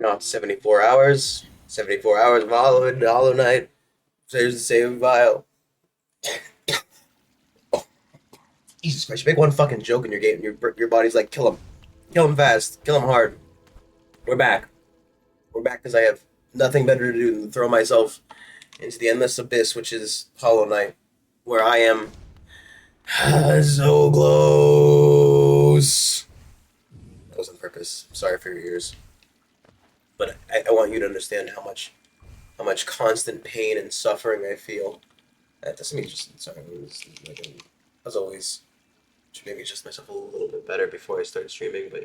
Not 74 hours. 74 hours of Hollow Knight. There's the same vial. Jesus Christ, you make one fucking joke in your game, your body's like, kill him. Kill him fast. Kill him hard. We're back. We're back because I have nothing better to do than throw myself into the endless abyss, which is Hollow Knight, where I am so close. That was on purpose. I'm sorry for your ears. But I want you to understand how much constant pain and suffering I feel. That doesn't mean just sorry. As always, should maybe adjust myself a little bit better before I start streaming. But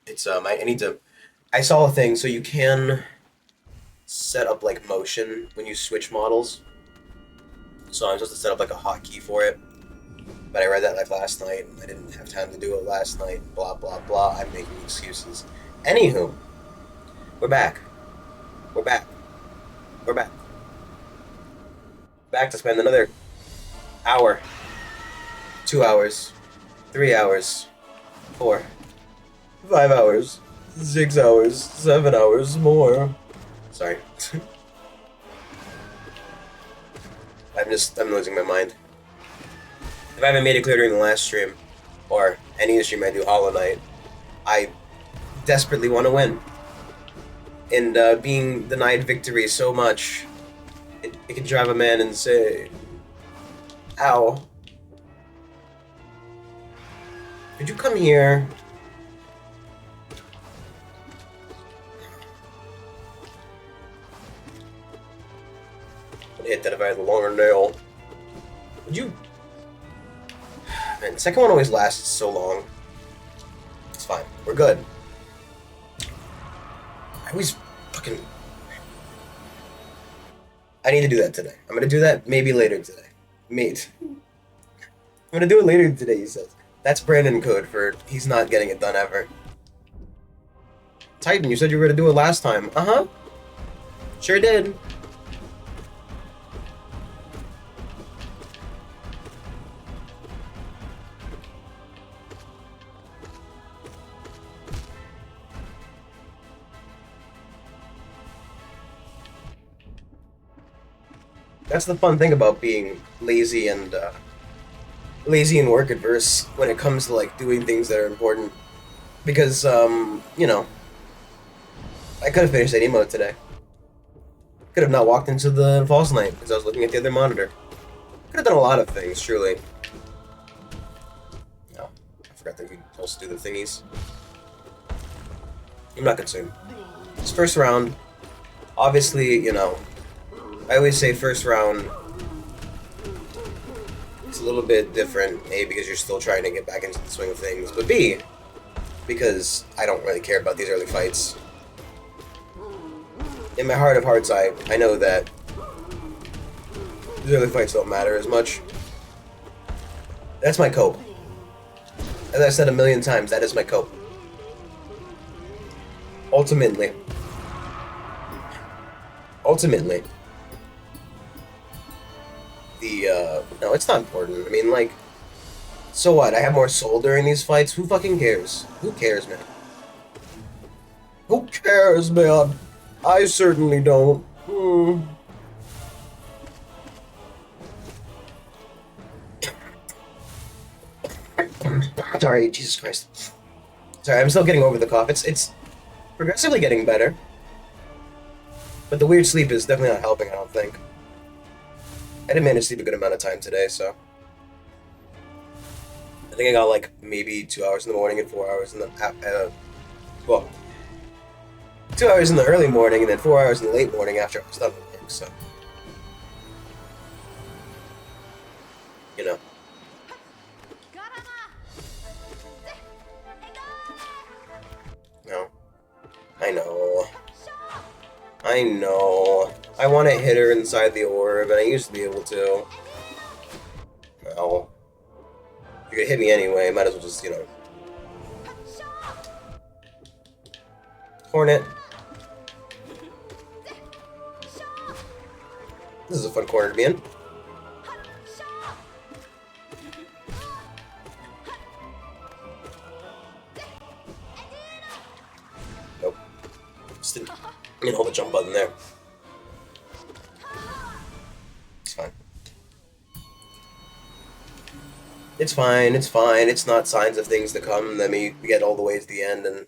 it's I need to. I saw a thing, so you can set up like motion when you switch models. So I'm supposed to set up like a hotkey for it. But I read that like last night. I didn't have time to do it last night. Blah blah blah. I'm making excuses. Anywho, we're back. We're back. We're back. Back to spend another hour, 2 hours, 3 hours, 4, 5 hours, 6 hours, 7 hours more. Sorry. I'm losing my mind. If I haven't made it clear during the last stream, or any stream I do Hollow Knight, I desperately want to win. And being denied victory so much, it can drive a man insane. Ow. Could you come here? I'd hit that if I had the longer nail. Would you? Man, the second one always lasts so long. It's fine. We're good. I always fucking... I need to do that today. I'm gonna do that maybe later today. Mate. I'm gonna do it later today, he says. That's Brandon code for he's not getting it done ever. Titan, you said you were gonna do it last time. Uh-huh. Sure did. That's the fun thing about being lazy and work adverse when it comes to like doing things that are important. Because you know, I could have finished that emote today. Could have not walked into the false night because I was looking at the other monitor. Could have done a lot of things, truly. No, I forgot that we also do the thingies. I'm not concerned. This first round, obviously, you know, I always say first round, it's a little bit different, A, because you're still trying to get back into the swing of things, but B, because I don't really care about these early fights. In my heart of hearts, I know that these early fights don't matter as much. That's my cope. As I said a million times, that is my cope. Ultimately, no, it's not important. I mean, like, so what? I have more soul during these fights? Who fucking cares? Who cares, man? Who cares, man? I certainly don't. Sorry, Jesus Christ. Sorry, I'm still getting over the cough. It's progressively getting better. But the weird sleep is definitely not helping, I don't think. I didn't manage to sleep a good amount of time today, so... I think I got, like, maybe 2 hours in the morning and 4 hours in the... well... 2 hours in the early morning and then 4 hours in the late morning after I was done with work, so... You know. No. I know. I know. I want to hit her inside the orb, and I used to be able to. No. You're gonna hit me anyway, might as well just, you know. Hornet. This is a fun corner to be in. You know, hold the jump button there. It's fine. It's fine, it's fine. It's not signs of things to come. Then we get all the way to the end and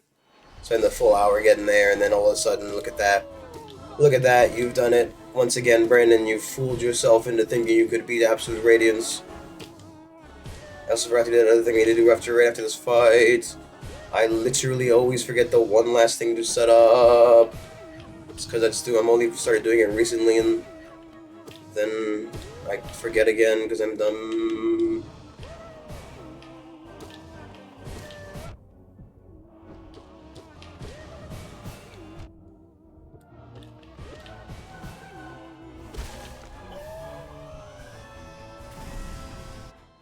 spend the full hour getting there, and then all of a sudden, look at that. Look at that, you've done it. Once again, Brandon, you fooled yourself into thinking you could beat Absolute Radiance. I also forgot to do another thing I need to do right after this fight. I literally always forget the one last thing to set up. It's because I'm only started doing it recently, and then I forget again because I'm dumb.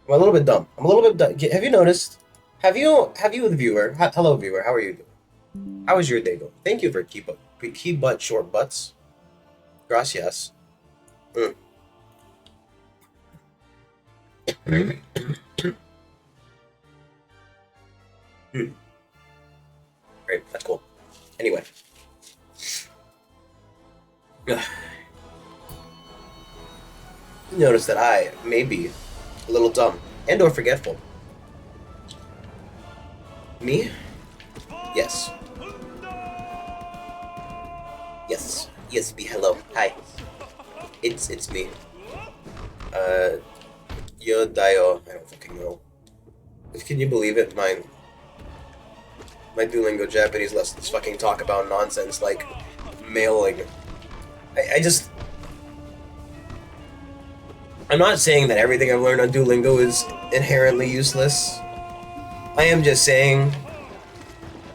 I'm a little bit dumb. I'm a little bit dumb. Have you noticed? Have you, the viewer? Hello, viewer. How are you doing? How is your day going? Thank you for keep butt short butts. Gracias. Mm. Great. That's cool. Anyway. Notice that I may be a little dumb and or forgetful. Me? Yes. Yes. Yes, be hello. Hi. It's me. Yo Dio. I don't fucking know. Can you believe it? My Duolingo Japanese lessons fucking talk about nonsense like mailing. I'm not saying that everything I've learned on Duolingo is inherently useless. I am just saying,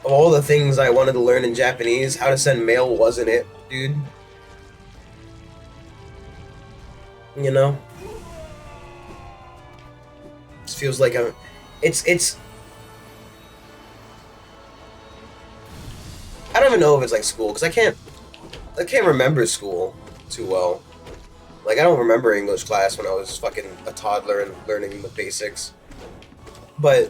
of all the things I wanted to learn in Japanese, how to send mail wasn't it, dude. You know? It feels like it's... I don't even know if it's like school, because I can't remember school too well. Like, I don't remember English class when I was fucking a toddler and learning the basics. But...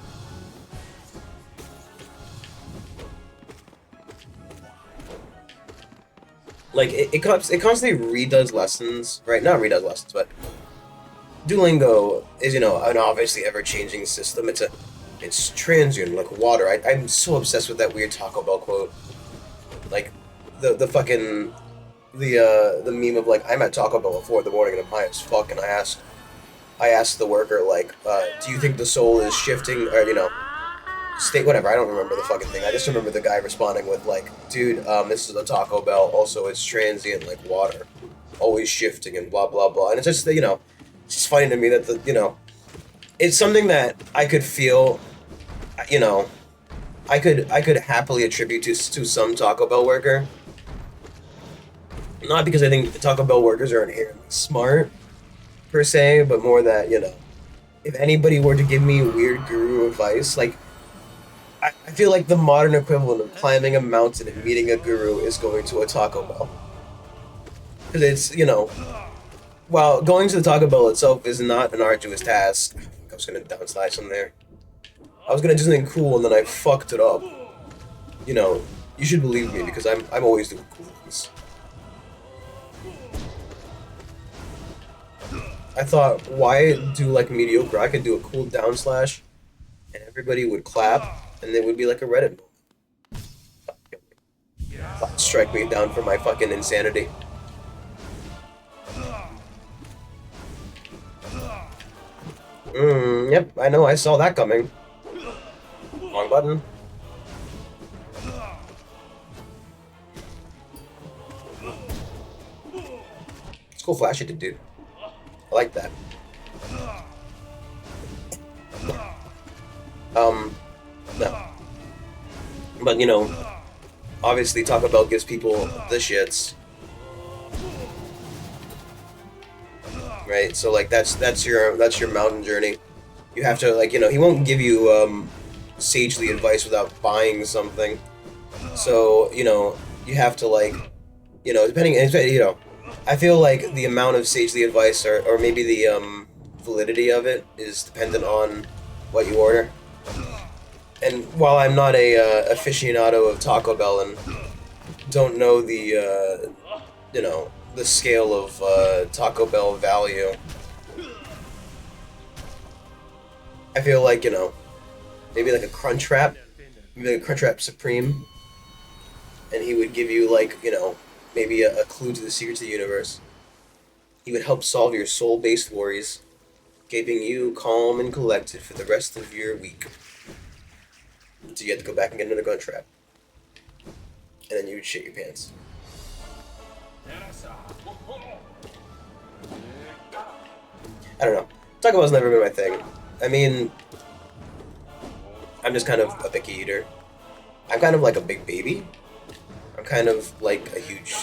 like, it constantly redoes lessons, right? Not redoes lessons, but... Duolingo is, you know, an obviously ever-changing system. It's transient, like water. I'm so obsessed with that weird Taco Bell quote. Like, the fucking... the meme of like, I'm at Taco Bell at 4 in the morning and I'm high as fuck, and I asked the worker, like, do you think the soul is shifting, or, you know, state, whatever, I don't remember the fucking thing. I just remember the guy responding with like, dude, this is a Taco Bell, also it's transient like water, always shifting and blah blah blah. And it's just, you know, it's just funny to me that you know, it's something that I could feel, you know, I could happily attribute to some Taco Bell worker. Not because I think the Taco Bell workers are inherently smart, per se, but more that, you know, if anybody were to give me weird guru advice, like, I feel like the modern equivalent of climbing a mountain and meeting a guru is going to a Taco Bell. Because it's, you know, while going to the Taco Bell itself is not an arduous task. I was going to downslide some there. I was going to do something cool and then I fucked it up. You know, you should believe me because I'm always doing cool things. I thought, why do like mediocre? I could do a cool down slash and everybody would clap and it would be like a Reddit moment. Strike me down for my fucking insanity. Yep, I know, I saw that coming. Wrong button. It's cool flash it did, dude. I like that. No. But, you know, obviously Taco Bell gives people the shits. Right? So, like, that's your mountain journey. You have to, like, you know, he won't give you, sagely advice without buying something. So, you know, you have to, like, you know, depending, you know, I feel like the amount of sagely advice, or maybe the, validity of it is dependent on what you order. And while I'm not a aficionado of Taco Bell and don't know the you know, the scale of Taco Bell value. I feel like, you know, maybe like a Crunchwrap, maybe like a Crunchwrap Supreme, and he would give you like, you know, maybe a clue to the secrets of the universe. He would help solve your soul-based worries, keeping you calm and collected for the rest of your week. So you have to go back and get another Crunchwrap, and then you would shit your pants. I don't know. Taco Bell's never been my thing. I mean, I'm just kind of a picky eater. I'm kind of like a big baby. I'm kind of like a huge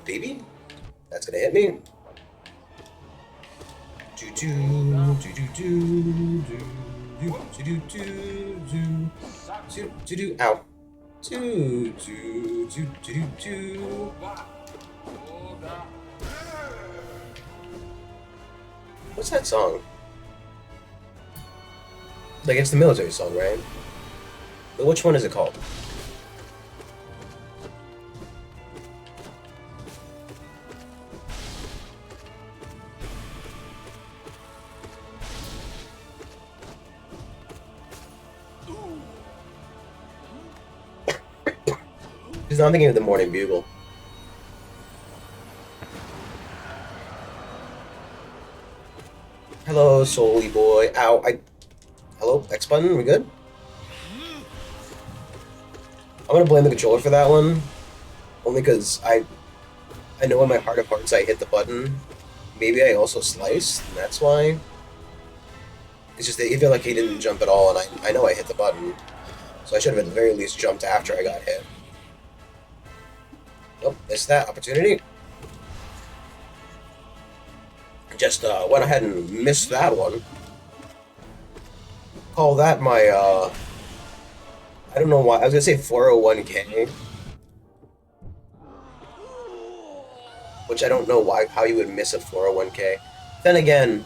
baby. That's gonna hit me. Do do do do do do do do do do do do. Ow. Do do do do do. What's that song? Like, it's the military song, right? But which one is it called? Because I'm thinking of the Morning Bugle. Hello, Soully boy. Ow, Hello, X button, we good? I'm gonna blame the controller for that one. Only because I know in my heart of hearts I hit the button. Maybe I also sliced, and that's why. It's just that I feel like he didn't jump at all, and I know I hit the button. So I should have at the very least jumped after I got hit. Nope, missed that opportunity. Just went ahead and missed that one. Call that my, I don't know why, I was gonna say 401k. Which I don't know why, how you would miss a 401k. Then again,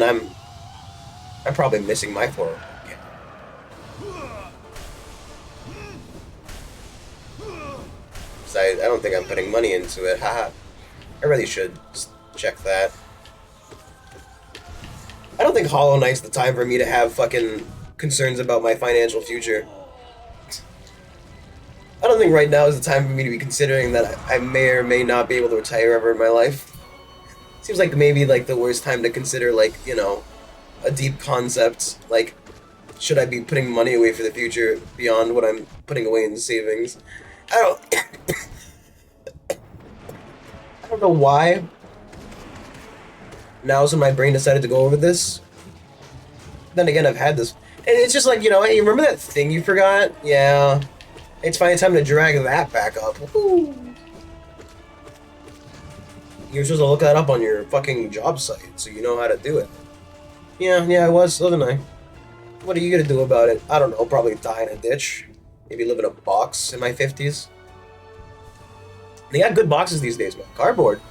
I'm probably missing my 401k. So I don't think I'm putting money into it, haha. I really should just check that. I don't think Hollow Knight's the time for me to have fucking concerns about my financial future. I don't think right now is the time for me to be considering that I may or may not be able to retire ever in my life. Seems like maybe like the worst time to consider, like, you know, a deep concept, like, should I be putting money away for the future beyond what I'm putting away in savings? I don't know why. Now's when my brain decided to go over this. Then again, I've had this. And it's just like, you know, hey, you remember that thing you forgot? Yeah. It's finally time to drag that back up. Woo. You're supposed to look that up on your fucking job site so you know how to do it. Yeah, I was, wasn't I? What are you gonna do about it? I don't know, probably die in a ditch. Maybe live in a box in my 50s. They got good boxes these days, man. Cardboard.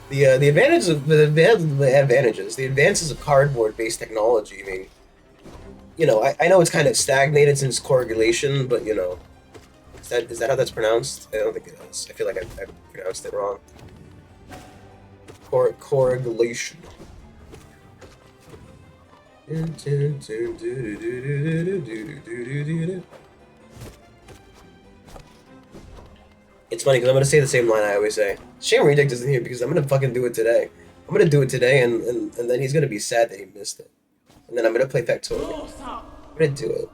The advantages of the advances of cardboard-based technology. I mean, you know, I know it's kind of stagnated since coagulation, but you know, is that how that's pronounced? I don't think it is. I feel like I pronounced it wrong. Coagulation. It's funny because I'm gonna say the same line I always say. Shame Redict isn't here because I'm gonna fucking do it today. I'm gonna do it today, and then he's gonna be sad that he missed it. And then I'm gonna play Factorio. I'm gonna do it.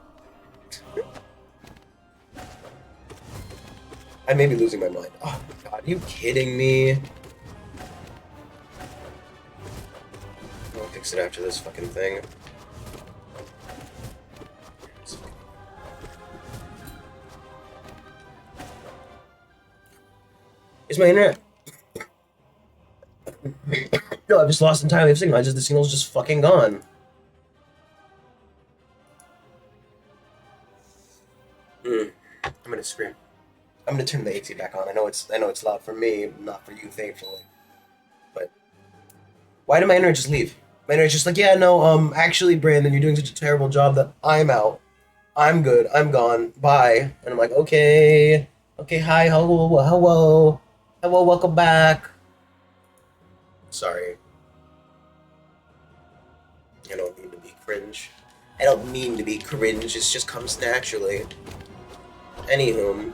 I may be losing my mind. Oh my god, are you kidding me? I'll fix it after this fucking thing. Is my internet? No, I've just lost entirely of signal. The signal's just fucking gone. I'm gonna scream. I'm gonna turn the AC back on. I know it's loud for me, not for you, thankfully. But why did my internet just leave? My internet's just like, yeah, no, actually, Brandon, you're doing such a terrible job that I'm out. I'm good. I'm gone. Bye. And I'm like, okay, okay, hi, hello, hello, hello, welcome back. Sorry, I don't mean to be cringe. I don't mean to be cringe. It just comes naturally. Anywho,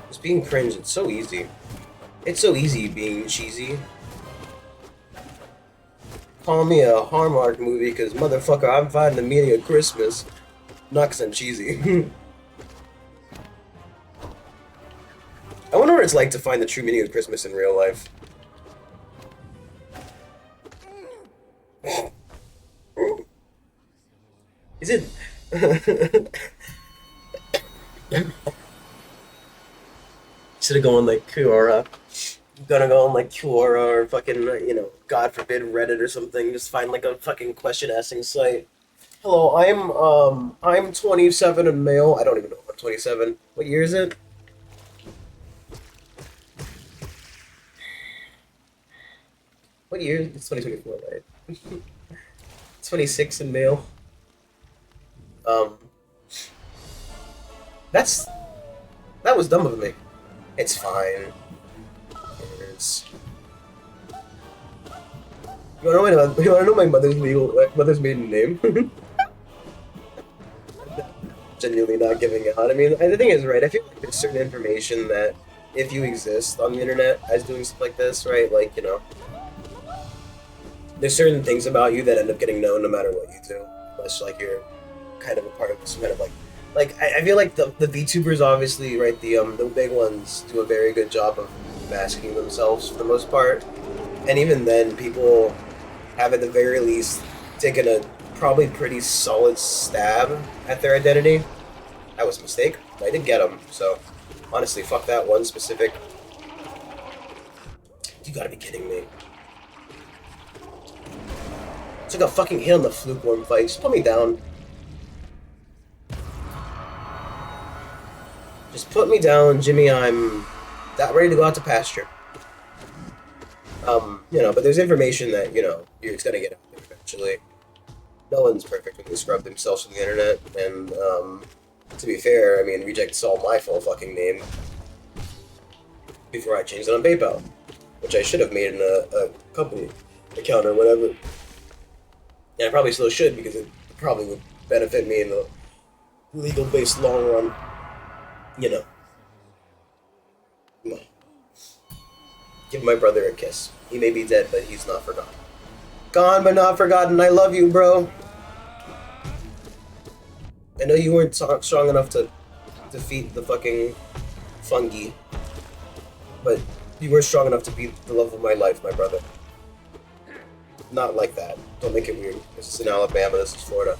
just being cringe. It's so easy. It's so easy being cheesy. Call me a Hallmark movie because motherfucker, I'm finding the meaning of Christmas. Not because I'm cheesy. I wonder what it's like to find the true meaning of Christmas in real life. Is it? Instead of going like Quora, I'm gonna go on like Quora or fucking, God forbid Reddit or something. Just find like a fucking question asking site. Hello, I'm 27 and male. I don't even know if I'm 27. What year is it? What year? It's 2024, right? 26 and male. Um, that's that was dumb of me. It's fine. It's, you wanna know my mother's maiden name? Genuinely not giving it out. I mean, the thing is, right? I feel like there's certain information that if you exist on the internet as doing stuff like this, right? Like, there's certain things about you that end up getting known no matter what you do, unless like you're kind of a part of some kind of like I feel like the VTubers obviously, right? The big ones do a very good job of masking themselves for the most part, and even then, people have at the very least taken a probably pretty solid stab at their identity. That was a mistake. I did get them, so honestly, fuck that one specific. You gotta be kidding me. It's like a fucking hit on the fluke worm fight. Just put me down. Just put me down, Jimmy. I'm that ready to go out to pasture. But there's information that, you're gonna get out there eventually. No one's perfect when they scrub themselves from the internet, and, to be fair, I mean, Reject saw my full fucking name before I changed it on PayPal, which I should have made in a company account or whatever. And I probably still should because it probably would benefit me in the legal-based long run. You know. Come on. Give my brother a kiss. He may be dead, but he's not forgotten. Gone but not forgotten. I love you, bro. I know you weren't strong enough to defeat the fucking fungi, but you were strong enough to beat the love of my life, my brother. Not like that. Don't make it weird. This is in Alabama, this is Florida,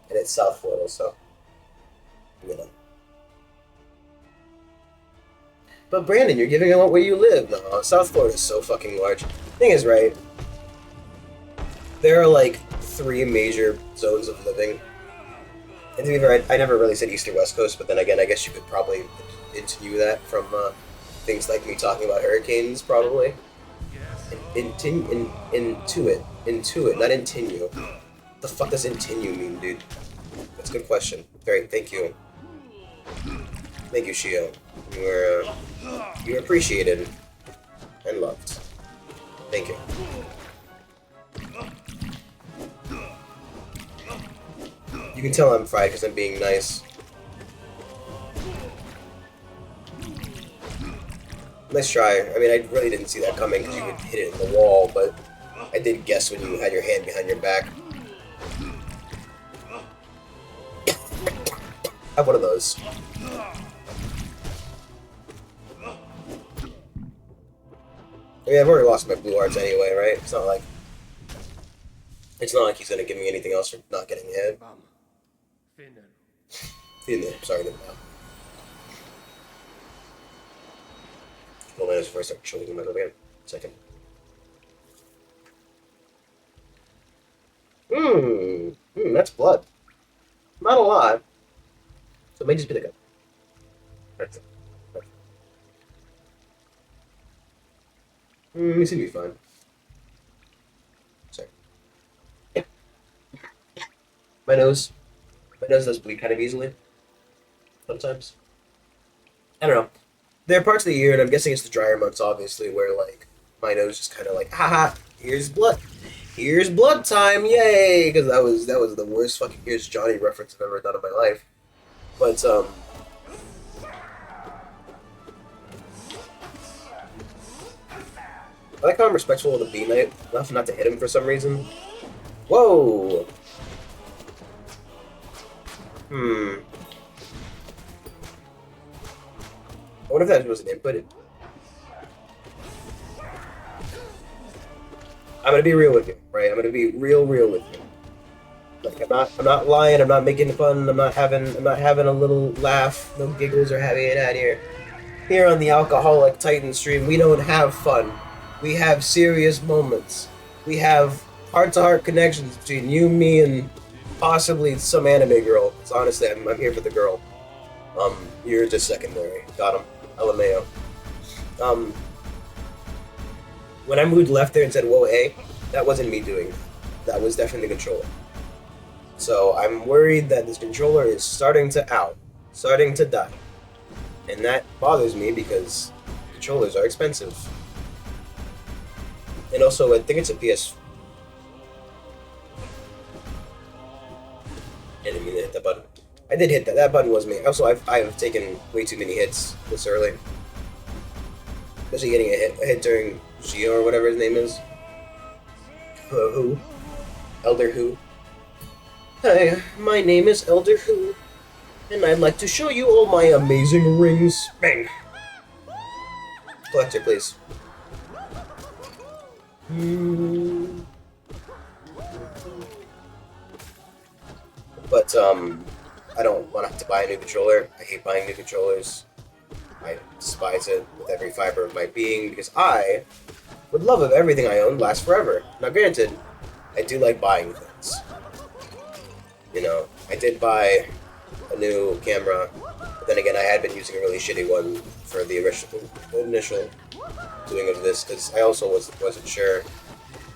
and it's South Florida, so, you know. But Brandon, you're giving out where you live. No, South Florida is so fucking large. Thing is, right, there are like 3 major zones of living. And to be fair, I never really said East or West Coast, but then again, I guess you could probably intinue that from things like me talking about hurricanes, probably. Intuit, not intinu. What the fuck does intinu mean, dude? That's a good question. Great, thank you. Thank you, Shio. You're appreciated and loved. Thank you. You can tell I'm fried because I'm being nice. Nice try. I mean, I really didn't see that coming because you would hit it in the wall, but I did guess when you had your hand behind your back. Have one of those. I mean, I've already lost my blue arts anyway, right? It's not like he's gonna give me anything else for not getting hit. Sorry, didn't know. Hold on, before I start choking my lip again. Second. That's blood. Not a lot. So it may just be like a. That's it. It seems to be fine. Sorry. My nose. My nose does bleed kind of easily. Sometimes. I don't know. There are parts of the year, and I'm guessing it's the drier months, obviously, where like my nose just kind of like, haha, here's blood, here's blood time, yay! Because that was the worst fucking here's Johnny reference I've ever done in my life. But I like how I'm respectful of the B Knight enough not to hit him for some reason. Whoa. Hmm. I wonder if that was an input. I'm gonna be real with you, right? I'm gonna be real with you. Like I'm not lying. I'm not making fun. I'm not having a little laugh, no giggles or having it out here. Here on the Alcoholic Titan stream, we don't have fun. We have serious moments. We have heart-to-heart connections between you, me, and possibly some anime girl. Because honestly, I'm here for the girl. You're just secondary. Got him. LMAO. Um, when I moved left there and said, whoa, A, that wasn't me doing that. That was definitely the controller. So I'm worried that this controller is starting to starting to die. And that bothers me because controllers are expensive. And also, I think it's a PS. I didn't mean to hit that button. I did hit that. That button was me. Also, I've taken way too many hits this early. Especially getting a hit during Gio or whatever his name is. Who? Elder Who. Hi, my name is Elder Who. And I'd like to show you all my amazing rings. Bang! Collector, please. But, I don't want to have to buy a new controller. I hate buying new controllers. I despise it with every fiber of my being because I would love if everything I own lasts forever. Now, granted, I do like buying things. You know, I did buy a new camera, but then again, I had been using a really shitty one for the initial doing of this because I also wasn't sure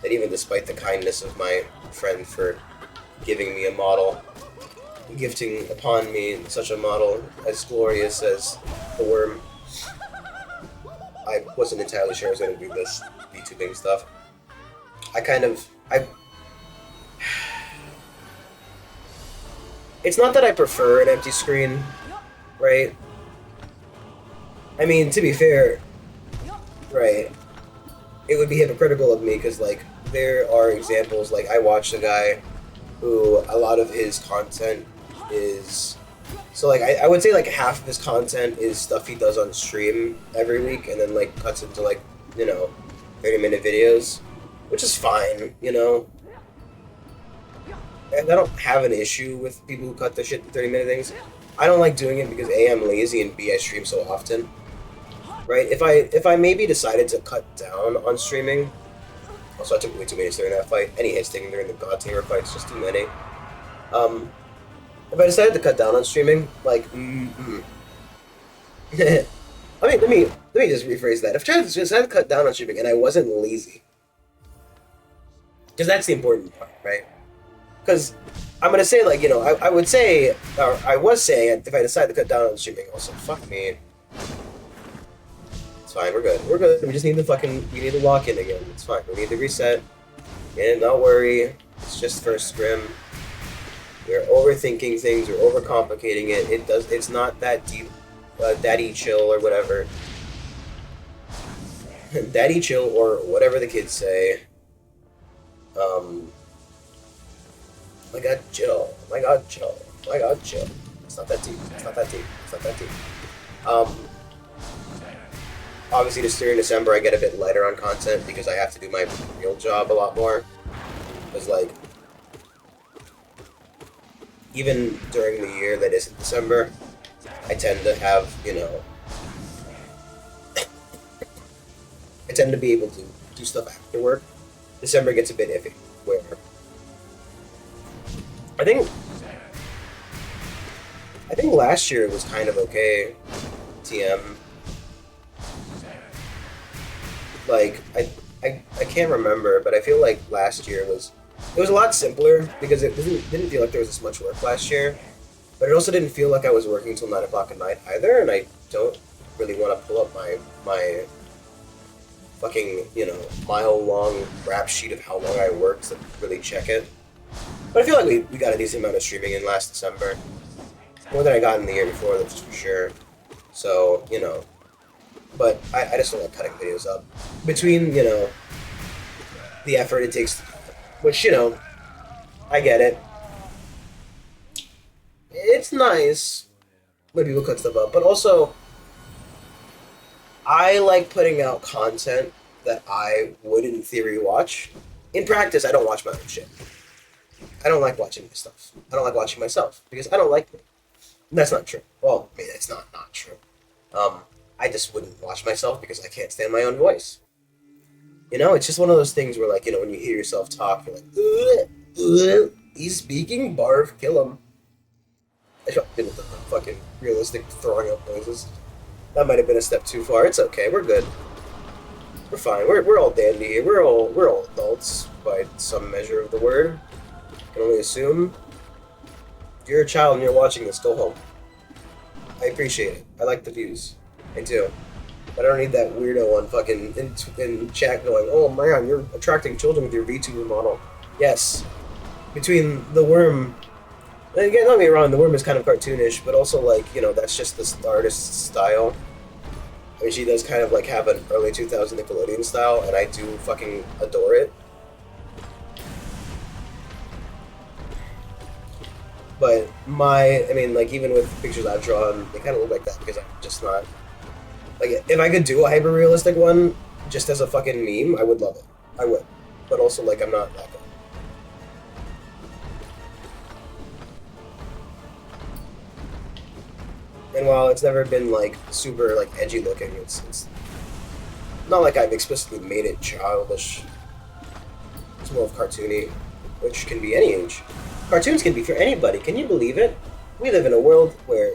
that even despite the kindness of my friend for giving me a model, gifting upon me such a model as glorious as the worm, I wasn't entirely sure I was going to do this VTubing stuff. It's not that I prefer an empty screen, right? I mean, to be fair, right, it would be hypocritical of me because, like, there are examples, like, I watched a guy who a lot of his content is... So, like, I would say, like, half of his content is stuff he does on stream every week and then, like, cuts into, like, 30-minute videos, which is fine, you know? And I don't have an issue with people who cut the shit to 30-minute things. I don't like doing it because A, I'm lazy, and B, I stream so often. Right? If I maybe decided to cut down on streaming, also I took way too many hits during that fight. Any hits taken during the God Tamer fight is just too many. If I decided to cut down on streaming, like, let me just rephrase that. If I decided to cut down on streaming and I wasn't lazy, because that's the important part, right? Because I'm gonna say, like, I would say, or I was saying, if I decide to cut down on streaming, also, fuck me. It's fine, we're good. We're good. We just need we need to lock in again. It's fine. We need to reset. And don't worry. It's just first scrim. We're overthinking things. We're overcomplicating it. It's not that deep. Daddy chill or whatever. Daddy chill or whatever the kids say. My God, chill. My God, chill. My God, chill. It's not that deep. It's not that deep. It's not that deep. Obviously, this during December, I get a bit lighter on content because I have to do my real job a lot more. Because, like, even during the year that isn't December, I tend to have, I tend to be able to do stuff after work. December gets a bit iffy, where I think I think last year was kind of okay. TM. Like I can't remember, but I feel like last year was it was a lot simpler because it didn't feel like there was this much work last year, but it also didn't feel like I was working till 9 o'clock at night either, and I don't really want to pull up my fucking mile long rap sheet of how long I worked to really check it. But I feel like we got a decent amount of streaming in last December, more than I got in the year before, that's for sure. So but I just don't like cutting videos up between the effort it takes, which I get it. It's nice when people cut stuff up, but also I like putting out content that I would in theory watch. In practice, I don't watch my own shit. I don't like watching my stuff. I don't like watching myself because I don't like me. That's not true. Well, I mean, it's not true. I just wouldn't watch myself because I can't stand my own voice. It's just one of those things where, like, when you hear yourself talk, you're like, he's speaking, barf, kill him. I should have been with the fucking realistic throwing up noises. That might have been a step too far. It's okay. We're good. We're fine. We're all dandy here. We're all adults by some measure of the word. I can only assume. If you're a child and you're watching this, go home. I appreciate it. I like the views. I do. But I don't need that weirdo on fucking in chat going, oh man, you're attracting children with your VTuber model. Yes. Between the worm. And again, don't get me wrong, the worm is kind of cartoonish, but also, like, that's just the artist's style. I mean, she does kind of, like, have an early 2000 Nickelodeon style, and I do fucking adore it. But I mean, like, even with pictures I've drawn, they kind of look like that because I'm just not... Like, if I could do a hyper-realistic one, just as a fucking meme, I would love it. I would. But also, like, I'm not that good. And while it's never been, like, super, like, edgy looking, it's not like I've explicitly made it childish. It's more of cartoony, which can be any age. Cartoons can be for anybody, can you believe it? We live in a world where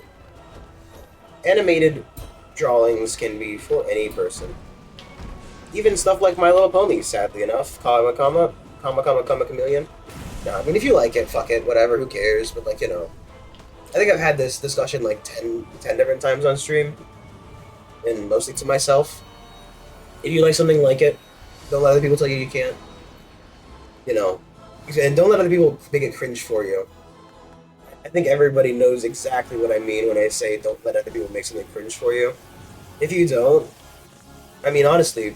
animated drawings can be for any person. Even stuff like My Little Pony, sadly enough. Comma, chameleon. Nah, I mean, if you like it, fuck it, whatever, who cares? But, like, I think I've had this discussion like 10 different times on stream, and mostly to myself. If you like something, like it. Don't let other people tell you you can't. And don't let other people make it cringe for you. I think everybody knows exactly what I mean when I say don't let other people make something cringe for you. If you don't, I mean, honestly,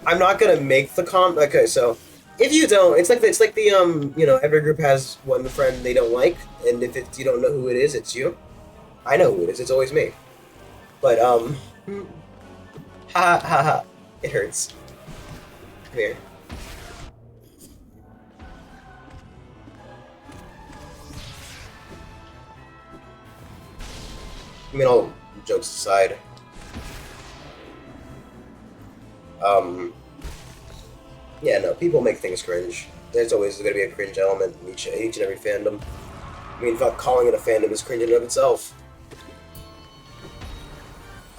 I'm not gonna make the Okay, so if you don't, it's like the every group has one friend they don't like, and if you don't know who it is, it's you. I know who it is. It's always me. But ha ha ha, it hurts. Come here. I mean, all jokes aside. Yeah, no, people make things cringe. There's always going to be a cringe element in each and every fandom. I mean, fuck, calling it a fandom is cringe in and of itself.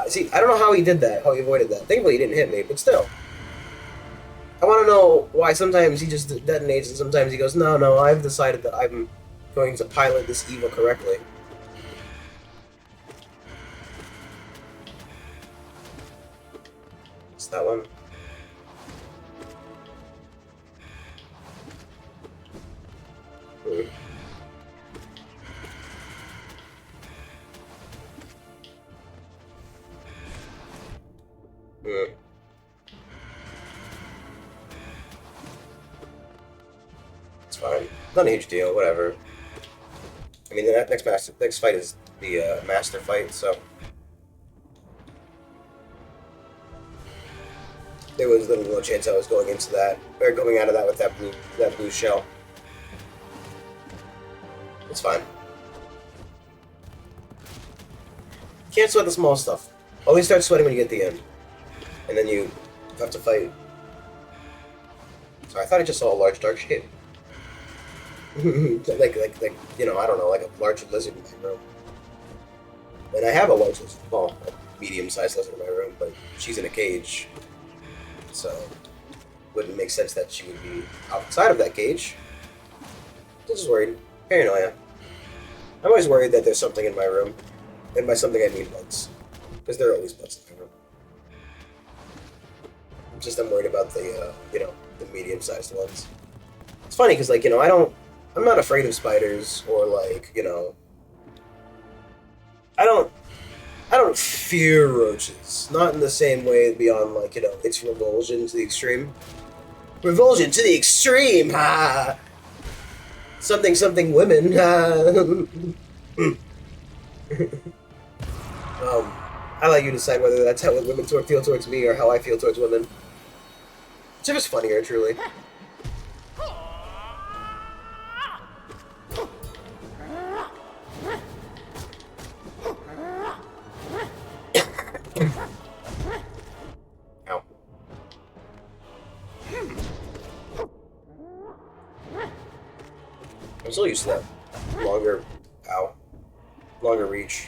See, I don't know how he did that, how he avoided that. Thankfully, he didn't hit me, but still. I want to know why sometimes he just detonates and sometimes he goes, no, I've decided that I'm going to pilot this evil correctly. It's that one. It's fine. Not a huge deal, whatever. I mean, the next fight is the master fight, so... There was little no chance I was going into that, or going out of that with that blue shell. It's fine. Can't sweat the small stuff. Always start sweating when you get to the end. And then you have to fight. So I thought I just saw a large dark shape. like you know, I don't know, like a large lizard in my room. And I have a large lizard, well, a medium-sized lizard in my room, but she's in a cage, so wouldn't make sense that she would be outside of that cage. Just worried, paranoia. I'm always worried that there's something in my room, and by something I mean bugs, because there are always bugs in my room. I'm worried about the you know, the medium-sized ones. It's funny because like, you know, I'm not afraid of spiders or like, you know, I don't I don't fear roaches. Not in the same way beyond like, you know, it's revulsion to the extreme. Revulsion to the extreme, ha! Something women, ha! I let you decide whether that's how women feel towards me or how I feel towards women. Whichever's funnier, truly. Ow. I'm still used to that. Longer reach.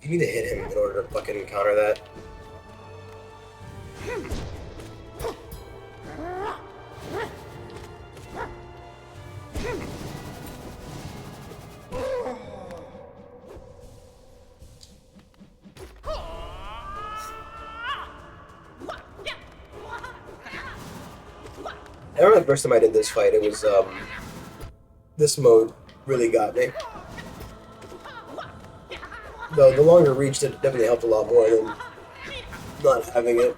You need to hit him in order to fucking counter that. I remember the first time I did this fight, it was, this mode really got me. Though the longer reach definitely helped a lot more than not having it.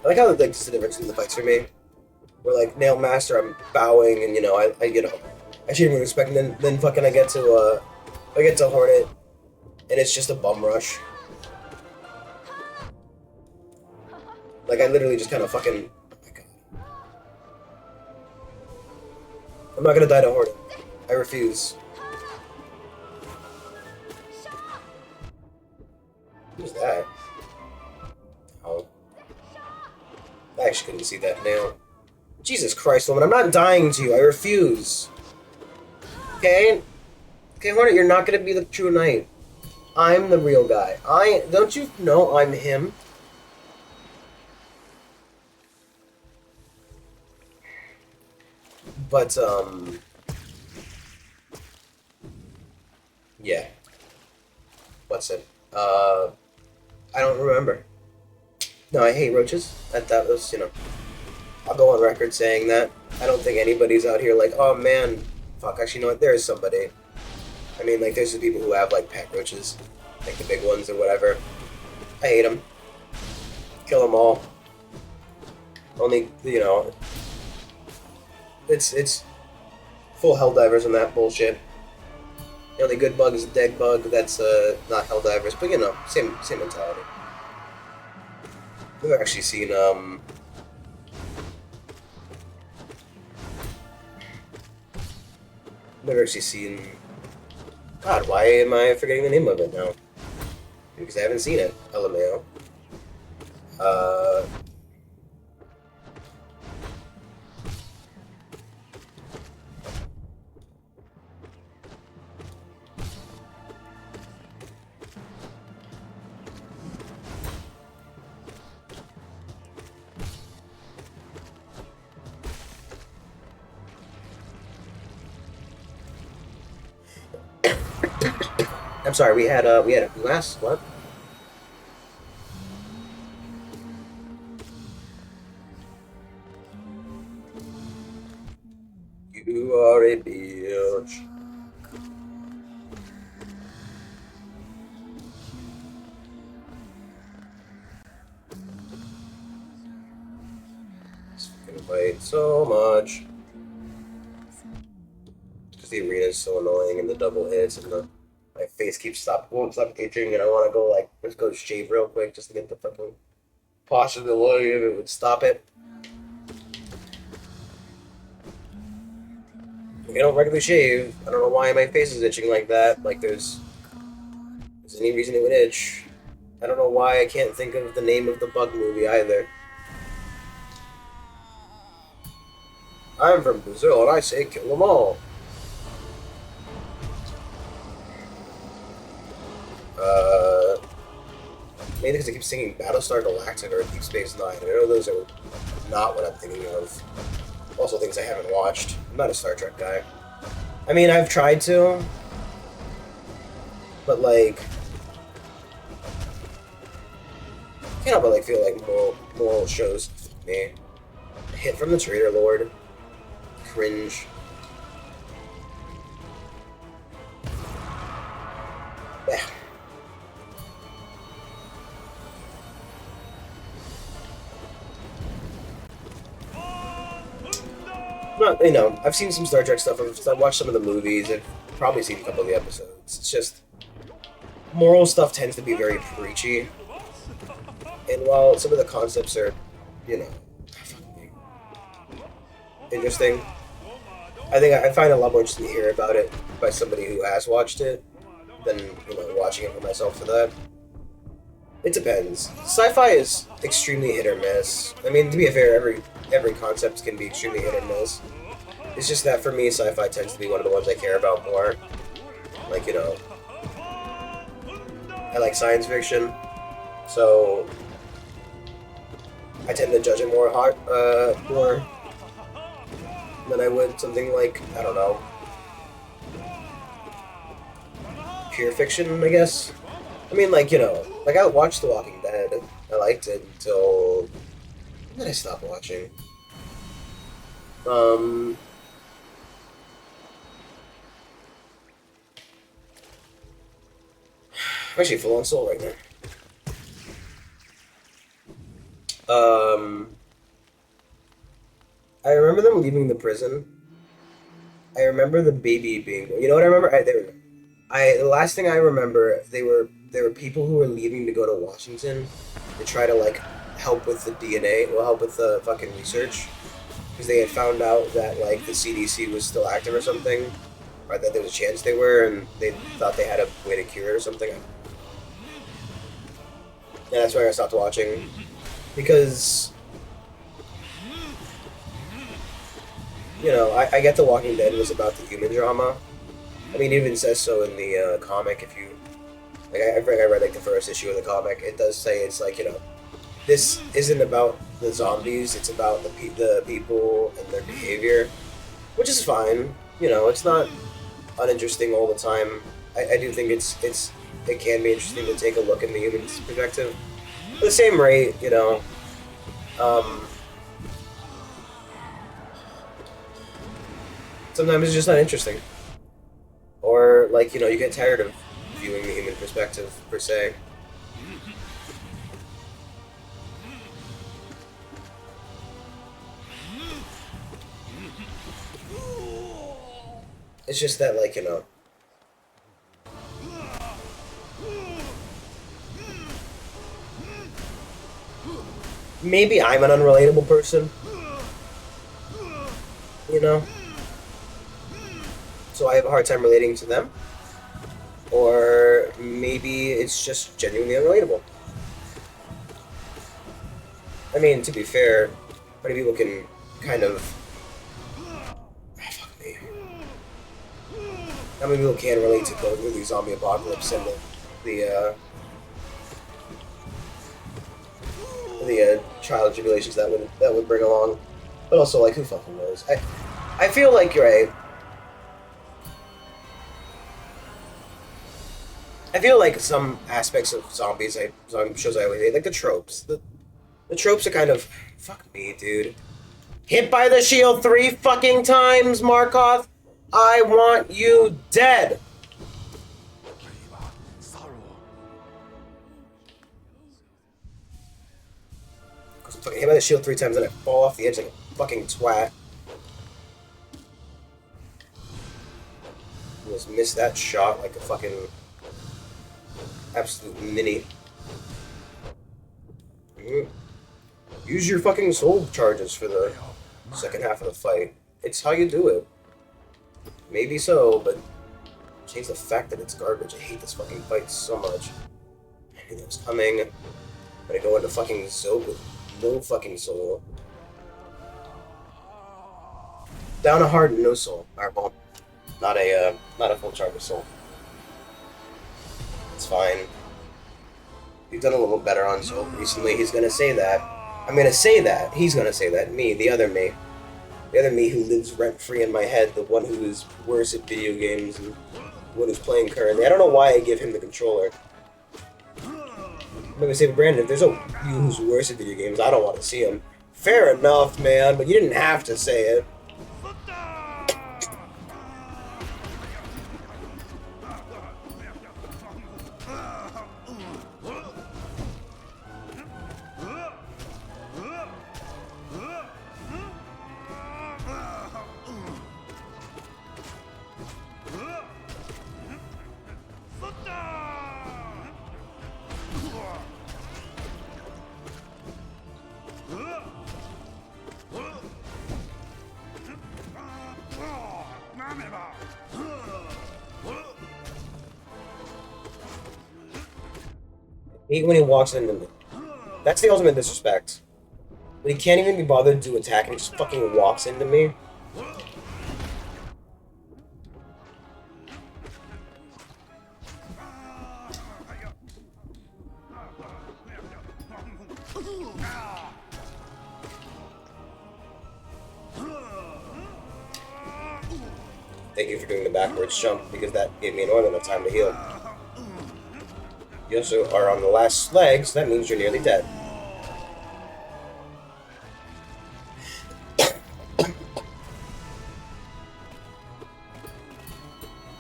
I like how like this is the difference in the fights for me. Where like Nail Master, I'm bowing and you know I you know I should even respect, and then fucking I get to Hornet, and it's just a bum rush. Like I literally just kind of fucking. Oh my god. I'm not gonna die to Hornet. I refuse. Who's that? Oh. I actually couldn't see that nail. Jesus Christ, woman, I'm not dying to you. I refuse. Okay? Okay, Hornet, you're not gonna be the true knight. I'm the real guy. Don't you know I'm him? But, yeah. What's it? I don't remember. No, I hate roaches. That was, you know, I'll go on record saying that. I don't think anybody's out here like, oh man, fuck, actually, you know what, there is somebody. I mean, like, there's the people who have, like, pet roaches, like the big ones or whatever. I hate them. Kill them all. Only, you know, it's full Helldivers and that bullshit. The only good bug is a dead bug that's, not Helldivers, but, you know, same mentality. We've actually seen, never actually seen. God, why am I forgetting the name of it now? Because I haven't seen it. LMAO. I'm sorry. We had a last what? You are a bitch. Just fucking wait so much Because the arena is so annoying and the double hits and the my face won't stop itching and I want to go like just go shave real quick just to get the fucking possibility if it would stop it. I don't regularly shave. I don't know why my face is itching like that. Like there's any reason it would itch. I don't know why I can't think of the name of the bug movie either. I'm from Brazil and I say kill them all. Maybe because I keep singing Battlestar Galactica or Deep Space Nine. I know those are not what I'm thinking of. Also things I haven't watched. I'm not a Star Trek guy. I mean, I've tried to, but like, I can't help but like feel like moral shows me. Hit from the Traitor Lord. Cringe. Yeah. Not, you know, I've seen some Star Trek stuff. I've watched some of the movies. I've probably seen a couple of the episodes. It's just moral stuff tends to be very preachy, and while some of the concepts are, you know, interesting, I think I find it a lot more interesting to hear about it by somebody who has watched it than, you know, watching it for myself for that. It depends. Sci-fi is extremely hit or miss. I mean, to be fair, every concept can be extremely hit or miss. It's just that for me, sci-fi tends to be one of the ones I care about more. Like, you know, I like science fiction, so I tend to judge it more more than I would something like, I don't know, pure fiction, I guess. I mean, like, you know, like I watched The Walking Dead. I liked it until when did I stop watching? I'm actually full on Soul right now. I remember them leaving the prison. I remember the baby being. You know what I remember? There we go. The last thing I remember, there were people who were leaving to go to Washington to try to like help with the DNA, well, help with the fucking research, because they had found out that like the CDC was still active or something, or that there was a chance they were, and they thought they had a way to cure it or something. And that's why I stopped watching, because you know I get The Walking Dead was about the human drama. I mean, it even says so in the comic. If you like, I think I read like the first issue of the comic. It does say it's like, you know, this isn't about the zombies. It's about the people and their behavior, which is fine. You know, it's not uninteresting all the time. I do think it can be interesting to take a look in the human's perspective. At the same rate, you know, sometimes it's just not interesting. Or, like, you know, you get tired of viewing the human perspective, per se. It's just that, like, you know, maybe I'm an unrelatable person, you know? So I have a hard time relating to them. Or maybe it's just genuinely unrelatable. I mean, to be fair, many people can kind of... Fuck me. How many people can relate to going through the zombie apocalypse and the trial and tribulations that would bring along? But also, like, who fucking knows? I feel like you're right. I feel like some aspects of zombies, zombie shows I always hate, like the tropes. The tropes are kind of, fuck me, dude. Hit by the shield 3 fucking times, Markov. I want you dead. Cause I'm fucking hit by the shield 3 times and I fall off the edge like a fucking twat. Just missed that shot like a fucking absolute mini. Mhm. Use your fucking soul charges for the second half of the fight. It's how you do it. Maybe so, but change the fact that it's garbage. I hate this fucking fight so much. I knew that was coming. I'm gonna go into fucking Zope with no fucking soul. Down a heart and no soul. Alright, well, not a full charge of soul. It's fine. You've done a little better on soul recently. He's gonna say that. I'm gonna say that. He's gonna say that. Me, the other me. The other me who lives rent-free in my head, the one who is worse at video games and the one who's playing currently. I don't know why I give him the controller. I'm gonna say, Brandon, if there's a you who's worse at video games, I don't want to see him. Fair enough, man, but you didn't have to say it. I hate when he walks into me. That's the ultimate disrespect. When he can't even be bothered to attack and he just fucking walks into me. Thank you for doing the backwards jump, because that gave me an ornament of time to heal. You also are on the last leg, so that means you're nearly dead.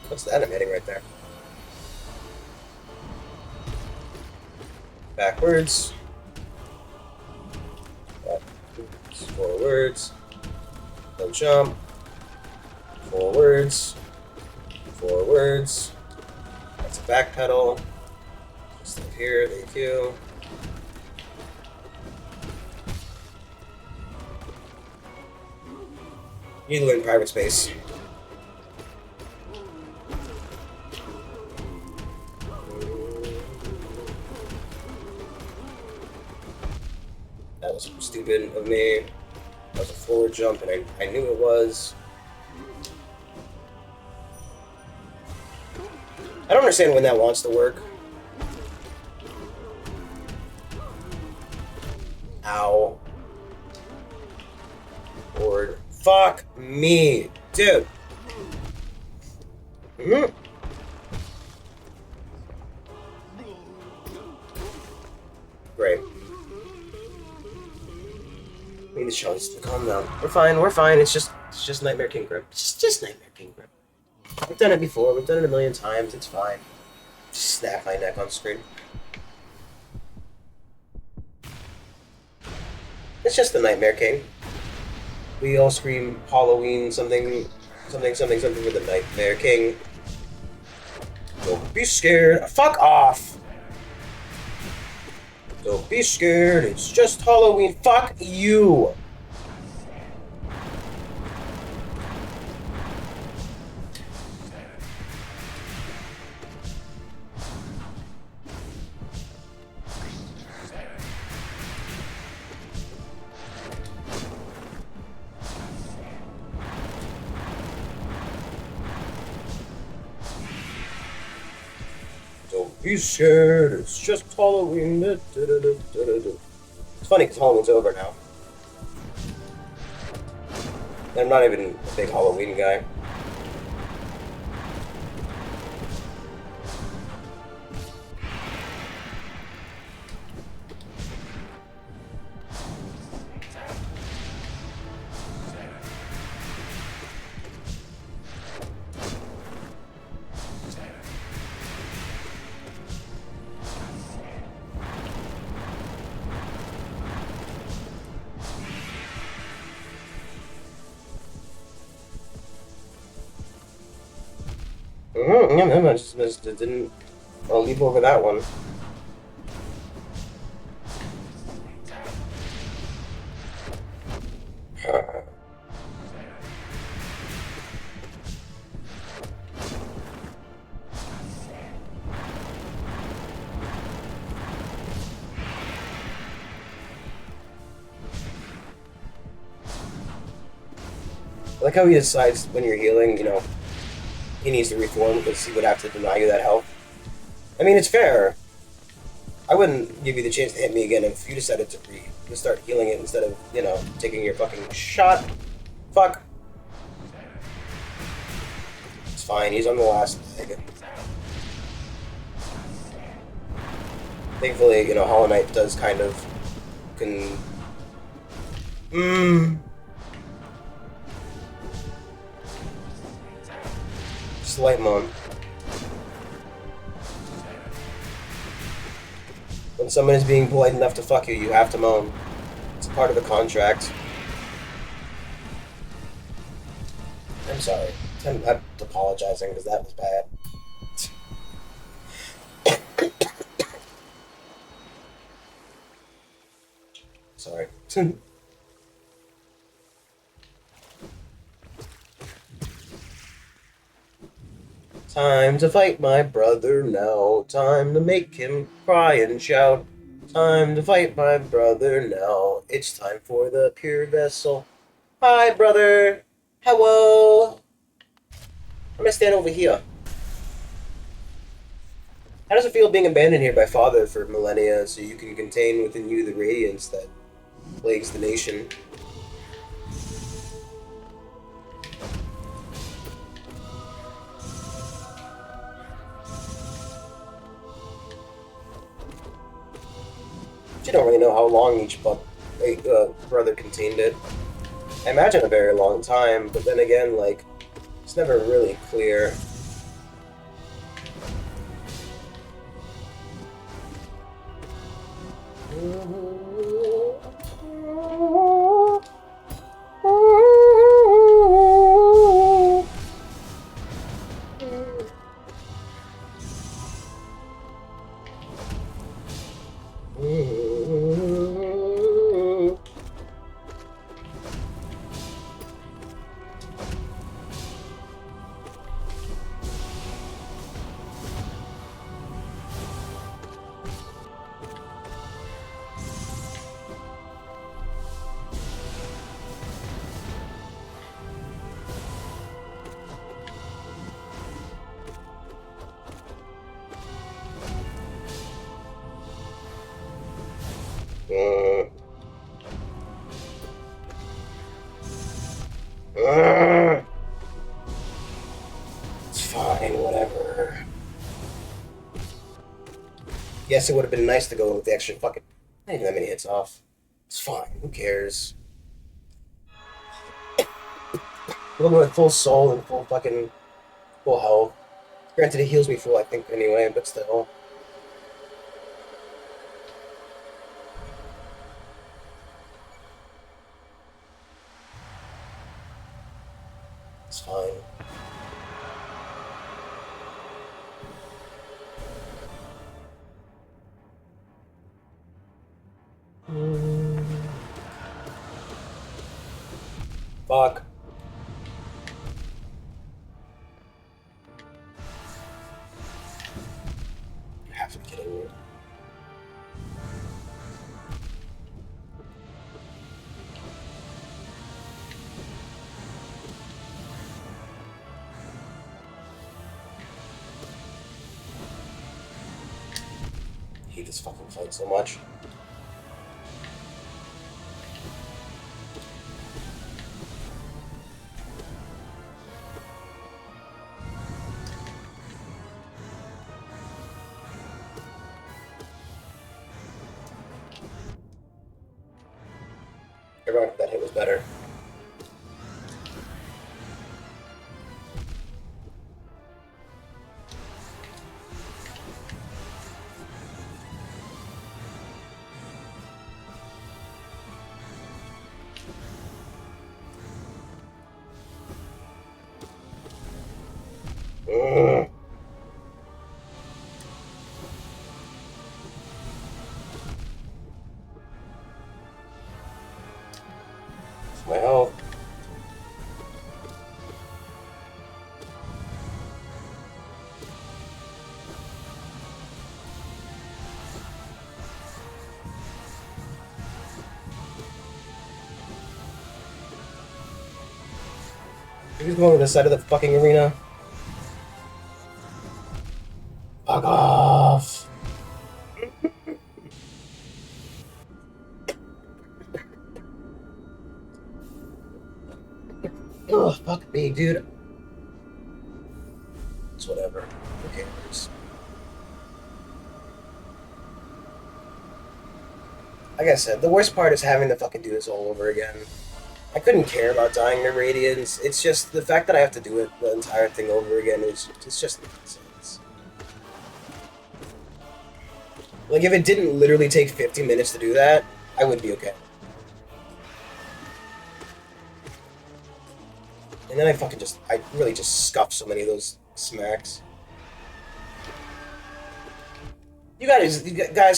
What's that I'm hitting right there? Backwards. Backwards. Forwards. No jump. Forwards. Forwards. That's a back pedal. Just up here, thank you. You need to learn private space. That was stupid of me. That was a forward jump, and I knew it was. I don't understand when that wants to work. Ow. Lord. Fuck me. Dude. Mm-hmm. Great. We need to show us to calm down. We're fine. It's just Nightmare King Grip. It's just Nightmare King Grip. We've done it before. We've done it a million times. It's fine. Just snap my neck on screen. It's just the Nightmare King. We all scream Halloween something with the Nightmare King. Don't be scared. Fuck off! Don't be scared. It's just Halloween. Fuck you! Don't be scared, it's just Halloween. It's funny because Halloween's over now. And I'm not even a big Halloween guy. Yeah, I just didn't. I'll leap over that one. I like how he decides when you're healing, he needs to reform because he would have to deny you that health. I mean, it's fair. I wouldn't give you the chance to hit me again if you decided to start healing it instead of, taking your fucking shot. Fuck. It's fine, he's on the last leg. Thankfully, Hollow Knight does kind of can. Slight moan. When someone is being polite enough to fuck you, you have to moan. It's part of the contract. I'm sorry. I'm apologizing because that was bad. Sorry. Time to fight my brother now. Time to make him cry and shout. Time to fight my brother now. It's time for the pure vessel. Hi, brother. Hello. I'm gonna stand over here. How does it feel being abandoned here by Father for millennia so you can contain within you the radiance that plagues the nation? You don't really know how long each brother contained it. I imagine a very long time, but then again, it's never really clear. It's fine, whatever. Yes, it would have been nice to go with the extra fucking. Not even that many hits off. It's fine. Who cares? We're going with full soul and full health. Granted, it heals me full, I think, anyway, but still. It's fine. Fuck. You have to be kidding me. I hate this fucking fight so much. Ironic that hit was better. Ugh. Who's going to the side of the fucking arena? Fuck off! Oh, fuck me, dude. It's whatever. Who cares? Like I said, the worst part is having to fucking do this all over again. I couldn't care about dying to Radiance. It's just the fact that I have to do it the entire thing over again is it's just nonsense. Like if it didn't literally take 50 minutes to do that, I would be okay. And then I really just scuffed so many of those smacks. You guys,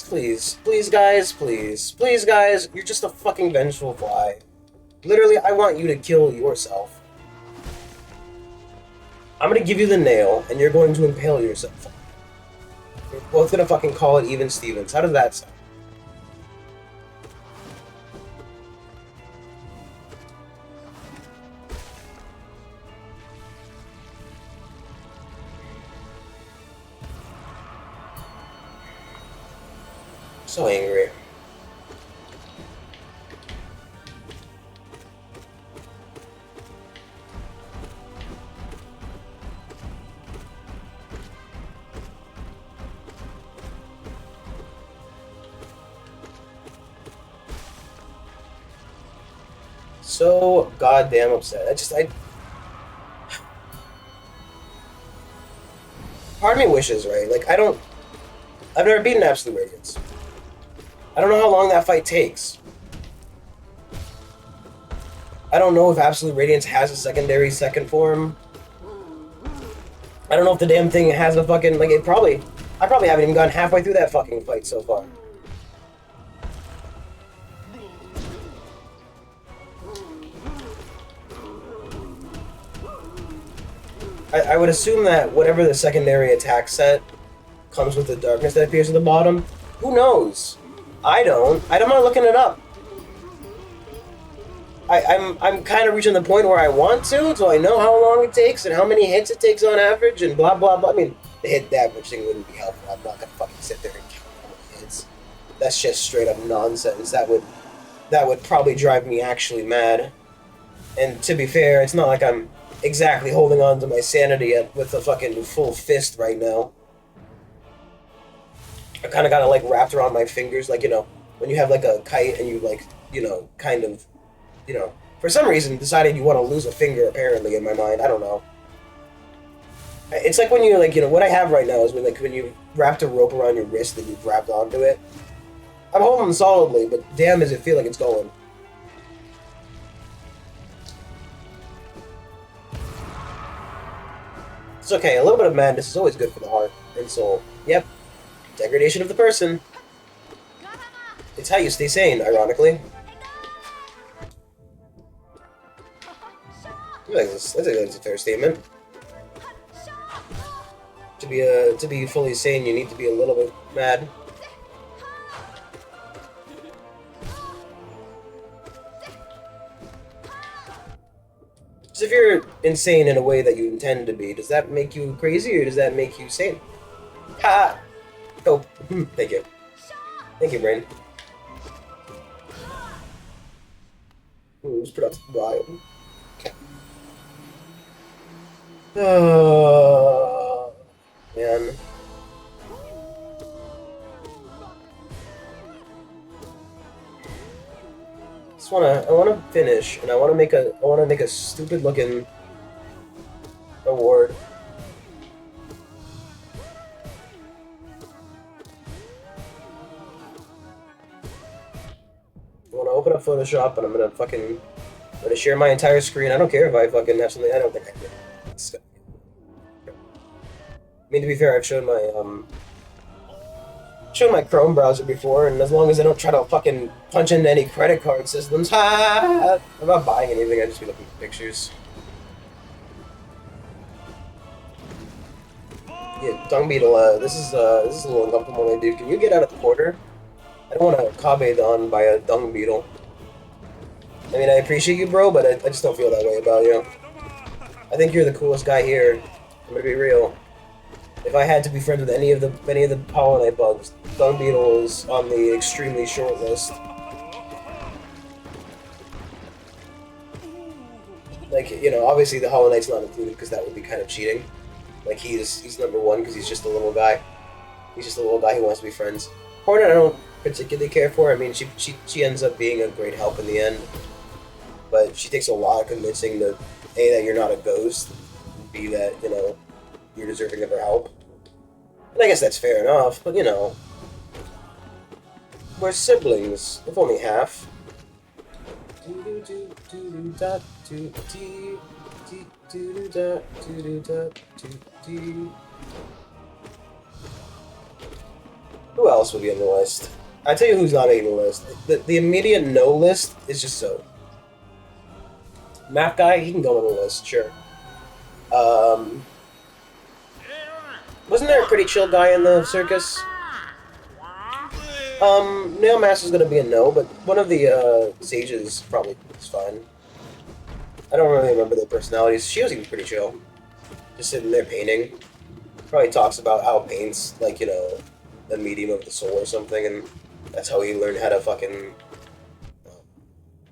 please, please, guys, you're just a fucking vengeful fly. Literally, I want you to kill yourself. I'm gonna give you the nail, and you're going to impale yourself. We're both gonna fucking call it even Stevens. How does that sound? So angry. So goddamn upset. Part of me wishes, right? Like, I've never beaten Absolute Radiance. I don't know how long that fight takes. I don't know if Absolute Radiance has a secondary second form. I don't know if the damn thing has a fucking, like, I probably haven't even gone halfway through that fucking fight so far. I would assume that whatever the secondary attack set comes with the darkness that appears at the bottom. Who knows? I don't. I'm not looking it up. I'm kind of reaching the point where I want to, so I know how long it takes and how many hits it takes on average and blah blah blah. I mean, the hit average thing wouldn't be helpful. I'm not gonna fucking sit there and count how many hits. That's just straight up nonsense. That would probably drive me actually mad. And to be fair, it's not like I'm exactly holding on to my sanity with a fucking full fist right now. I kind of got it like wrapped around my fingers, like, you know, when you have like a kite and you like, you know, kind of, you know, for some reason decided you want to lose a finger. Apparently, in my mind, I don't know. It's like when you like, you know, what I have right now is when you wrapped a rope around your wrist and you've wrapped onto it. I'm holding solidly, but damn, does it feel like it's going. It's okay. A little bit of madness is always good for the heart and soul. Yep. Degradation of the person. It's how you stay sane, ironically. I think that's a fair statement. To be fully sane, you need to be a little bit mad. So if you're insane in a way that you intend to be, does that make you crazy or does that make you sane? Ha! Oh, thank you. Thank you, Brain. Ooh, it was productive. Ryan. Oh, man. I wanna finish, and I wanna make a stupid looking award. I wanna open up Photoshop, and I'm gonna share my entire screen. I don't care if I fucking have something. I don't think I do. I mean, to be fair, I've shown my Chrome browser before, and as long as I don't try to fucking punch into any credit card systems, I'm not buying anything. I just be looking for pictures. Yeah, Dung Beetle. This is a little uncomfortable, dude. Can you get out of the corner? I don't want to Kabe on by a Dung Beetle. I mean, I appreciate you, bro, but I just don't feel that way about you. I think you're the coolest guy here. I'm gonna be real. If I had to be friends with any of the Hollow Knight bugs, Dung Beetle is on the extremely short list. Like, you know, obviously the Hollow Knight's not included because that would be kind of cheating. Like, he's number one because he's just a little guy. He's just a little guy who wants to be friends. Hornet I don't particularly care for. I mean, she ends up being a great help in the end. But she takes a lot of convincing to, A, that you're not a ghost, and B, that, you know, you're deserving of her help. And I guess that's fair enough, but, you know, we're siblings, if only half. Who else would be on the list? I tell you who's not making the list. The immediate no list is just so. Map guy, he can go on the list, sure. Wasn't there a pretty chill guy in the circus? Nail Master's gonna be a no, but one of the sages probably is fine. I don't really remember their personalities. Shio seems pretty chill. Just sitting there painting. Probably talks about how paint's like, you know, the medium of the soul or something, and that's how he learned how to fucking.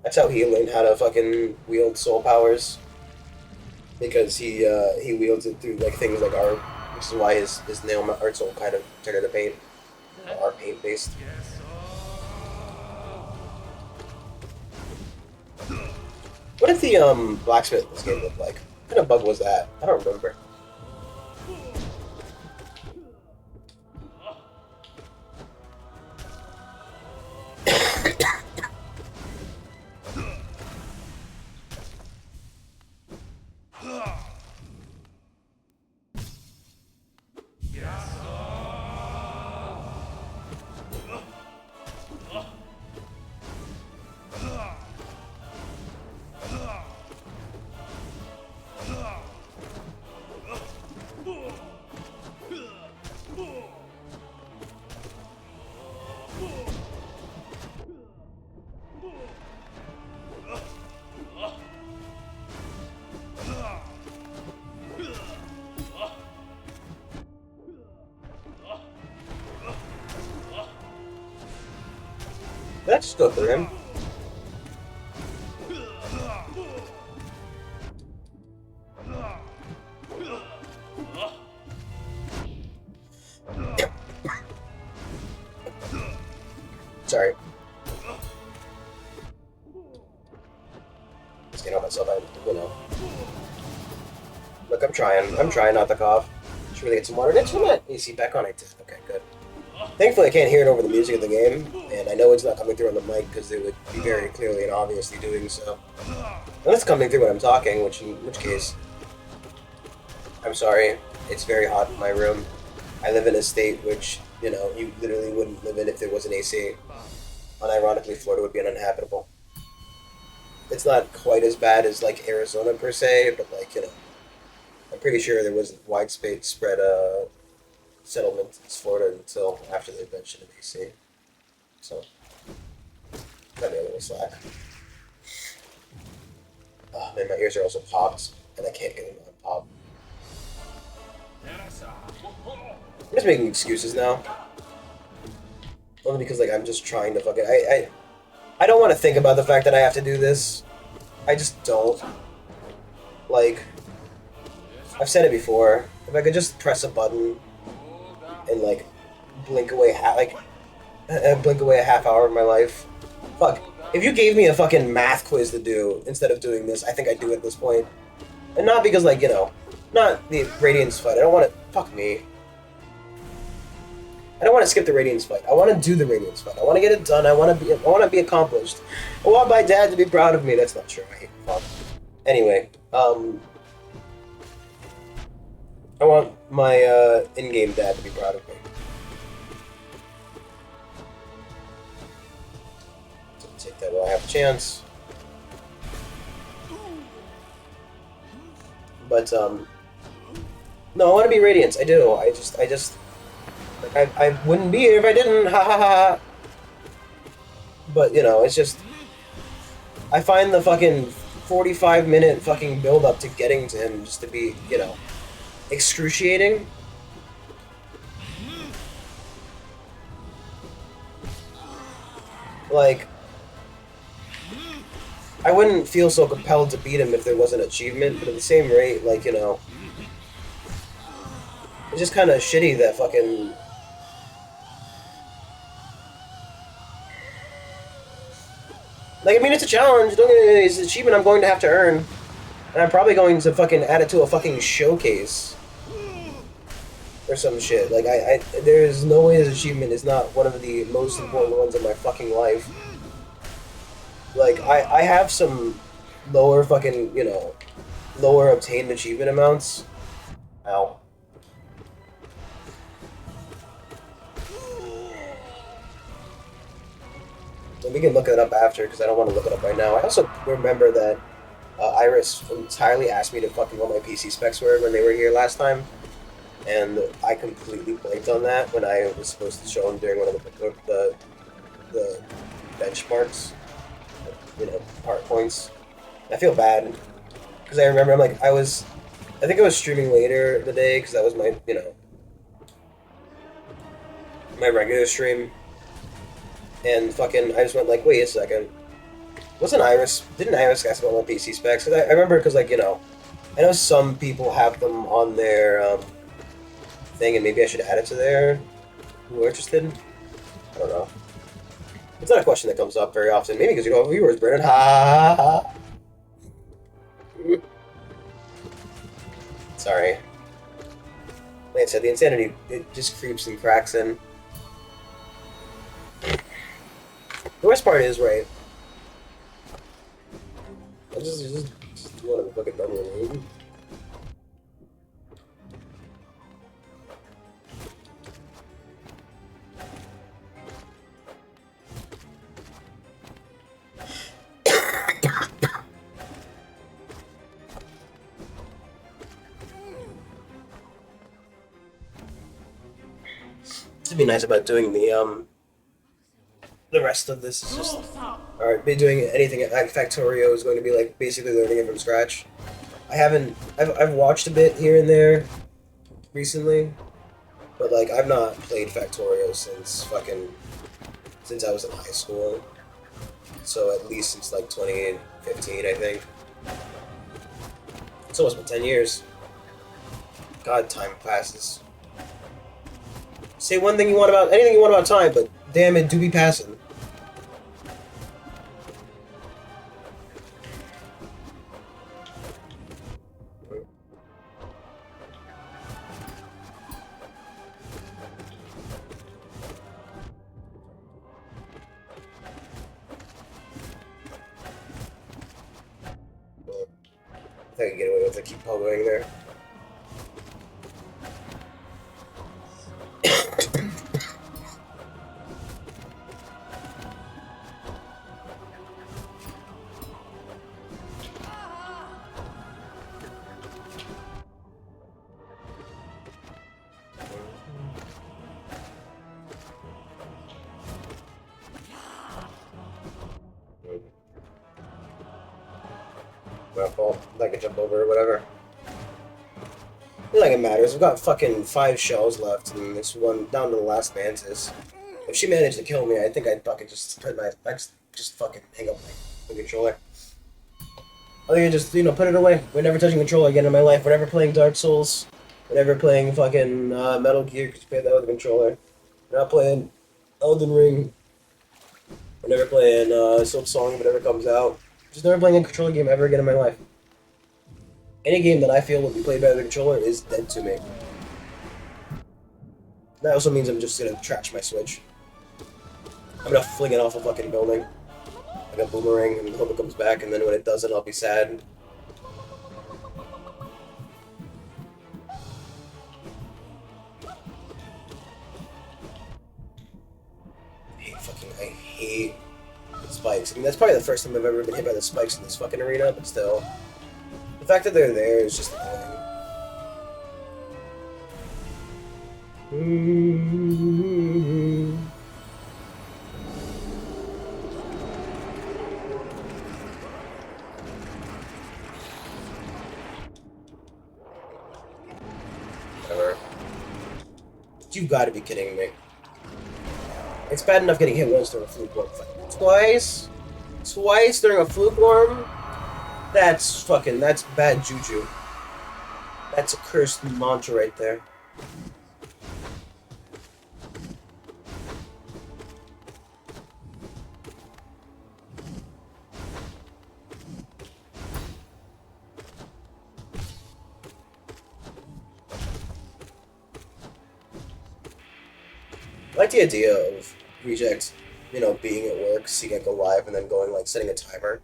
That's how he learned how to fucking wield soul powers. Because he wields it through like things like art, which is why his nail art soul kind of turned into paint. Art paint based. What did the blacksmith in this game look like? What kind of bug was that? I don't remember. Let's just go through him. Sorry. Just can't help myself. You know. Look, I'm trying not to cough. Should really get some water. Next one, AC back on. I did. Okay, good. Thankfully, I can't hear it over the music of the game, and I know it's not coming through on the mic because it would be very clearly and obviously doing so. Unless it's coming through when I'm talking, in which case, I'm sorry. It's very hot in my room. I live in a state which, you know, you literally wouldn't live in if there was an AC. Unironically, Florida would be uninhabitable. It's not quite as bad as, like, Arizona per se, but, like, you know, I'm pretty sure there was widespread settlement in Florida until after the invention of AC. So, cut me a little slack. Oh man, my ears are also popped, and I can't get them unpopped. I'm just making excuses now. Only because, like, I'm just trying to fucking... I don't want to think about the fact that I have to do this. I just don't. Like, I've said it before. If I could just press a button and like blink away a half hour of my life. Fuck. If you gave me a fucking math quiz to do instead of doing this, I think I'd do it at this point. And not because, like, you know, not the Radiance fight. I don't want to. Fuck me. I don't want to skip the Radiance fight. I want to do the Radiance fight. I want to get it done. I want to be accomplished. I want my dad to be proud of me. That's not true. I hate my father. Anyway, I want my in-game dad to be proud of me. So take that while I have a chance. But no, I want to be Radiance. I do. I just like I wouldn't be here if I didn't. Ha ha ha. But you know, it's just I find the fucking 45-minute fucking build up to getting to him just to be, you know, excruciating. Like, I wouldn't feel so compelled to beat him if there was an achievement, but at the same rate, like, you know, it's just kind of shitty that fucking... Like, I mean, it's a challenge. Don't get me, it's an achievement I'm going to have to earn. And I'm probably going to fucking add it to a fucking showcase. Or some shit. Like, there's no way this achievement is not one of the most important ones in my fucking life. Like, I have some lower fucking, you know, lower obtained achievement amounts. Ow. And we can look it up after, because I don't want to look it up right now. I also remember that Iris entirely asked me to fucking what my PC specs were when they were here last time. And I completely blanked on that when I was supposed to show them during one of the benchmarks, you know, part points. I feel bad because I remember I think I was streaming later in the day because that was my, you know, my regular stream, and fucking I just went like, wait a second, didn't Iris ask about my PC specs? Cause I remember because, like, you know, I know some people have them on their thing, and maybe I should add it to there who are interested. I don't know. It's not a question that comes up very often. Maybe because you don't have viewers, Brennan. Ha ha ha. Sorry. Like I said, the insanity, it just creeps and cracks in. The worst part is, right, I just want to fucking double room. To be nice about doing the rest of this is just, alright, be doing anything at Factorio is going to be like basically learning it from scratch. I've watched a bit here and there recently, but like I've not played Factorio since I was in high school. So at least since like 2015, I think. It's almost been 10 years. God, time passes. Say one thing you want about anything you want about time, but damn it, do be passing. I think I can get away with it. Keep pogoing there. My fault. I can jump over or whatever. Not like it matters. We've got fucking 5 shells left, and this one down to the last mantis. If she managed to kill me, I think I'd fucking just put my just fucking hang up my controller. I think I just, you know, put it away. We're never touching controller again in my life. We're never playing Dark Souls. We're never playing fucking Metal Gear because you play that with a controller. We're not playing Elden Ring. We're never playing Silk Song if it ever comes out. Just never playing a controller game ever again in my life. Any game that I feel will be played by the controller is dead to me. That also means I'm just gonna trash my Switch. I'm gonna fling it off a fucking building. Like a boomerang, and hope it comes back, and then when it doesn't, I'll be sad. I hate the spikes. I mean, that's probably the first time I've ever been hit by the spikes in this fucking arena, but still. The fact that they're there is just annoying. You've got to be kidding me. It's bad enough getting hit once during a fluke worm fight. Twice? Twice during a fluke worm? That's bad juju. That's a cursed mantra right there. I like the idea of Reject, being at work, seeing it go live, and then going, like, setting a timer.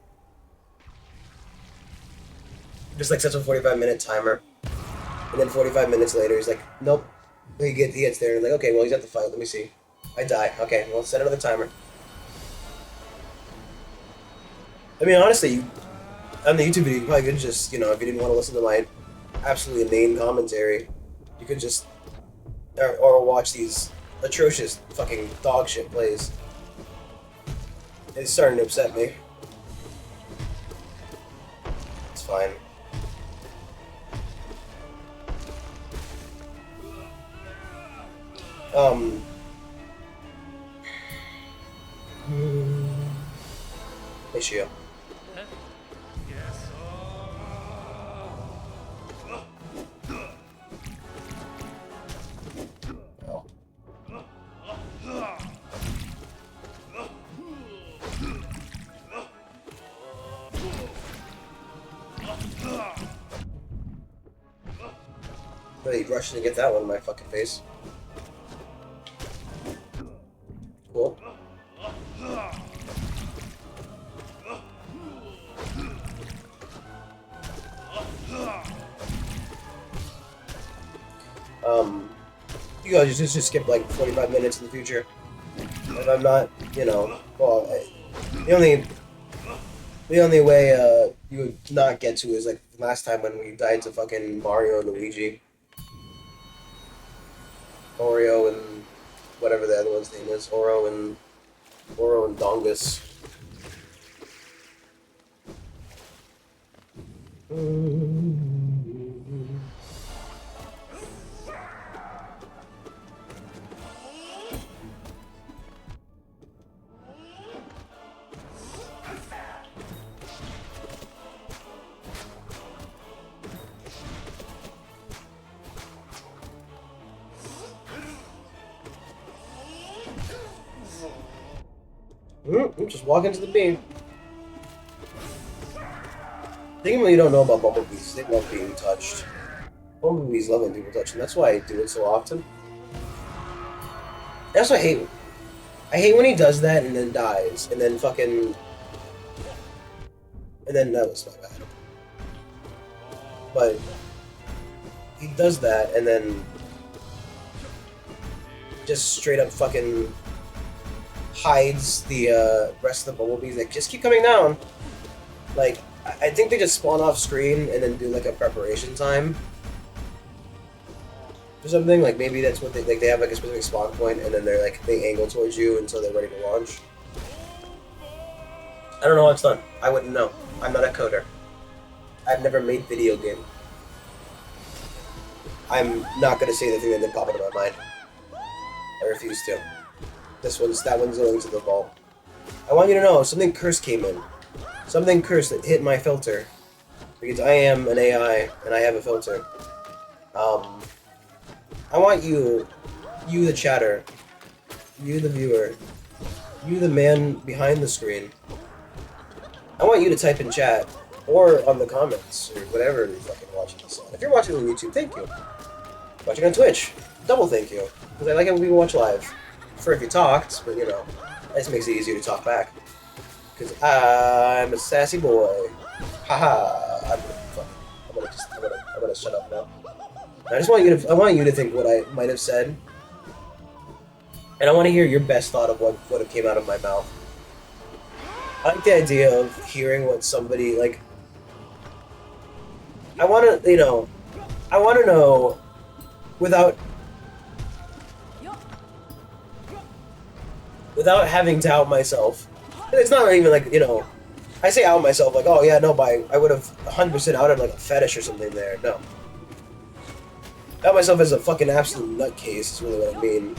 Just, like, sets a 45-minute timer. And then 45 minutes later, he's like, nope. He gets there, and like, okay, well, he's at the fight. Let me see. I die. Okay, well, set another timer. I mean, honestly, on the YouTube video, you probably could just, if you didn't want to listen to my absolutely inane commentary, you could just, or watch these atrocious fucking dog shit plays. It's starting to upset me. It's fine. Issue. Really rushing to get that one in my fucking face. Cool. You guys just skip like 45 minutes in the future. If I'm not, well, the only way you would not get to is like last time when we died to fucking Mario and Luigi. Oreo and whatever the other one's name is. Oro and Dongus. Just walk into the beam. Thing you don't know about bumblebees, they love being touched. Bumblebees love when people touch them. That's why I do it so often. That's what I hate. I hate when he does that and then dies, and then fucking... And then that was my bad. But... He does that, and then... Just straight up fucking... hides the rest of the bumblebees. Like, just keep coming down. Like, I think they just spawn off screen and then do like a preparation time or something. Like maybe that's what they have like a specific spawn point and then they're like they angle towards you until they're ready to launch. I don't know how it's done. I wouldn't know. I'm not a coder. I've never made video game. I'm not gonna say the thing that didn't pop into my mind. I refuse to. That one's going to the vault. I want you to know, something cursed came in. Something cursed that hit my filter. Because I am an AI, and I have a filter. I want you the chatter, you the viewer, you the man behind the screen. I want you to type in chat, or on the comments, or whatever you're fucking watching this on. If you're watching on YouTube, thank you. Watching on Twitch, double thank you. Because I like it when people watch live. For if you talked, but that just makes it easier to talk back. Because I'm a sassy boy. Haha. I'm gonna shut up now. I just want you to think what I might have said. And I want to hear your best thought of what came out of my mouth. I like the idea of hearing what somebody, like... I want to know, without having to out myself. It's not even like, I say out myself like, oh yeah, no, I would have 100% outed like a fetish or something there. No. Out myself as a fucking absolute nutcase is really what I mean.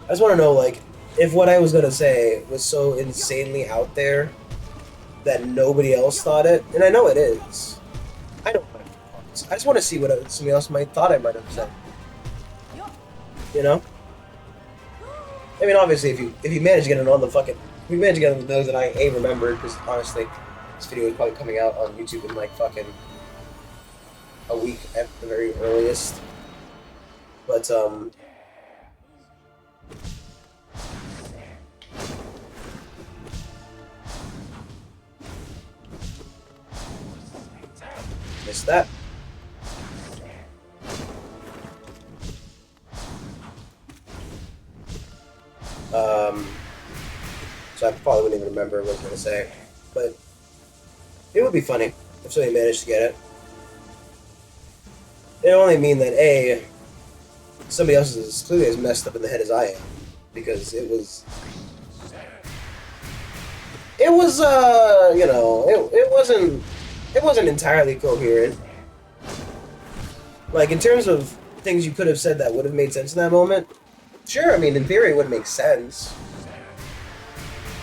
I just want to know, like, if what I was gonna say was so insanely out there that nobody else thought it, and I know it is. I don't mind. I just want to see what somebody else might thought I might have said. You know? I mean, obviously, if you manage to get it on the fucking, if you manage to get it on the nose that I remembered, because honestly, this video is probably coming out on YouTube in like fucking a week at the very earliest. But missed that. So I probably wouldn't even remember what I was gonna say, but it would be funny if somebody managed to get it. It only mean that A, somebody else is as clearly as messed up in the head as I am, because it was you know, it wasn't entirely coherent. Like in terms of things you could have said that would have made sense in that moment. Sure, I mean in theory it would make sense.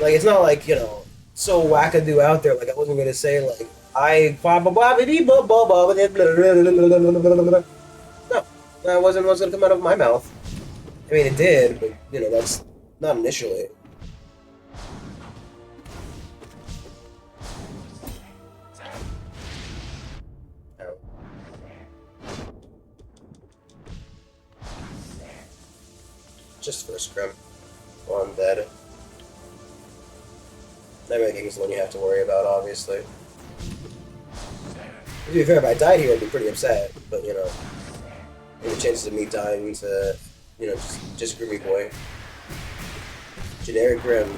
Like it's not like, you know, so wackadoo out there, like I wasn't gonna say like I no, that wasn't what's gonna come out of my mouth. I mean it did, but you know, that's not initially. Just for a scrim. Well, I'm dead. That ranking is the one you have to worry about, obviously. To be fair, if I died here, I'd be pretty upset. But, you know, the chances of me dying to, you know, just Grimmy Boy. Generic Grim.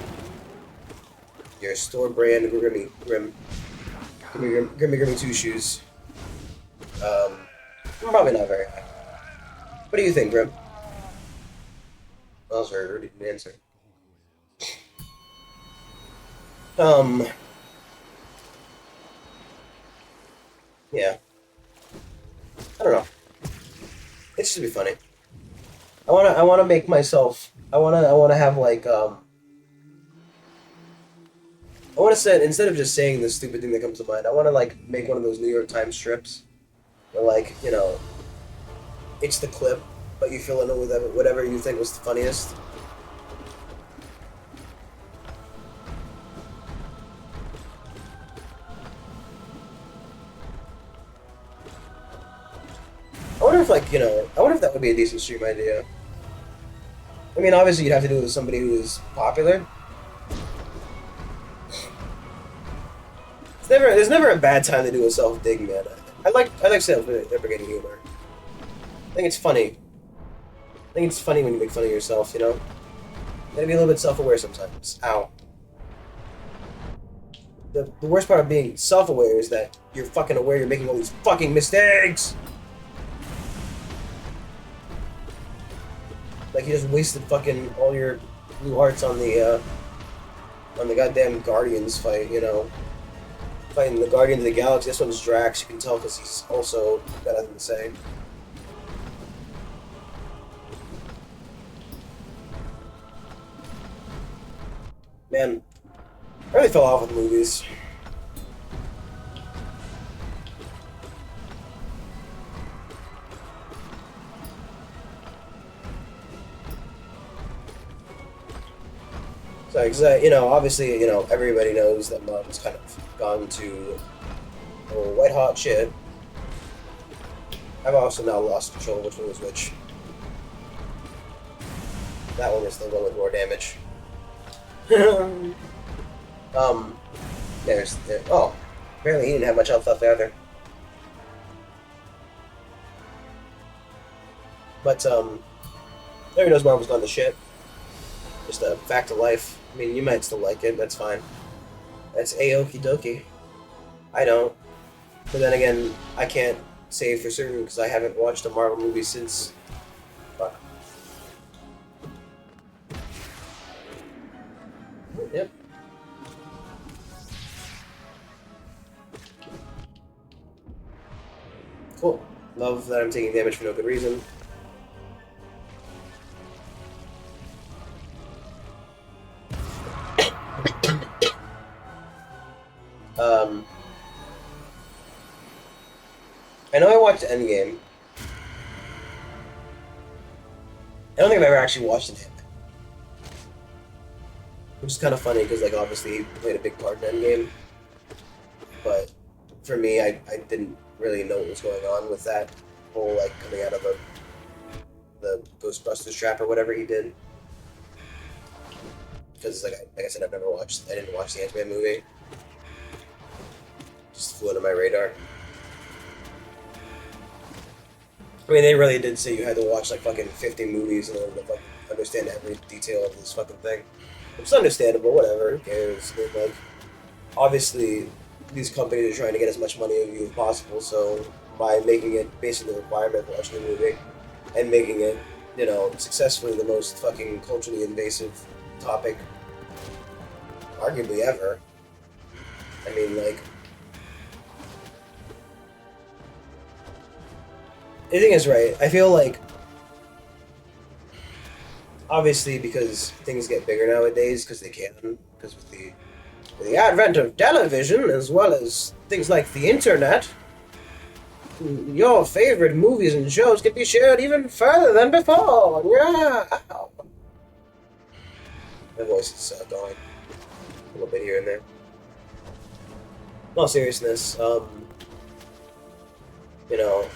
Your store brand Grimmy 2 shoes. Probably not very high. What do you think, Grim? Well, sorry, I already didn't answer. Yeah. I don't know. It's just be funny. I wanna make myself. I wanna have like I wanna say instead of just saying this stupid thing that comes to mind, I wanna like make one of those New York Times strips, where like you know, it's the clip, but you fill in it with whatever you think was the funniest. I wonder if, like, you know, I wonder if that would be a decent stream idea. I mean, obviously you'd have to do it with somebody who is popular. There's never a bad time to do a self-dig, man. I like self-deprecating humor. I think it's funny. I think it's funny when you make fun of yourself, you know? You gotta be a little bit self-aware sometimes. Ow. The worst part of being self-aware is that you're fucking aware you're making all these fucking mistakes! Like you just wasted fucking all your blue hearts on the goddamn Guardians fight, you know. Fighting the Guardian of the Galaxy. This one's Drax, you can tell because he's also got nothing to say. Man, I really fell off with movies. So, you know, obviously, you know, everybody knows that Marvel's kind of gone to white hot shit. I've also now lost control of which one was which. That one is the one with more damage. Oh, apparently he didn't have much health left either. But, everybody knows Marvel's gone to shit. Just a fact of life. I mean, you might still like it, that's fine. That's a-okie dokie. I don't. But then again, I can't say for certain because I haven't watched a Marvel movie since... Fuck. Yep. Cool. Love that I'm taking damage for no good reason. I know I watched Endgame. I don't think I've ever actually watched it, which is kind of funny because, like, obviously he played a big part in Endgame. But for me, I didn't really know what was going on with that whole, like, coming out of the Ghostbusters trap or whatever he did. Because, like I said, I didn't watch the Ant-Man movie. Just flew under my radar. I mean, they really did say you had to watch like fucking 50 movies in order to like understand every detail of this fucking thing. It's understandable, whatever. Who cares? I mean, like, obviously, these companies are trying to get as much money out of you as possible. So by making it basically a requirement for watching the movie and making it, you know, successfully the most fucking culturally invasive topic, arguably ever. I mean, like. The thing is, right, I feel like, obviously, because things get bigger nowadays, because they can, because with the advent of television, as well as things like the internet, your favorite movies and shows can be shared even further than before. Yeah. My voice is going a little bit here and there. In all seriousness, you know,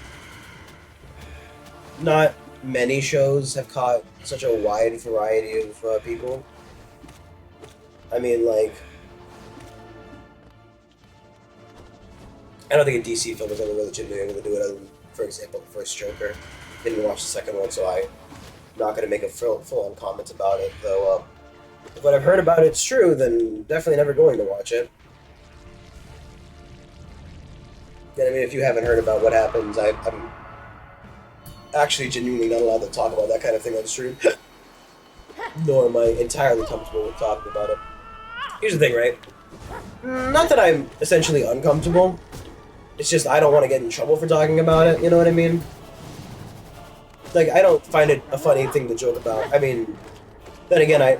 not many shows have caught such a wide variety of people. I mean, like, I don't think a DC film has ever really been able to do it. Other than, for example, the first Joker. Didn't watch the second one, so I'm not going to make a full-on comment about it. Though, if what I've heard about it's true, then definitely never going to watch it. And I mean, if you haven't heard about what happens, I'm actually genuinely not allowed to talk about that kind of thing on stream. Nor am I entirely comfortable with talking about it. Here's the thing, right? Not that I'm essentially uncomfortable. It's just I don't want to get in trouble for talking about it, you know what I mean? Like, I don't find it a funny thing to joke about. I mean, then again, I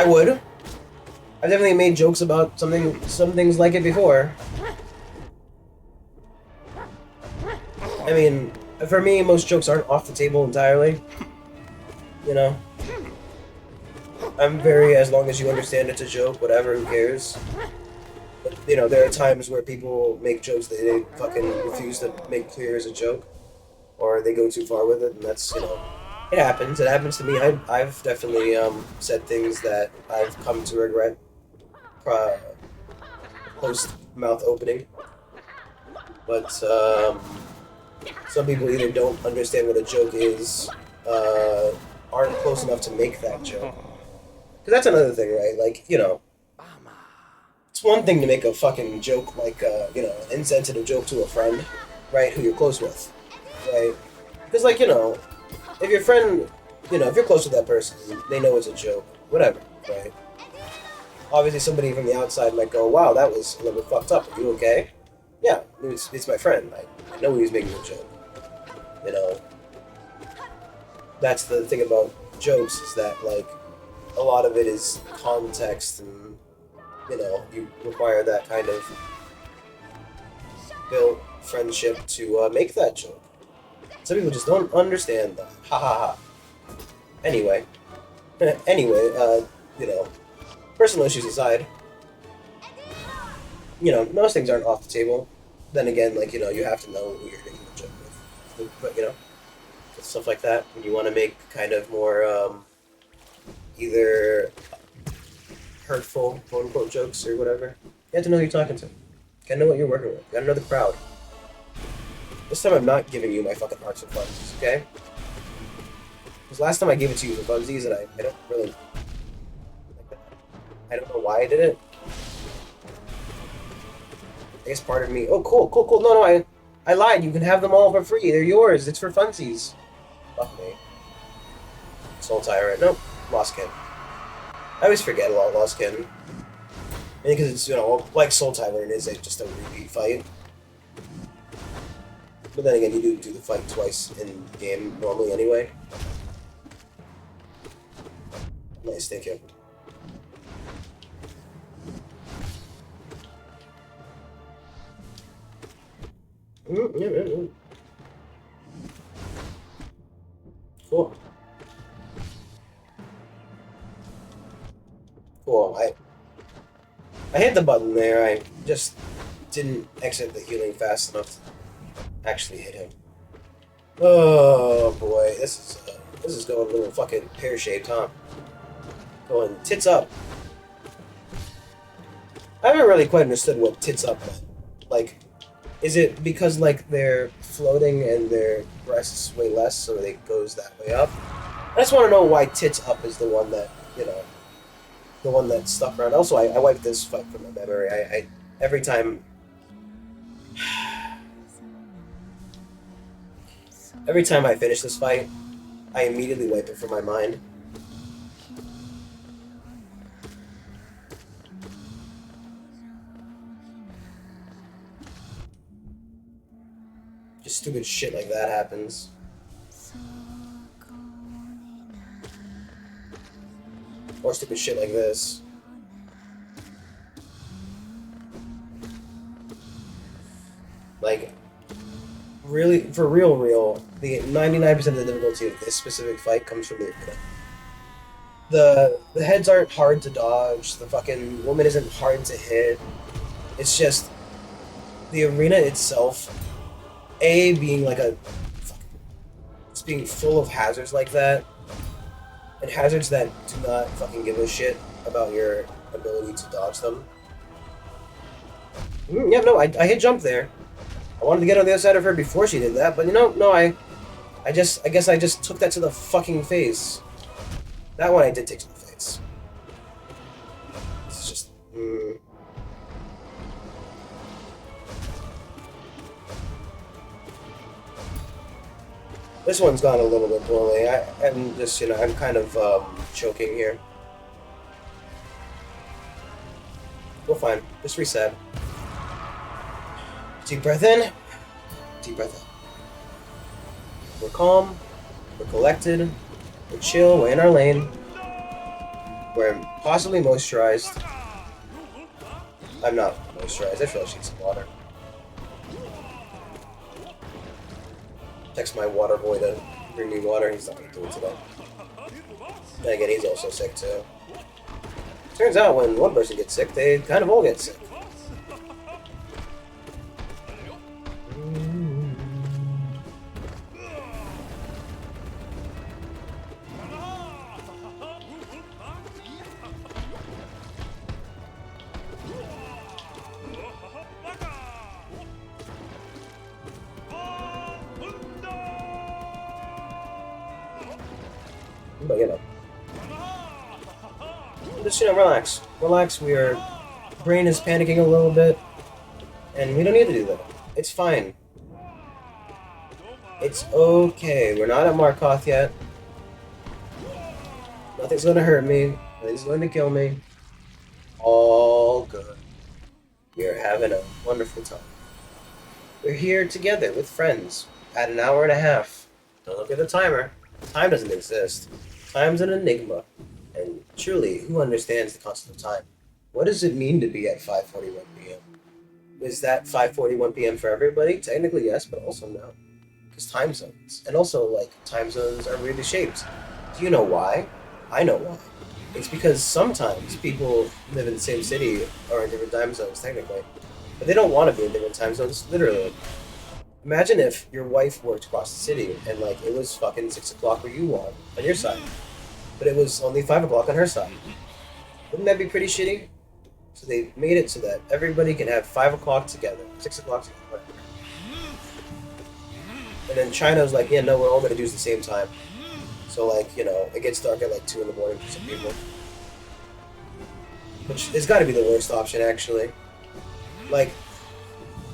would. I've definitely made jokes about some things like it before. I mean, for me, most jokes aren't off the table entirely. You know? I'm very, as long as you understand it's a joke, whatever, who cares? But, you know, there are times where people make jokes that they fucking refuse to make clear as a joke. Or they go too far with it, and that's, you know... It happens. It happens to me. I've definitely said things that I've come to regret post-mouth opening. But, some people either don't understand what a joke is, aren't close enough to make that joke. Because that's another thing, right? Like, you know, it's one thing to make a fucking joke, like, you know, an insensitive joke to a friend, right, who you're close with, right? Because, like, you know, if your friend, you know, if you're close with that person, they know it's a joke, whatever, right? Obviously, somebody from the outside might go, wow, that was a little bit fucked up. Are you okay? Yeah, it's my friend. I know he was making a joke. You know, that's the thing about jokes, is that, like, a lot of it is context, and, you know, you require that kind of built friendship to make that joke. Some people just don't understand that. Ha ha ha. Anyway, you know, personal issues aside, you know, most things aren't off the table. Then again, like, you know, you have to know who you're making the joke with. But, you know, stuff like that, when you want to make kind of more, either hurtful, quote-unquote, jokes or whatever, you have to know who you're talking to. You gotta know what you're working with. You gotta know the crowd. This time I'm not giving you my fucking hearts and funsies, okay? Because last time I gave it to you for funsies, and I don't really... I don't know why I did it. I guess part of me... Oh, cool. No, I lied. You can have them all for free. They're yours. It's for funsies. Fuck me. Soul Tyrant. Nope. Lost Kin. I always forget about Lost Kin. Maybe because it's, you know, like Soul Tyrant is just a repeat fight. But then again, you do the fight twice in game normally anyway. Nice, thank you. Cool. Cool. I hit the button there. I just didn't exit the healing fast enough to actually hit him. Oh boy, this is going a little fucking pear-shaped, huh? Going tits up. I haven't really quite understood what tits up meant. Like, is it because like they're floating and their breasts weigh less, so it goes that way up? I just want to know why tits up is the one that, you know, the one that stuck around. Also, I wiped this fight from my memory. I every time I finish this fight, I immediately wipe it from my mind. Just stupid shit like that happens. Or stupid shit like this. Like, really, for real, the 99% of the difficulty of this specific fight comes from the arena. The heads aren't hard to dodge, the fucking woman isn't hard to hit. It's just the arena itself, A, being like it's being full of hazards like that, and hazards that do not fucking give a shit about your ability to dodge them. Yeah, no, I hit jump there. I wanted to get on the other side of her before she did that, but you know, no, I guess I just took that to the fucking face. That one I did take to the face. It's just, This one's gone a little bit poorly. I'm just, you know, I'm kind of choking here. We're fine. Just reset. Deep breath in. Deep breath out. We're calm. We're collected. We're chill. We're in our lane. We're possibly moisturized. I'm not moisturized. I feel like I need some water. Text my water boy to bring me water. He's not going to do it today. Then again, he's also sick too. Turns out when one person gets sick, they kind of all get sick. But you know, just, you know, relax. Relax. Brain is panicking a little bit, and we don't need to do that. It's fine. It's okay. We're not at Markoth yet. Nothing's gonna hurt me. Nothing's going to kill me. All good. We're having a wonderful time. We're here together with friends at an hour and a half. Don't look at the timer. Time doesn't exist. Time's an enigma. And truly, who understands the concept of time? What does it mean to be at 5:41 p.m.? Is that 5:41 p.m. for everybody? Technically, yes, but also no. Because time zones. And also, like, time zones are weirdly shaped. Do you know why? I know why. It's because sometimes people live in the same city or in different time zones, technically. But they don't want to be in different time zones, literally. Imagine if your wife worked across the city and, like, it was fucking 6 o'clock where you want on your side, but it was only 5 o'clock on her side. Wouldn't that be pretty shitty? So they made it so that everybody can have 5 o'clock together, 6 o'clock together, whatever. And then China was like, yeah, no, we're all going to do it at the same time. So, like, you know, it gets dark at, like, 2 in the morning for some people. Which has got to be the worst option, actually. Like,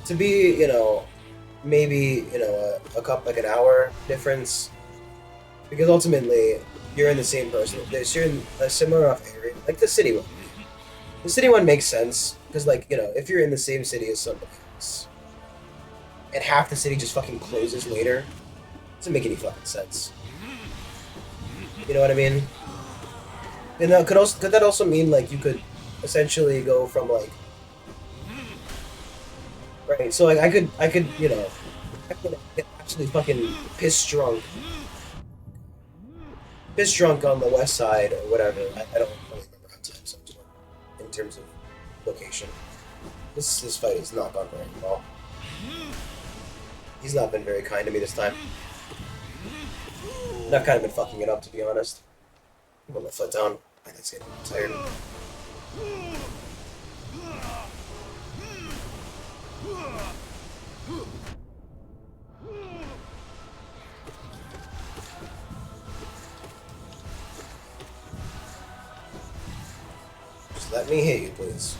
to be, you know, maybe, you know, a couple, like an hour difference, because ultimately you're in the same person. You're in a similar enough area, like the city one. The city one makes sense because, like, you know, if you're in the same city as somebody else, and half the city just fucking closes later. Doesn't make any fucking sense. You know what I mean? And could that also mean like you could essentially go from like right? So like I could I could get actually fucking piss drunk on the west side or whatever. I don't really remember how time zones work in terms of location. This fight has not gone very well. He's not been very kind to me this time. And I've kind of been fucking it up, to be honest. Put my foot down. I think it's getting tired. Just let me hit you, please.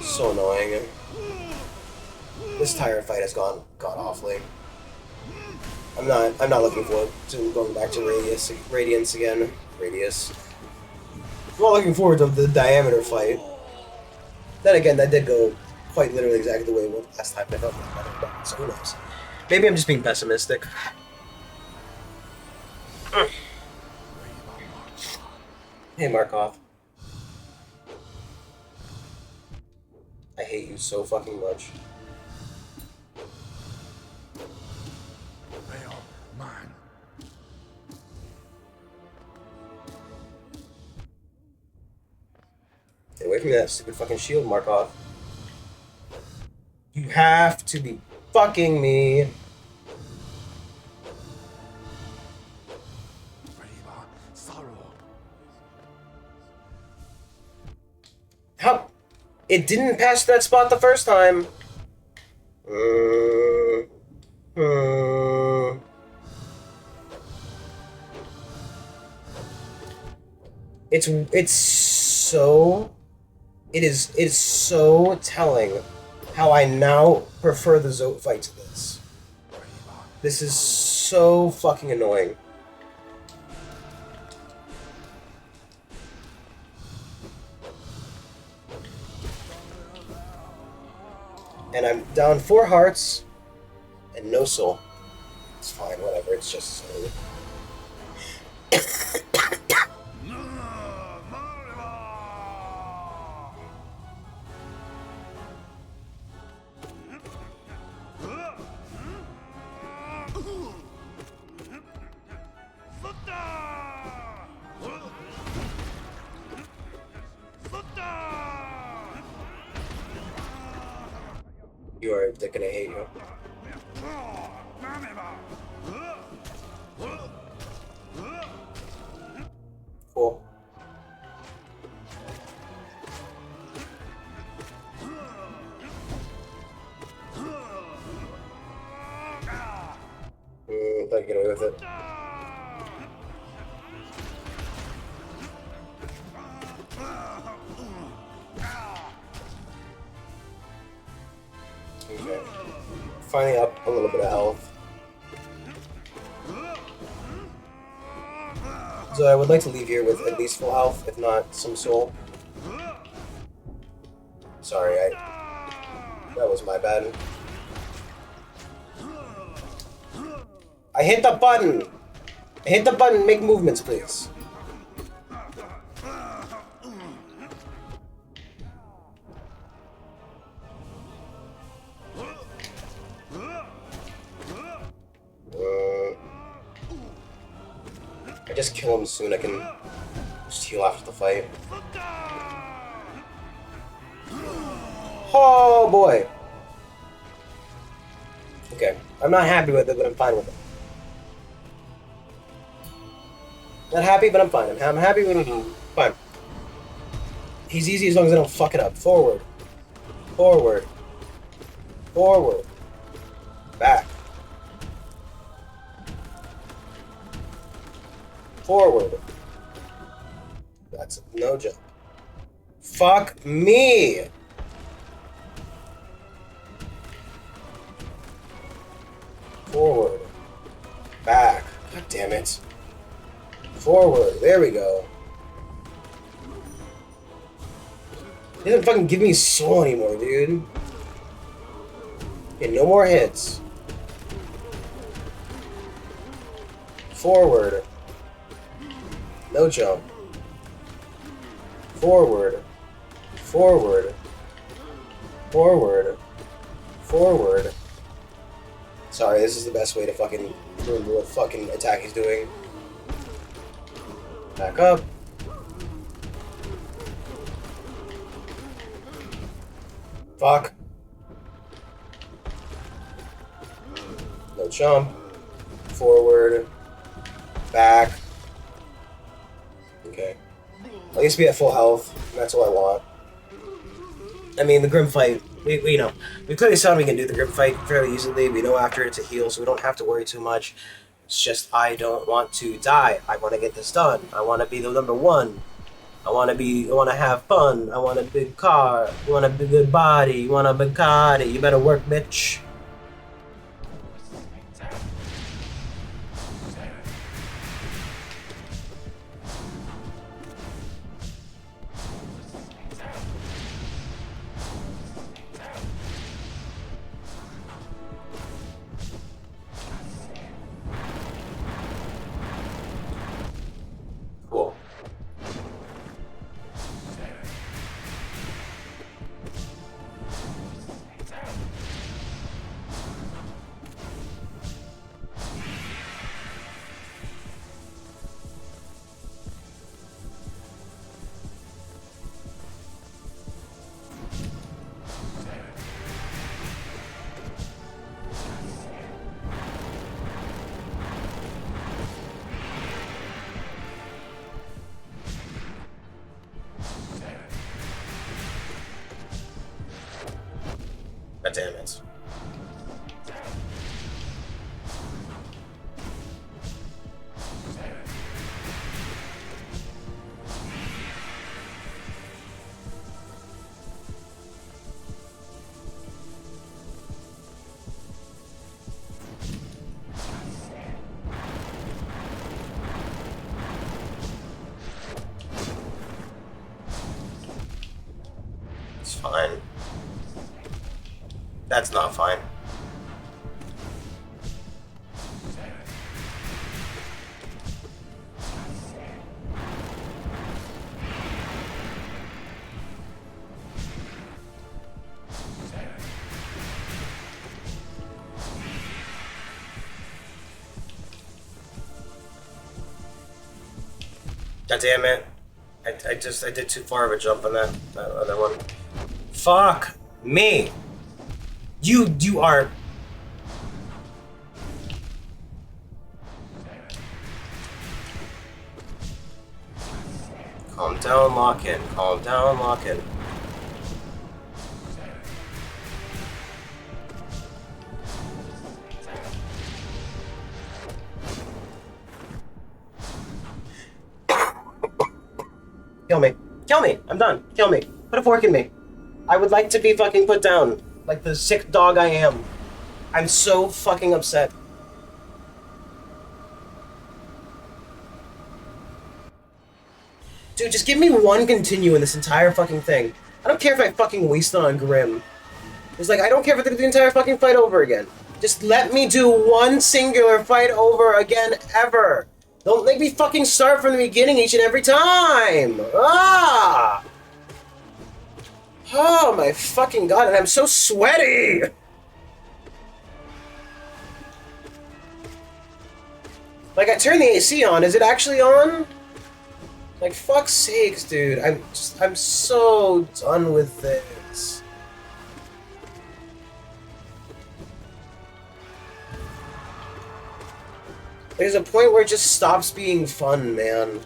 So annoying. This tire fight has gone awfully. I'm not looking forward to going back to Radiance again. Radius. I'm not looking forward to the diameter fight. Then again, that did go quite literally exactly the way it went last time. I felt like so who knows? Maybe I'm just being pessimistic. Hey, Markov. I hate you so fucking much. Get away from me, that stupid fucking shield, Markov. You have to be fucking me. How? It didn't pass that spot the first time. It's so... It is so telling how I now prefer the Zote fight to this. This is so fucking annoying. And I'm down 4 hearts and no soul. It's fine, whatever, it's just soul. You are a dick and I hate you. Cool. Thought you get away with it. Okay. Finally up a little bit of health. So I would like to leave here with at least full health, if not some soul. Sorry, that was my bad. I hit the button! I hit the button, make movements, please. I just kill him soon, I can just heal after the fight. Oh boy! Okay, I'm not happy with it, but I'm fine with it. Not happy, but I'm fine. I'm happy with it. Fine. He's easy as long as I don't fuck it up. Forward. Forward. Forward. Back. Forward. That's no jump. Fuck me! Forward. Back. God damn it. Forward. There we go. He doesn't fucking give me soul anymore, dude. Okay, no more hits. Forward. No jump. Forward. Forward. Forward. Forward. Sorry, this is the best way to fucking remember what fucking attack he's doing. Back up. Fuck. No jump. Forward. Back. Okay. At least be at full health. That's all I want. I mean, the Grim fight, we know. We clearly saw we can do the Grim fight fairly easily. We know after it's a heal, so we don't have to worry too much. It's just, I don't want to die. I want to get this done. I want to be the number one. I want to have fun. I want a big car. You want a big good body. You want a Bugatti. You better work, bitch. Cool. God damn it. It's fine. That's not fine. God damn it. I did too far of a jump on that other one. Fuck me. You are... Calm down, lock in. Calm down, lock in. Kill me. Kill me. I'm done. Kill me. Put a fork in me. I would like to be fucking put down. Like the sick dog I am. I'm so fucking upset. Dude, just give me one continue in this entire fucking thing. I don't care if I fucking waste it on Grim. It's like, I don't care if I do the entire fucking fight over again. Just let me do one singular fight over again ever. Don't make me fucking start from the beginning each and every time. Ah! Oh my fucking god, and I'm so sweaty! Like, I turned the AC on, is it actually on? Like, fuck's sakes, dude. I'm so done with this. There's a point where it just stops being fun, man.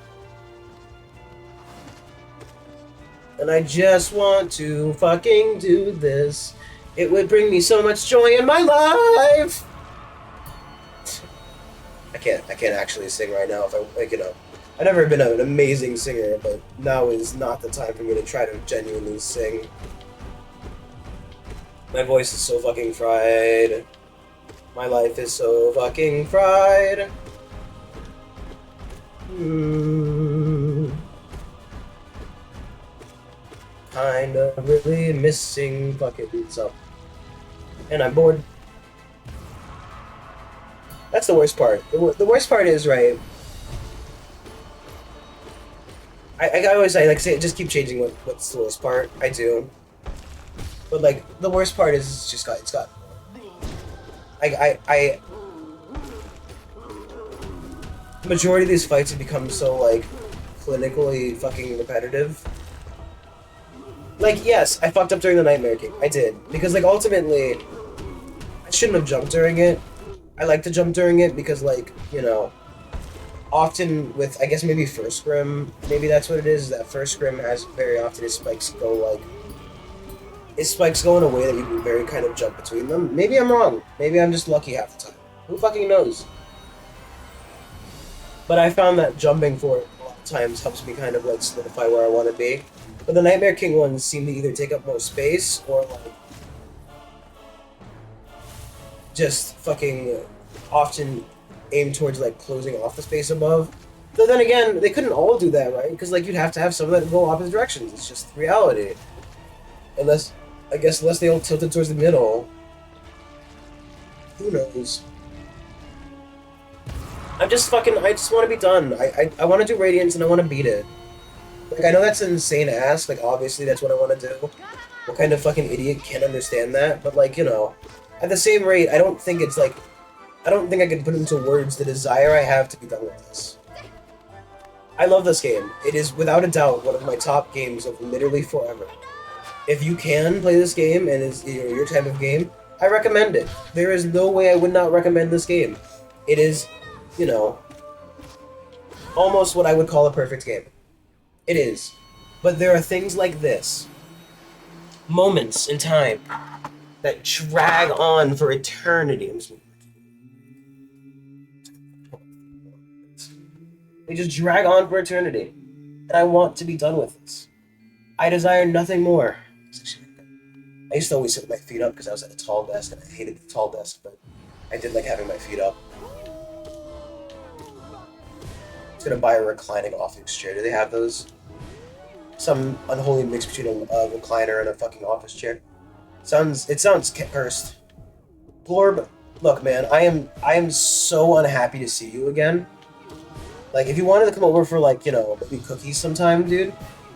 And I just want to fucking do this. It would bring me so much joy in my life! I can't actually sing right now if I wake it up. I've never been an amazing singer, but now is not the time for me to try to genuinely sing. My voice is so fucking fried. My life is so fucking fried. kinda really missing fucking stuff. And I'm bored. That's the worst part. The worst part is, right, I always say just keep changing what's the worst part. I do. But like the worst part is it's got I the majority of these fights have become so like clinically fucking repetitive. Like yes, I fucked up during the Nightmare King. I did. Because like ultimately I shouldn't have jumped during it. I like to jump during it because like, you know, often with I guess maybe first scrim, maybe that's what it is, that first scrim has very often his spikes go in a way that you can very kind of jump between them. Maybe I'm wrong. Maybe I'm just lucky half the time. Who fucking knows? But I found that jumping for it a lot of times helps me kind of like solidify where I want to be. But the Nightmare King ones seem to either take up more space or like just fucking often aim towards like closing off the space above. But then again, they couldn't all do that, right? Because like you'd have to have some that go opposite directions. It's just reality. Unless they all tilted towards the middle. Who knows? I just want to be done. I want to do Radiance and I want to beat it. Like, I know that's an insane ask, like, obviously that's what I want to do. What kind of fucking idiot can't understand that? But, like, you know, at the same rate, I don't think it's, like, I don't think I can put into words the desire I have to be done with this. I love this game. It is, without a doubt, one of my top games of literally forever. If you can play this game, and it's your type of game, I recommend it. There is no way I would not recommend this game. It is, you know, almost what I would call a perfect game. It is. But there are things like this. Moments in time that drag on for eternity. They just drag on for eternity. And I want to be done with this. I desire nothing more. I used to always sit with my feet up because I was at a tall desk and I hated the tall desk, but I did like having my feet up. I was gonna buy a reclining office chair. Do they have those? Some unholy mix between a recliner and a fucking office chair. It sounds cursed. Glorb, look, man, I am so unhappy to see you again. Like, if you wanted to come over for, like, you know, maybe cookies sometime, dude,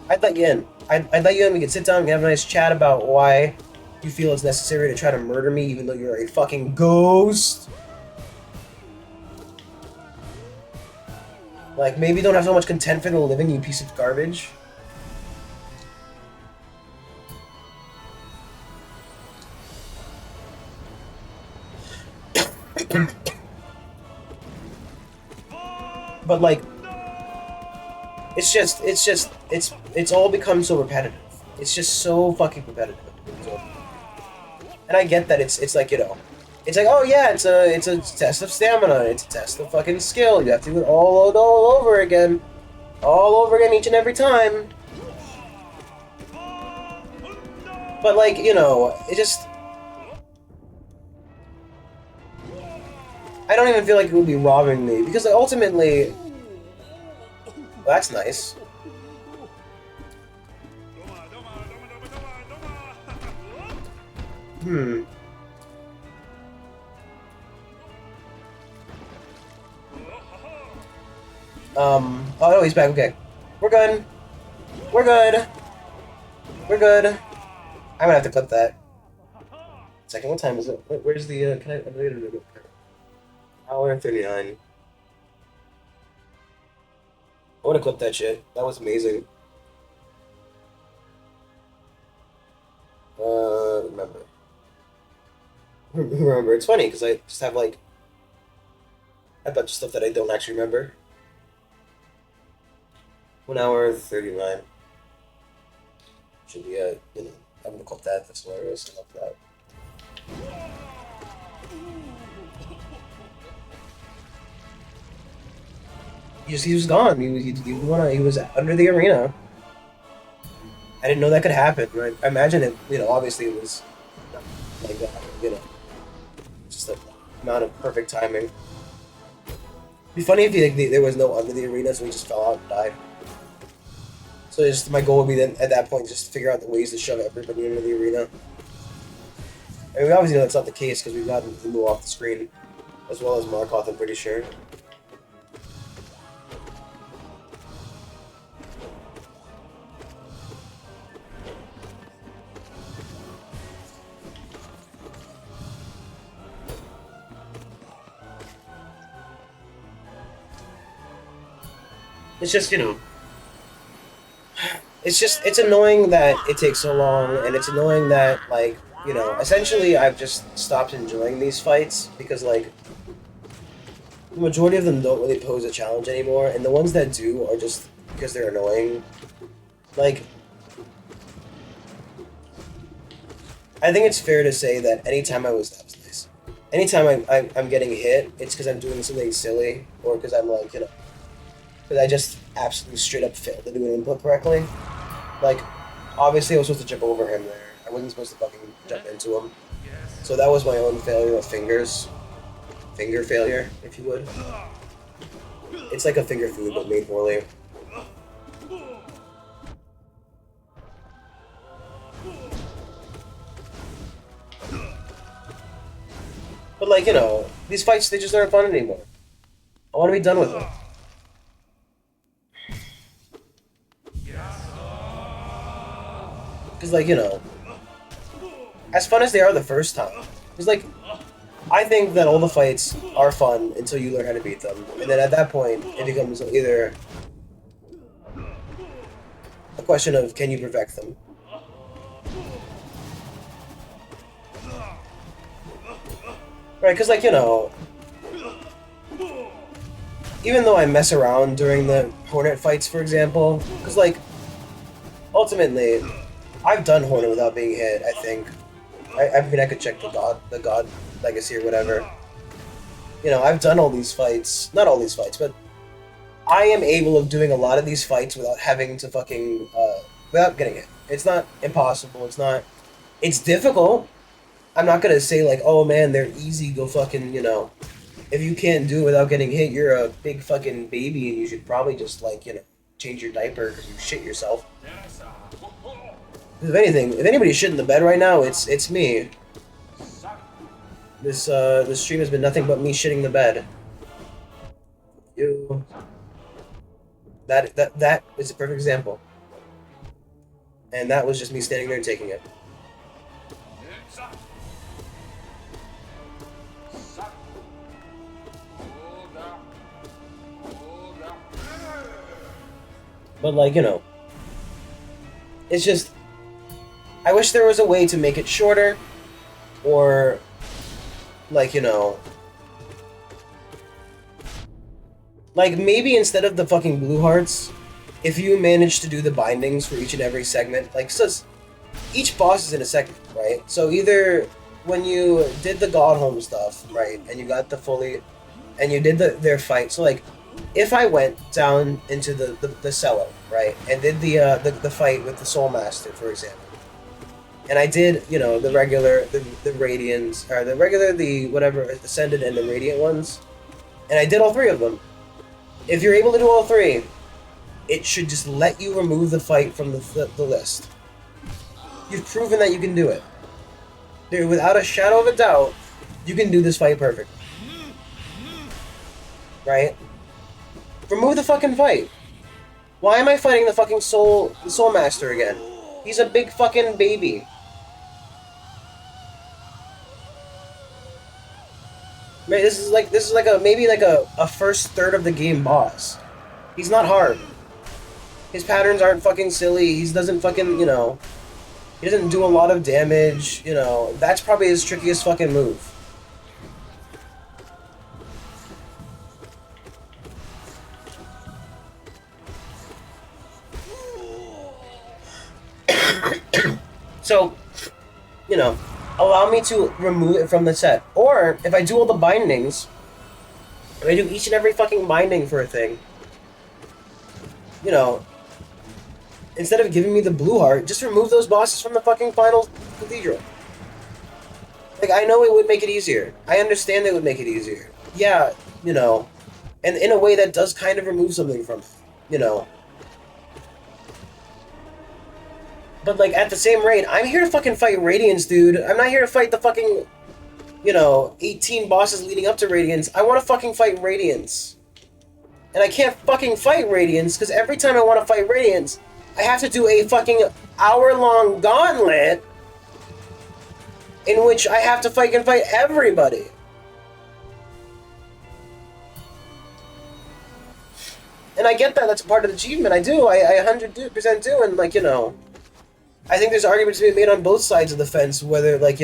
I'd let you in. I'd let you in. We could sit down and have a nice chat about why you feel it's necessary to try to murder me, even though you're a fucking ghost. Like, maybe you don't have so much content for the living, you piece of garbage. But like, it's all become so repetitive. It's just so fucking repetitive. And I get that it's like, you know, it's like, oh yeah, it's a test of stamina, it's a test of fucking skill. You have to do it all over again. All over again each and every time. But like, you know, it just, I don't even feel like it would be robbing me, because like, ultimately, well, that's nice. Oh no, he's back, okay. We're good. We're good. We're good. I'm gonna have to clip that. Second, what time is it? Where's the, can I, hour 39. I wanna clip that shit. That was amazing. Remember, it's funny, because I just have, like, a bunch of stuff that I don't actually remember. 1 hour 39. Should be you know, I'm gonna clip that. That's hilarious. I love that. He was gone. He was under the arena. I didn't know that could happen. Right? I imagine it. You know, obviously it was not like that. You know, just the amount of perfect timing. It'd be funny if there was no under the arena, so he just fell out and died. So just my goal would be then at that point just to figure out the ways to shove everybody into the arena. And we obviously know that's not the case because we've gotten Umu off the screen, as well as Markoth, I'm pretty sure. It's just, you know, it's annoying that it takes so long, and it's annoying that, like, you know, essentially I've just stopped enjoying these fights because, like, the majority of them don't really pose a challenge anymore, and the ones that do are just because they're annoying. Like, I think it's fair to say that anytime that was nice. Anytime I'm getting hit, it's because I'm doing something silly, or because I'm, like, you know, because I just absolutely straight up failed to do an input correctly. Like, obviously I was supposed to jump over him there. I wasn't supposed to fucking jump into him. So that was my own failure of fingers. Finger failure, if you would. It's like a finger food, but made poorly. But, like, you know, these fights, they just aren't fun anymore. I want to be done with them. Because, like, you know, as fun as they are the first time, because, like, I think that all the fights are fun until you learn how to beat them. And then at that point, it becomes either a question of can you perfect them? Right, because, like, you know, even though I mess around during the Hornet fights, for example, because, like, ultimately, I've done Hornet without being hit, I think. I mean, I could check the God Legacy or whatever. You know, I've done all these fights. Not all these fights, but I am able of doing a lot of these fights without having to fucking, without getting hit. It's not impossible, it's not... It's difficult. I'm not gonna say, like, oh man, they're easy, go fucking, you know... If you can't do it without getting hit, you're a big fucking baby and you should probably just, like, you know, change your diaper because you shit yourself. If anything, if anybody's shitting the bed right now, it's me. This stream has been nothing but me shitting the bed. You. That is a perfect example. And that was just me standing there and taking it. But, like, you know, it's just, I wish there was a way to make it shorter, or, like, you know, like, maybe instead of the fucking blue hearts, if you manage to do the bindings for each and every segment, like, so each boss is in a segment, right? So either when you did the Godholm stuff, right, and you got the fully, and you did their fight, so, like, if I went down into the cellar, right, and did the fight with the Soul Master, for example, and I did, you know, the regular, the Radiant, or the regular, the whatever, Ascended and the Radiant ones, and I did all three of them. If you're able to do all three, it should just let you remove the fight from the list. You've proven that you can do it. Dude, without a shadow of a doubt, you can do this fight perfectly. Right? Remove the fucking fight. Why am I fighting the fucking Soul Master again? He's a big fucking baby. Right, this is like a maybe like a first third of the game boss. He's not hard. His patterns aren't fucking silly. He doesn't fucking, you know, he doesn't do a lot of damage, you know. That's probably his trickiest fucking move. So, you know, allow me to remove it from the set. Or, if I do all the bindings, if I do each and every fucking binding for a thing, you know, instead of giving me the blue heart, just remove those bosses from the fucking final cathedral. Like, I know it would make it easier. I understand it would make it easier. Yeah, you know, and in a way that does kind of remove something from it, you know. But, like, at the same rate, I'm here to fucking fight Radiance, dude. I'm not here to fight the fucking, 18 bosses leading up to Radiance. I want to fucking fight Radiance. And I can't fucking fight Radiance, because every time I want to fight Radiance, I have to do a fucking hour-long gauntlet in which I have to fight everybody. And I get that, that's part of the achievement, I do, I 100% do, and, like, I think there's arguments to be made on both sides of the fence, whether, like,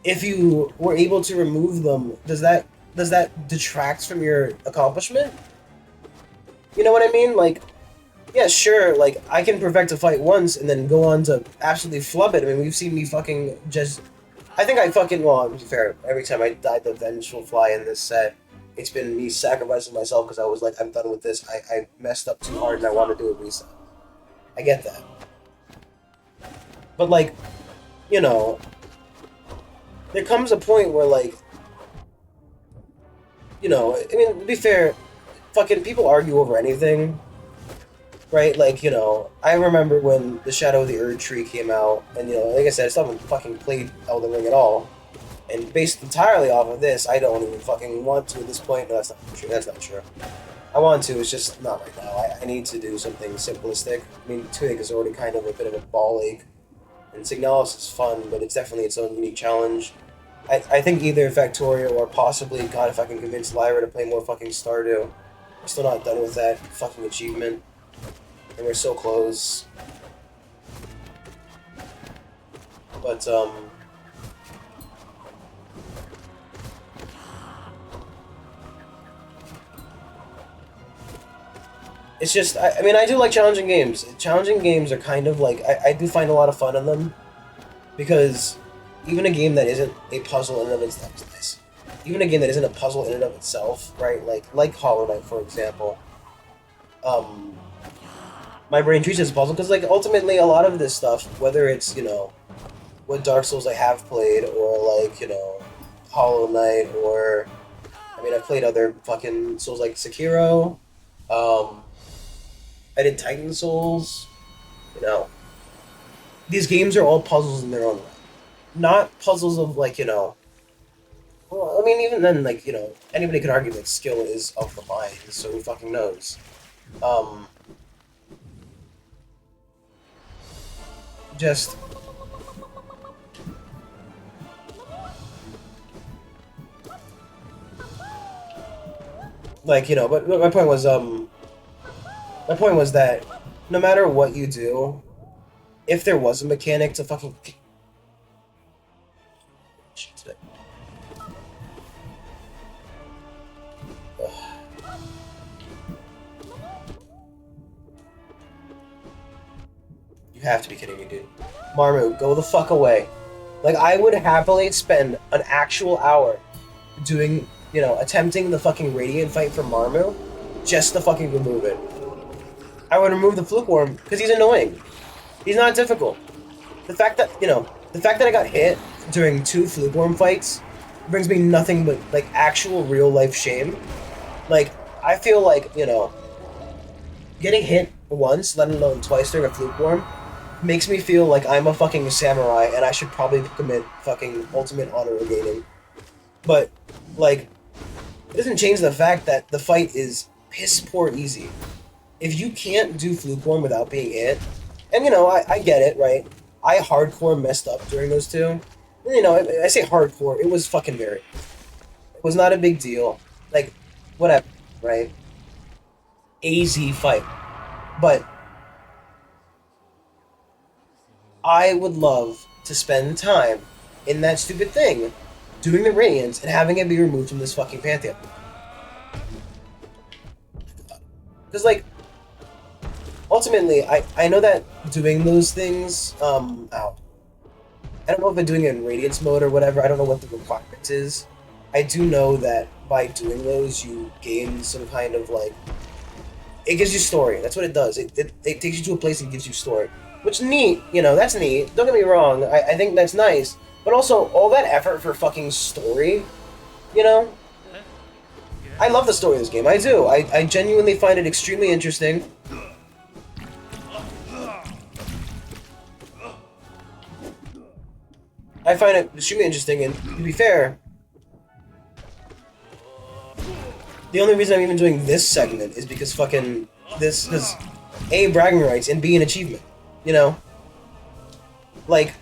if you were able to remove them, does that detract from your accomplishment? You know what I mean? Like, yeah, sure, like, I can perfect a fight once and then go on to absolutely flub it. I mean, we've seen me fucking just... I think I fucking... Well, to be fair, every time I died the Vengeful Fly in this set, it's been me sacrificing myself because I was like, I'm done with this. I messed up too hard and I want to do a reset. I get that. But, like, there comes a point where, like, I mean, to be fair, fucking people argue over anything, right? Like, I remember when the Shadow of the Erd Tree came out, and, like I said, I still haven't fucking played Elden Ring at all. And based entirely off of this, I don't even fucking want to at this point. No, that's not true. That's not true. I want to, it's just not right now. I need to do something simplistic. I mean, Tunic is already kind of a bit of a ball ache. And Signalis is fun, but it's definitely its own unique challenge. I think either Factorio or possibly, God, if I can convince Lyra to play more fucking Stardew. We're still not done with that fucking achievement. And we're so close. But, it's just, I mean, I do like challenging games. Challenging games are kind of like, I do find a lot of fun in them. Because even a game that isn't a puzzle in and of itself is nice. Even a game that isn't a puzzle in and of itself, right? Like Hollow Knight, for example. My brain treats it as a puzzle because, like, ultimately a lot of this stuff, whether it's, what Dark Souls I have played, or, like, Hollow Knight, or, I mean, I've played other fucking Souls like Sekiro, I did Titan Souls, These games are all puzzles in their own way. Not puzzles of, like, well, I mean, even then, like, anybody could argue that skill is of the mind, so who fucking knows? Just... like, but my point was, that no matter what you do, if there was a mechanic to fucking... You have to be kidding me, dude. Marmu, go the fuck away. Like, I would happily spend an actual hour doing, attempting the fucking Radiant fight for Marmu just to fucking remove it. I would remove the Fluke Worm because he's annoying. He's not difficult. The fact that I got hit during 2 Fluke Worm fights brings me nothing but, like, actual real-life shame. Like, I feel like, getting hit once, let alone twice during a Fluke Worm, makes me feel like I'm a fucking samurai and I should probably commit fucking ultimate honor reganing. But, like, it doesn't change the fact that the fight is piss poor easy. If you can't do Fluke Worm without being hit, and I get it, right? I hardcore messed up during those 2. I say hardcore, it was fucking very. It was not a big deal. Like, whatever, right? AZ fight. But I would love to spend time in that stupid thing, doing the Radiance, and having it be removed from this fucking Pantheon. Because, like, ultimately, I know that doing those things, I don't know if I'm doing it in Radiance mode or whatever, I don't know what the requirement is. I do know that by doing those, you gain some kind of, like, it gives you story. That's what it does. It takes you to a place and gives you story. Which is neat, that's neat. Don't get me wrong, I think that's nice. But also, all that effort for fucking story, I love the story of this game, I do. I genuinely find it extremely interesting. I find it extremely interesting, and to be fair, the only reason I'm even doing this segment is because fucking this is A, bragging rights, and B, an achievement. You know? Like,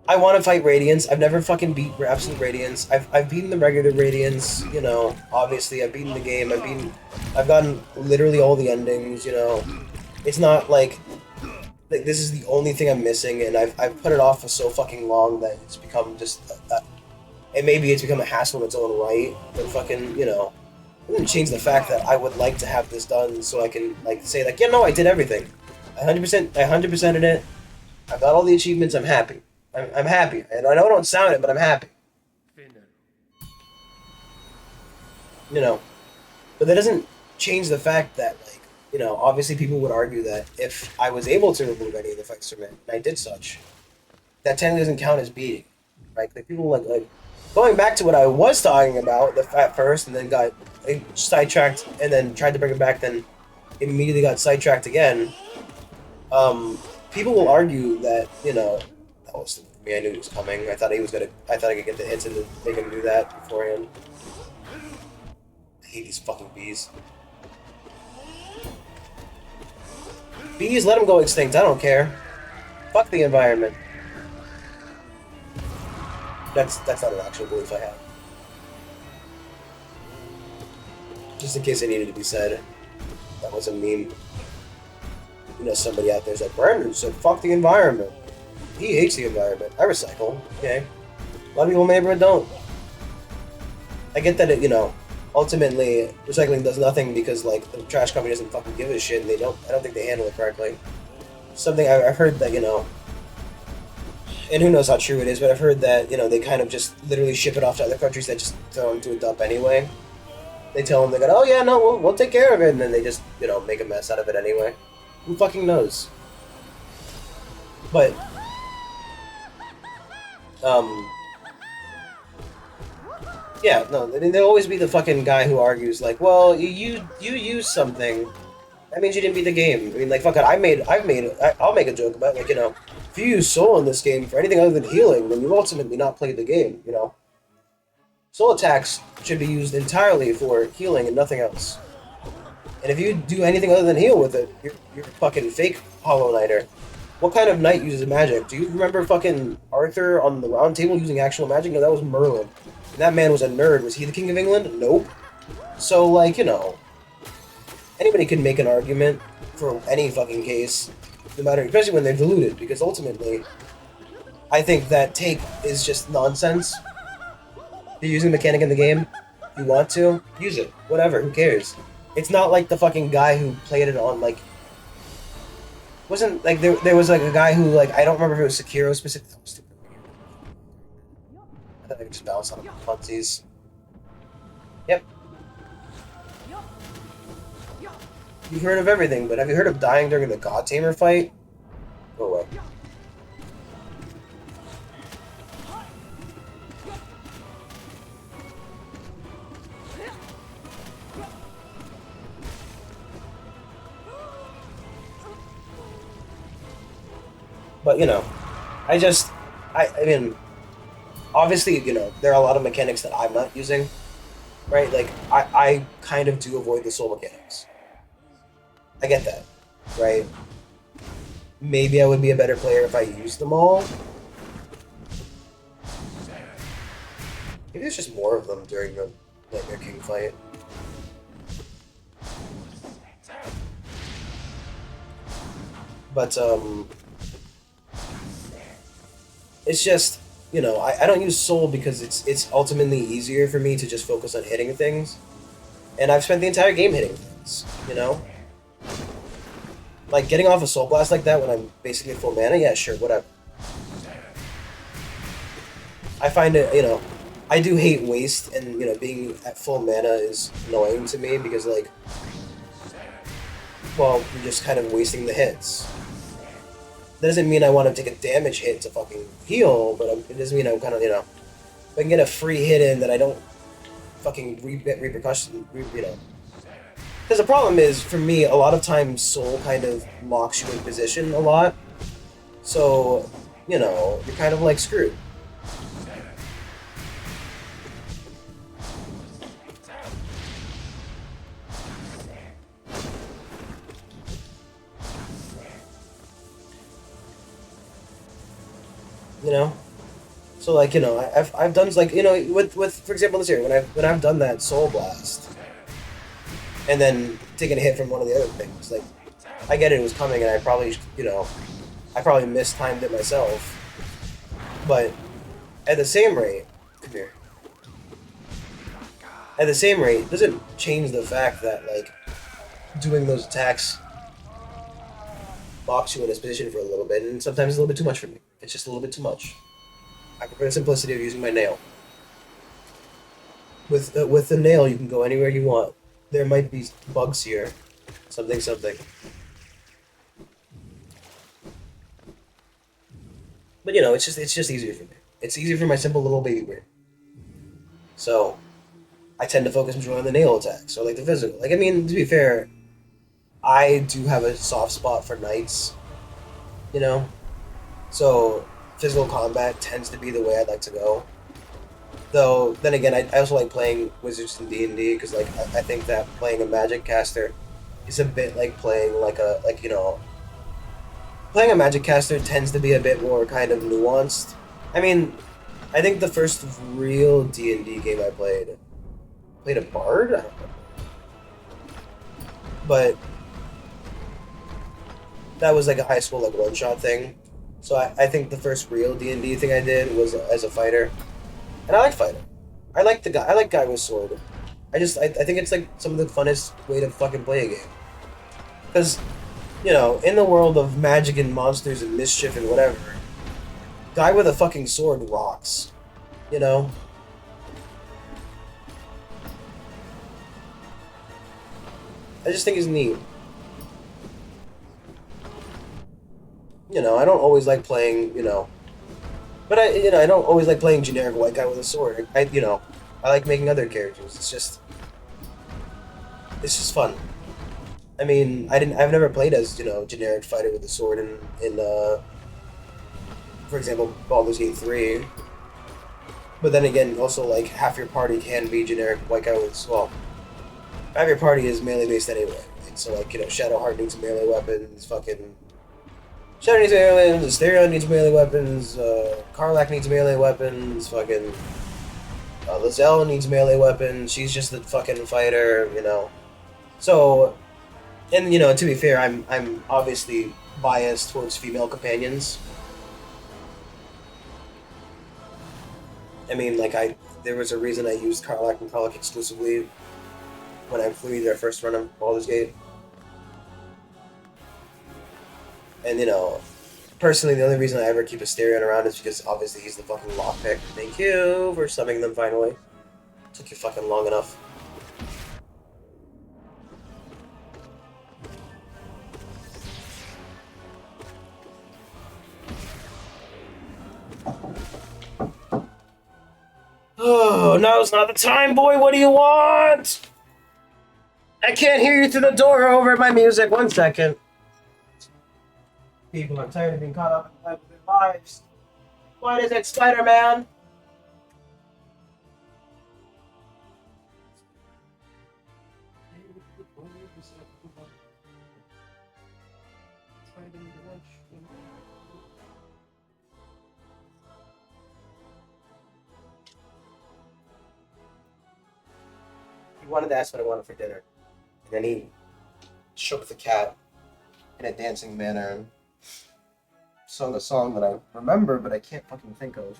I want to fight Radiance. I've never fucking beat Absolute Radiance. I've beaten the regular Radiance, you know. Obviously, I've beaten the game. I've gotten literally all the endings, you know. It's not like this is the only thing I'm missing, and I've put it off for so fucking long that it's become just and maybe it's become a hassle in its own right. But fucking, you know, it doesn't change the fact that I would like to have this done so I can like say like, yeah, no, I did everything. I 100%ed it. I got all the achievements. I'm happy. I'm happy. And I know I don't sound it, but I'm happy. You know, but that doesn't change the fact that, like, you know, obviously people would argue that if I was able to remove any of the fights from it, and I did such, that technically doesn't count as beating, right? Like people like going back to what I was talking about at first, and then got sidetracked, and then tried to bring it back, then immediately got sidetracked again. People will argue that, you know, that was me. I knew he was coming. I thought I could get the hits and make him do that beforehand. I hate these fucking bees. Bees, let them go extinct. I don't care. Fuck the environment. That's not an actual belief I have. Just in case it needed to be said. That was a meme. You know, somebody out there's like, Brandon said, fuck the environment. He hates the environment. I recycle. Okay. A lot of people maybe don't. I get that it, you know, ultimately, recycling does nothing because, like, the trash company doesn't fucking give a shit, and I don't think they handle it correctly. Something I've heard that, you know, and who knows how true it is, but I've heard that, you know, they kind of just literally ship it off to other countries that just throw them to a dump anyway. They tell them, they go, oh yeah, no, we'll take care of it, and then they just, you know, make a mess out of it anyway. Who fucking knows? But, yeah, no, there'll always be the fucking guy who argues, like, well, you use something, that means you didn't beat the game. I mean, like, fuck it, I'll make a joke about, like, you know, if you use soul in this game for anything other than healing, then you've ultimately not played the game, you know? Soul attacks should be used entirely for healing and nothing else. And if you do anything other than heal with it, you're a fucking fake Hollow Knighter. What kind of knight uses magic? Do you remember fucking Arthur on the Round Table using actual magic? No, that was Merlin. And that man was a nerd. Was he the King of England? Nope. So, like, you know, anybody can make an argument for any fucking case, no matter, especially when they're diluted, because ultimately, I think that take is just nonsense. You're using a mechanic in the game, you want to, use it. Whatever, who cares? It's not like the fucking guy who played it on, like, wasn't, like, there was, like, a guy who, like, I don't remember if it was Sekiro specific. That was stupid. I thought I could just bounce on funsies. Yep. You've heard of everything, but have you heard of dying during the God Tamer fight? Go away. But, you know, I mean, obviously, you know, there are a lot of mechanics that I'm not using, right? Like, I kind of do avoid the soul mechanics. I get that, right? Maybe I would be a better player if I used them all. Maybe there's just more of them during the Nightmare King fight. But, it's just, you know, I don't use soul because it's ultimately easier for me to just focus on hitting things. And I've spent the entire game hitting things, you know? Like, getting off a soul blast like that when I'm basically full mana, yeah, sure, whatever. I find it, you know, I do hate waste, and, you know, being at full mana is annoying to me because, like, well, you're just kind of wasting the hits. That doesn't mean I want to take a damage hit to fucking heal, but it doesn't mean I'm kind of, you know, if I can get a free hit in that I don't fucking get repercussion, you know. Because the problem is, for me, a lot of times Soul kind of locks you in position a lot. So, you're kind of like screwed. You know. So like I've done like with for example this year when I've done that Soul Blast and then taken a hit from one of the other things like I get it was coming and I probably I probably mistimed it myself, but at the same rate, come here. At the same rate, doesn't change the fact that like doing those attacks locks you in this position for a little bit, and sometimes it's a little bit too much for me. It's just a little bit too much. I prefer the simplicity of using my nail. With the nail, you can go anywhere you want. There might be bugs here, something something. But it's just easier for me. It's easier for my simple little baby brain. So I tend to focus more on the nail attacks or like the physical. Like I mean, to be fair, I do have a soft spot for knights. You know, so physical combat tends to be the way I'd like to go. Though then again, I also like playing wizards in D&D because like I think that playing a magic caster is a bit like playing playing a magic caster tends to be a bit more kind of nuanced. I mean, I think the first real D&D game I played a bard, I don't know. But that was like a high school like one shot thing. So I think the first real D&D thing I did was as a fighter, and I like fighting. I like the guy. I like guy with sword. I think it's like some of the funnest way to fucking play a game. Because in the world of magic and monsters and mischief and whatever, guy with a fucking sword rocks. You know. I just think he's neat. I don't always like playing. But I don't always like playing generic white guy with a sword. I like making other characters. It's just fun. I mean, I've never played as generic fighter with a sword in for example Baldur's Gate 3. But then again, also like half your party can be generic white guy with half your party is melee based anyway. And so like Shadowheart needs melee weapons. Fucking Shadow needs melee weapons. Asterion needs melee weapons. Karlach needs melee weapons. Fucking Lizelle needs melee weapons. She's just the fucking fighter. So, and to be fair, I'm obviously biased towards female companions. I mean, like there was a reason I used Karlach and Karlach exclusively when I flew their first run of Baldur's Gate. And personally, the only reason I ever keep Asterion around is because obviously he's the fucking lockpick. Thank you for summoning them finally. Took you fucking long enough. Oh, now's not the time, boy. What do you want? I can't hear you through the door over my music. 1 second. People are tired of being caught up in their lives. What is it, Spider-Man? He wanted to ask what I wanted for dinner. And then he shook the cat in a dancing manner and sung a song that I remember, but I can't fucking think of.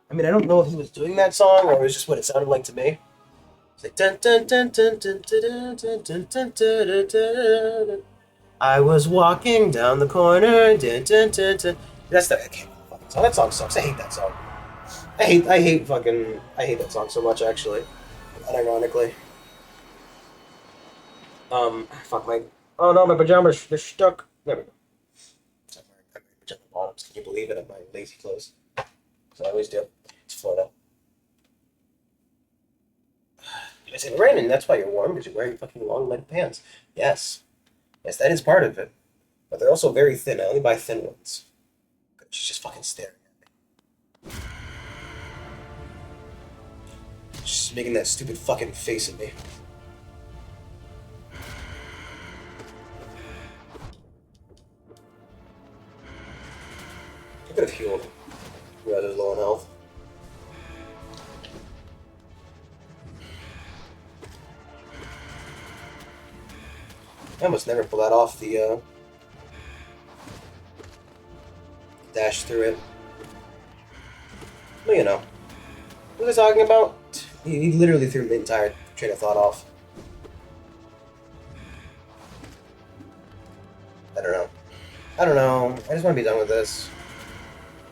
I mean, I don't know if he was doing that song or it was just what it sounded like to me. It's like dun dun dun dun dun dun dun dun dun dun dun dun. I was walking down the corner. Dun, dun, dun, dun. That's the I can't fucking song. That song sucks. I hate that song. I hate that song so much actually. Unironically. Fuck my. Oh no, my pajamas they're stuck. There we go. I'm wearing pajama bottoms. Can you believe it? I'm wearing lazy clothes. So I always do. It's Florida. It's raining. That's why you're warm because you're wearing fucking long leg pants. Yes, yes, that is part of it. But they're also very thin. I only buy thin ones. She's just fucking staring at me. She's making that stupid fucking face at me. I could have healed. Rather low on health. I almost never pull that off the dash through it. Well, you know. What was I talking about? He literally threw the entire train of thought off. I don't know. I don't know. I just want to be done with this.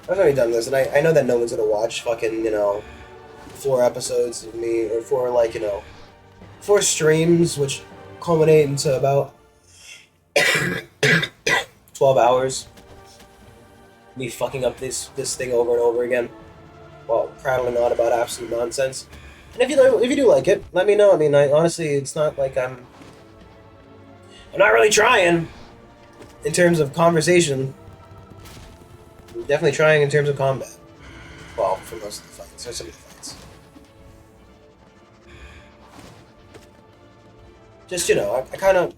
I just want to be done with this, and I know that no one's gonna watch fucking, 4 episodes of me, or 4, 4 streams, which culminate into about 12 hours. Me fucking up this thing over and over again, while prattling on about absolute nonsense. And if you do like it, let me know. I mean, honestly, it's not like I'm not really trying in terms of conversation. I'm definitely trying in terms of combat. Well, for most of the fights, or some of the fights. Just, I kind of,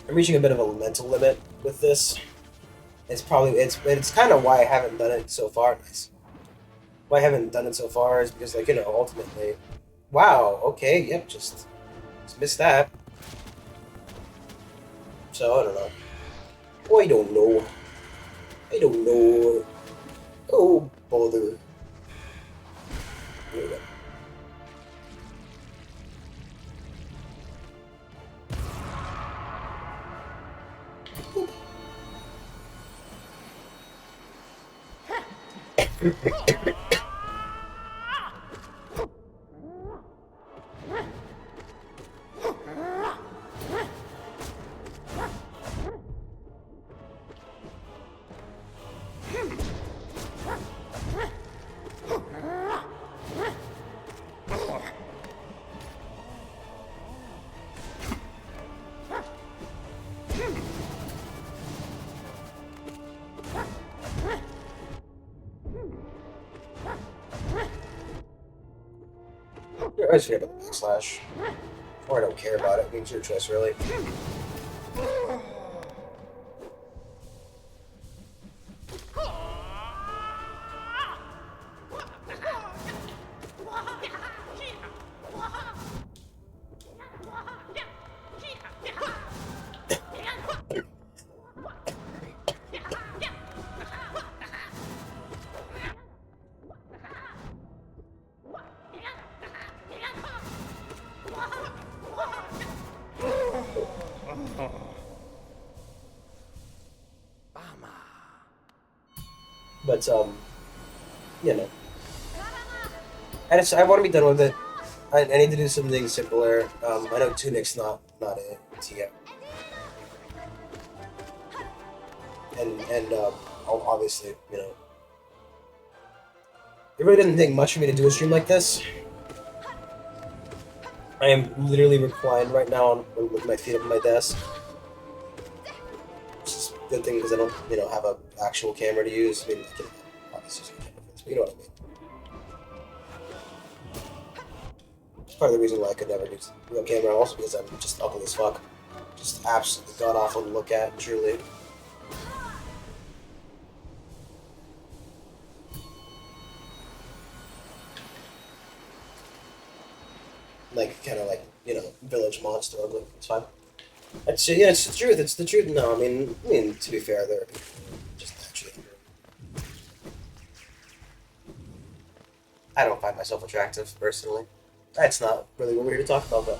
I'm reaching a bit of a mental limit with this. It's kind of why I haven't done it so far. Why I haven't done it so far is because, ultimately, wow, okay, yep, just missed that. So I don't know. Oh, I don't know. I don't know. Oh, bother. There we go. I just forget about the backslash. Or I don't care about it. It's your choice, really. But, I want to be done with it. I need to do something simpler. I know Tunic's not it yet. And obviously, it really didn't take much for me to do a stream like this. I am literally reclined right now with my feet up on my desk. Which is a good thing because I don't, have an actual camera to use. I mean, I can obviously use a camera for this, but you know what I mean. It's part of the reason why I could never use a real camera, also because I'm just ugly as fuck. Just absolutely god-awful to look at, truly. Village monster ugly. It's fine. It's the truth. It's the truth. No, I mean, to be fair, they're just naturally. I don't find myself attractive personally. That's not really what we're here to talk about, though.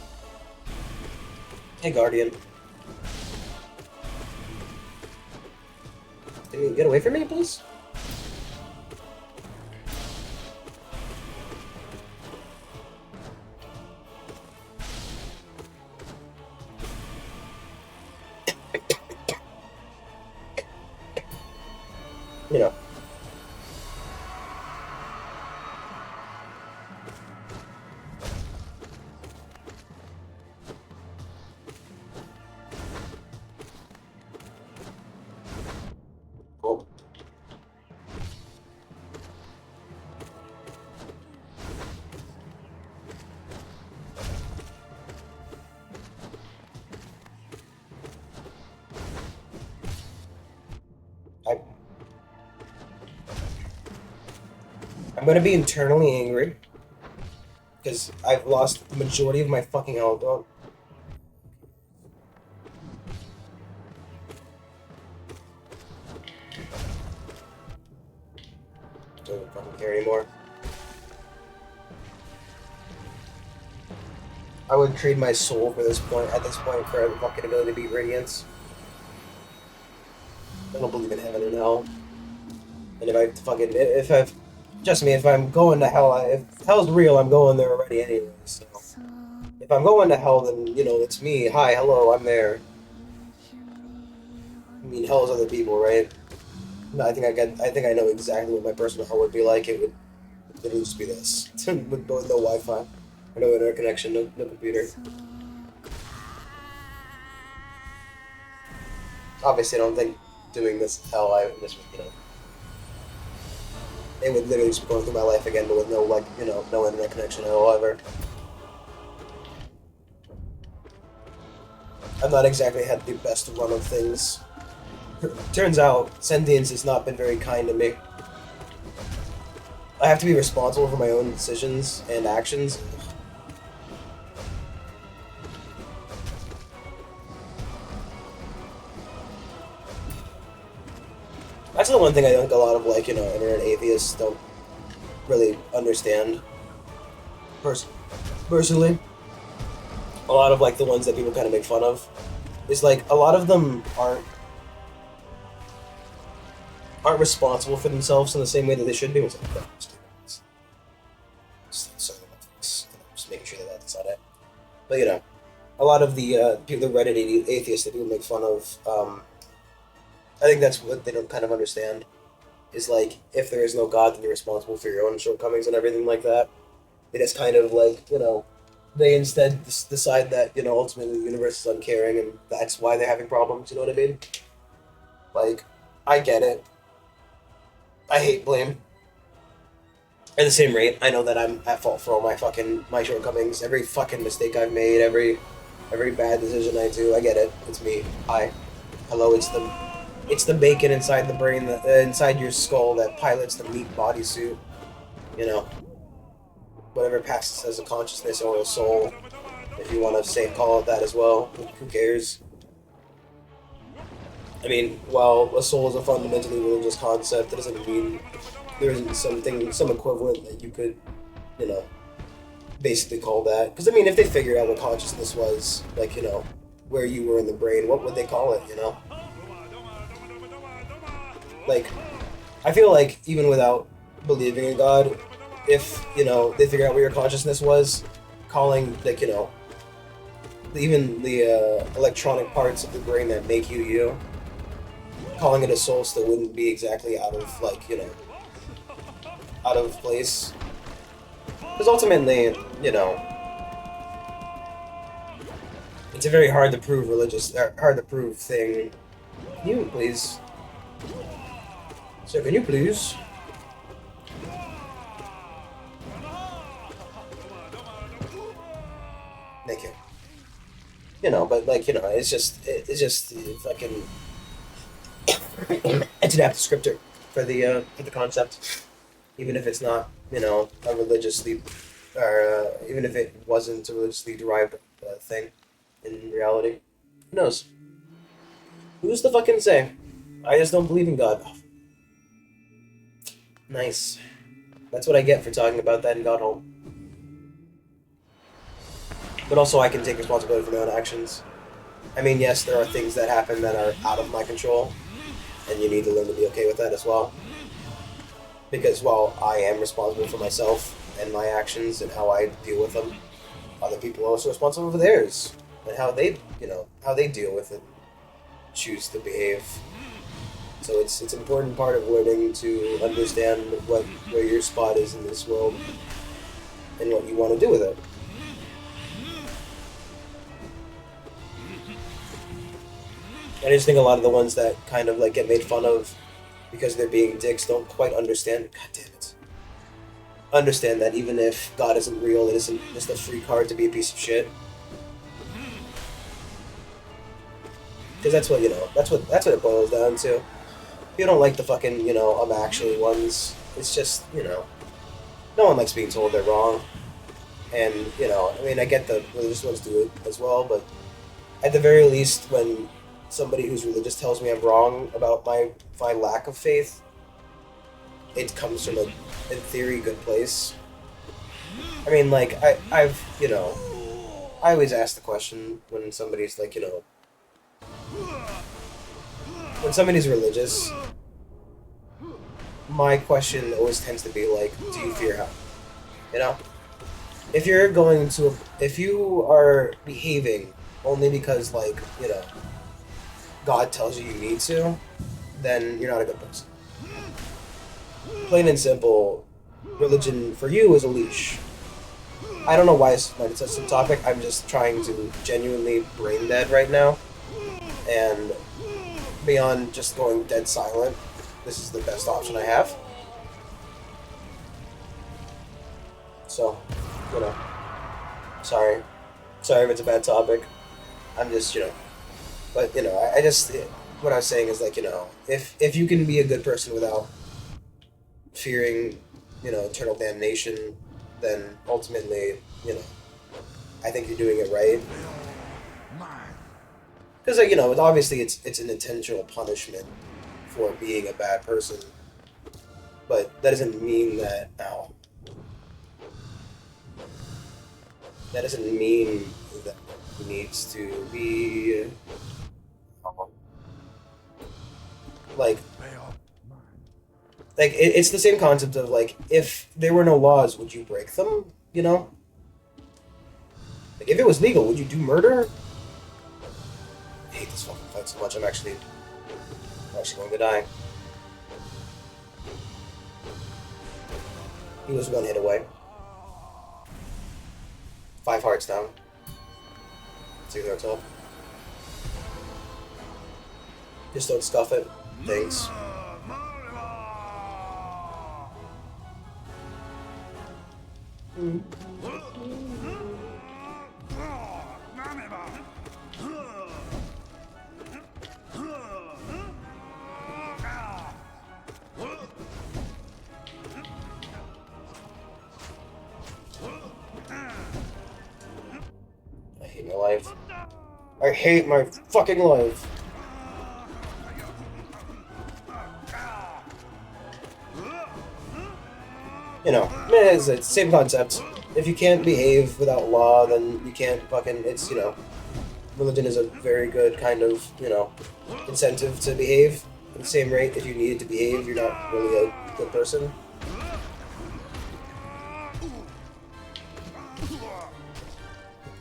Hey, Guardian. Can you get away from me, please? I'm gonna be internally angry because I've lost the majority of my fucking health. Oh. Don't fucking care anymore. I would trade my soul for this point. At this point, for the fucking ability to beat Radiance. I don't believe in heaven and hell. And if I'm going to hell, if hell's real, I'm going there already anyway. So if I'm going to hell, then it's me. Hi, hello, I'm there. I mean, hell is other people, right? No, I think I know exactly what my personal hell would be like. It would just be this with no Wi-Fi. No internet connection, no computer. Obviously, I don't think doing this hell, it would literally just be going through my life again, but with no, no internet connection at all, ever. I've not exactly had the best run of things. Turns out, sentience has not been very kind to me. I have to be responsible for my own decisions and actions. That's the one thing I think a lot of, internet atheists don't really understand. Personally. A lot of, the ones that people kind of make fun of. Is, a lot of them aren't responsible for themselves in the same way that they should be. Just making sure that that's not it. But, a lot of the people, the Reddit atheists that people make fun of, I think that's what they don't kind of understand. Is if there is no God, then you're responsible for your own shortcomings and everything like that. It is kind of they instead decide that, ultimately the universe is uncaring and that's why they're having problems, you know what I mean? I get it. I hate blame. At the same rate, I know that I'm at fault for all my shortcomings, every fucking mistake I've made, every bad decision I do. I get it. It's me. Hi. Hello, it's the bacon inside the brain, inside your skull that pilots the meat bodysuit. Whatever passes as a consciousness or a soul, if you want to call it that as well. Who cares? I mean, while a soul is a fundamentally religious concept, that doesn't mean there isn't some equivalent that you could, basically call that. Because, if they figured out what consciousness was, where you were in the brain, what would they call it, I feel even without believing in God, if, they figure out what your consciousness was, calling, even the electronic parts of the brain that make you, calling it a soul still wouldn't be exactly out of, out of place. Because ultimately, it's a very hard to prove thing. Can you please? Sir, can you please? Thank you. But it's just fucking. It's an apt descriptor for the concept, even if it's not a religiously, or even if it wasn't a religiously derived thing in reality. Who knows? Who's to fucking say? I just don't believe in God. Nice. That's what I get for talking about that in God Home. But also I can take responsibility for my own actions. Yes, there are things that happen that are out of my control, and you need to learn to be okay with that as well. Because while I am responsible for myself and my actions and how I deal with them, other people are also responsible for theirs and how they deal with it, choose to behave. So it's an important part of learning to understand where your spot is in this world and what you want to do with it. I just think a lot of the ones that kind of get made fun of because they're being dicks don't quite understand. God damn it. Understand that even if God isn't real, it isn't just a free card to be a piece of shit. Because that's what it boils down to. If you don't like the fucking, I'm actually ones, it's just, no one likes being told they're wrong. And, you know, I mean, I get the religious ones do it as well, but at the very least, when somebody who's religious tells me I'm wrong about my lack of faith, it comes from a, in theory, good place. I mean, like, I've, you know, I always ask the question when somebody's like, you know, when somebody's religious, my question always tends to be like, do you fear hell? You know? If you're going to, if you are behaving only because, like, you know, God tells you you need to, then you're not a good person. Plain and simple, religion for you is a leash. I don't know why it's like such a topic. I'm just trying to genuinely brain dead right now, and beyond just going dead silent, this is the best option I have. So, you know, sorry, sorry if it's a bad topic. I'm just, you know, but you know, I just what I was saying is like, you know, if you can be a good person without fearing, you know, eternal damnation, then ultimately, you know, I think you're doing it right. Because like, you know, obviously it's an intentional punishment for being a bad person, but that doesn't mean that now. That doesn't mean that it needs to be like it's the same concept of like if there were no laws, would you break them? You know, like if it was legal, would you do murder? I hate this fucking fight so much. I'm actually going to die. He was one hit away. 5 hearts down. See what's up. Just don't scuff it. Thanks. I hate my life. I hate my fucking life. You know, I mean, it's the same concept. If you can't behave without law, then you can't fucking, it's, you know, religion is a very good kind of, you know, incentive to behave. At the same rate, if you needed to behave, you're not really a good person.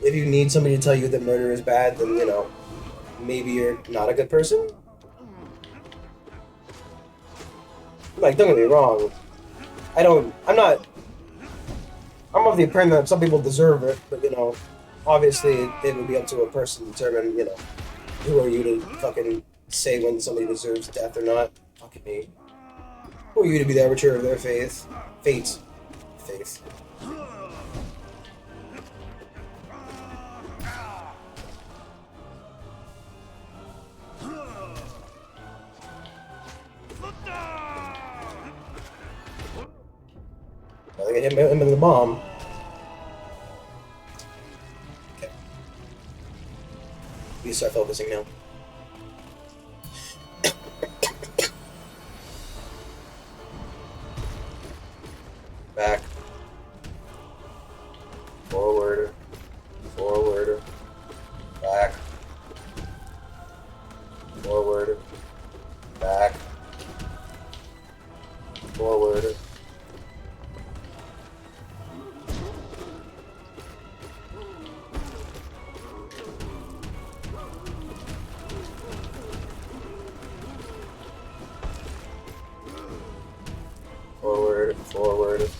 If you need somebody to tell you that murder is bad, then, you know, maybe you're not a good person. Like, don't get me wrong. I'm of the opinion that some people deserve it, but, you know, obviously it would be up to a person to determine, you know, who are you to fucking say when somebody deserves death or not. Fucking me. Who are you to be the arbiter of their faith? Fate. Faith. I think I hit him with the bomb. Okay. We start focusing now. Back. Forward. Forward. Back. Forward. Back. Forward. Forward, forward.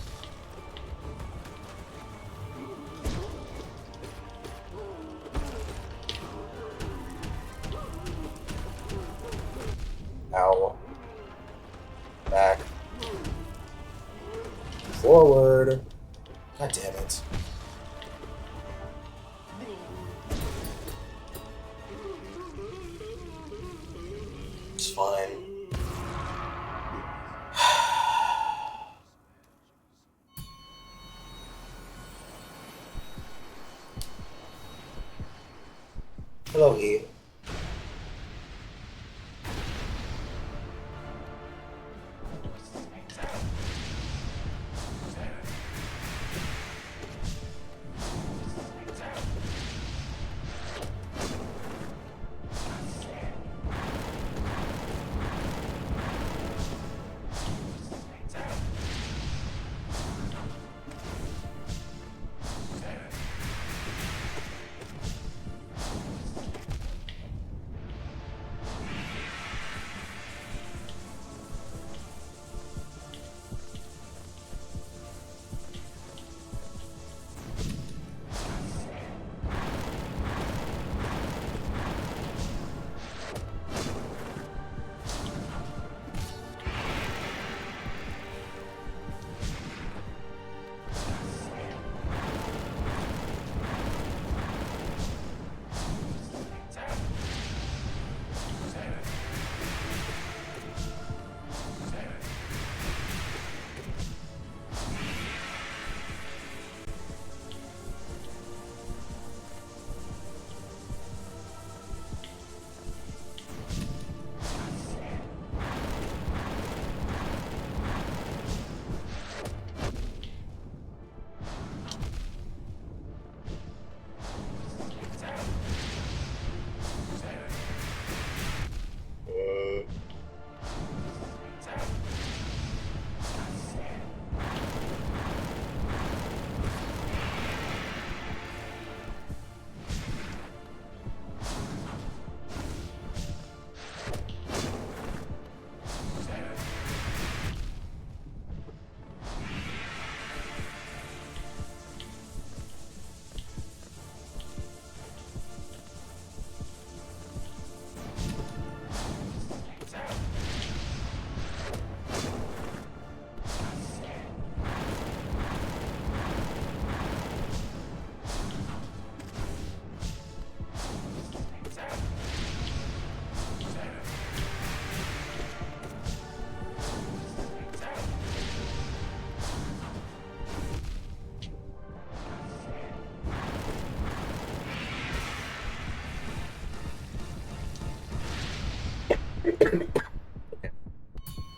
Ow. Back. Forward. God damn it. It's fine. Hello, E.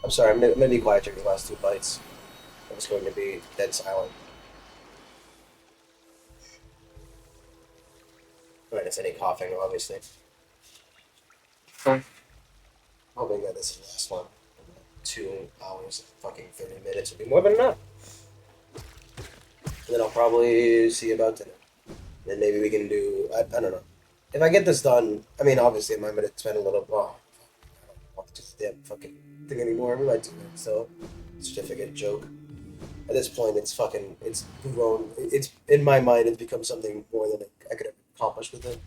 I'm sorry, I'm gonna be quiet during the last two bites. I'm just going to be dead silent. Minus any coughing, obviously. Hoping that this is the last one. 2 hours and fucking 30 minutes would be more than enough. And then I'll probably see about dinner. Then maybe we can do. I don't know. If I get this done, I mean, obviously, I'm going to spend a little. Oh, I don't want to do the damn fucking thing anymore. We might do it. So, certificate joke. At this point, it's fucking. It's grown. It's in my mind. It's become something more than I could have accomplished with it.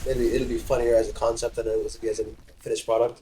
Maybe it'll be funnier as a concept than it was to be as a finished product.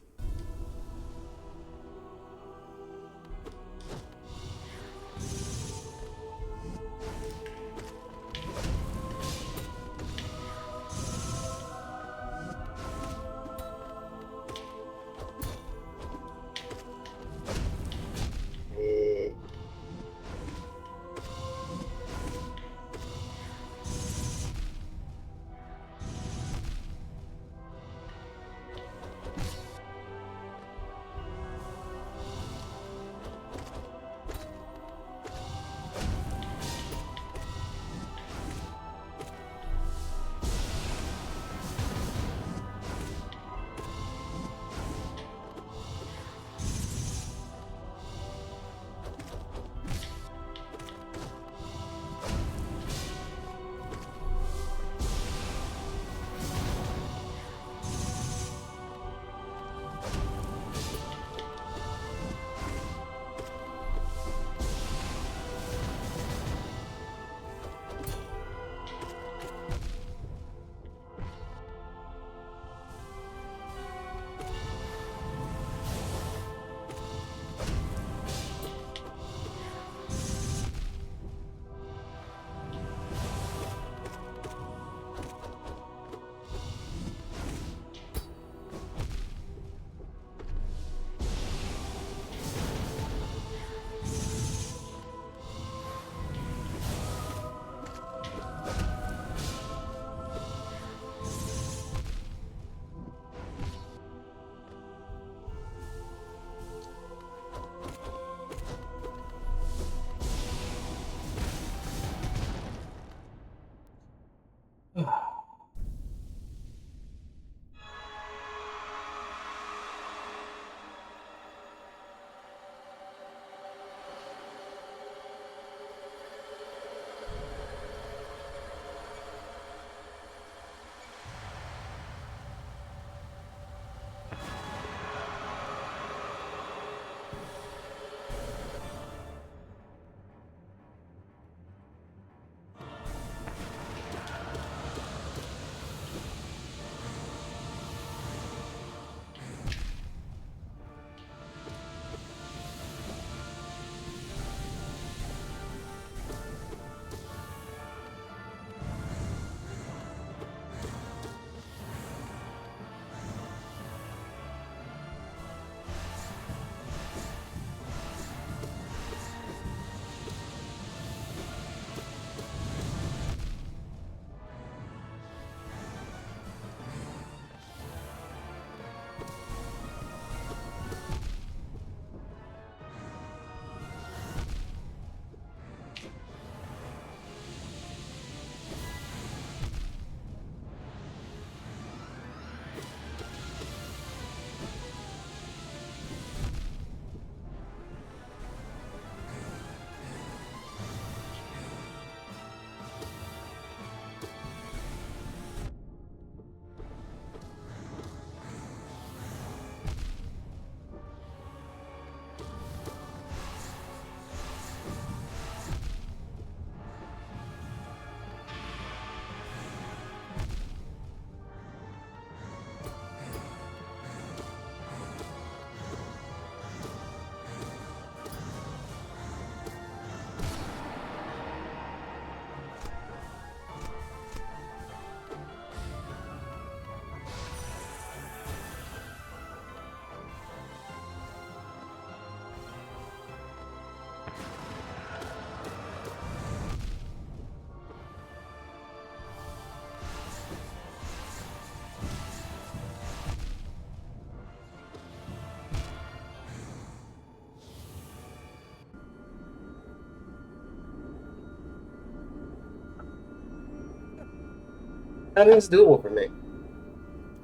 I think it's doable for me.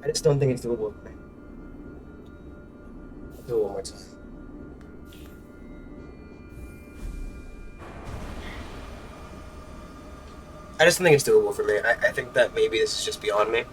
I just don't think it's doable for me. I'll do it one more time. I just don't think it's doable for me. I think that maybe this is just beyond me.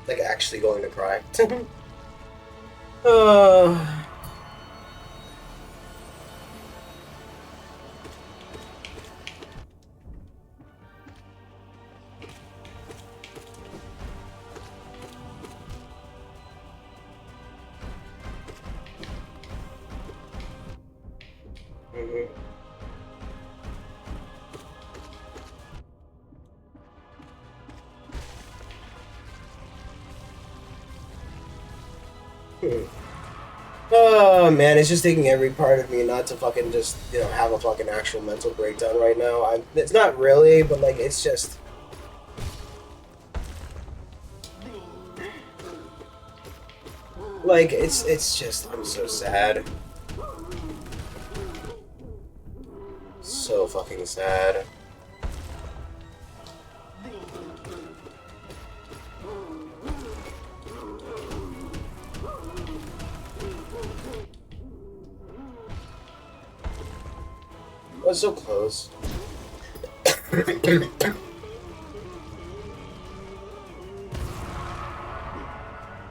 Like actually going to cry. uh, mhm. Hmm. Oh man, it's just taking every part of me not to fucking just have a fucking actual mental breakdown right now. It's not really, but like it's just like it's just I'm so sad, so fucking sad. I was so close.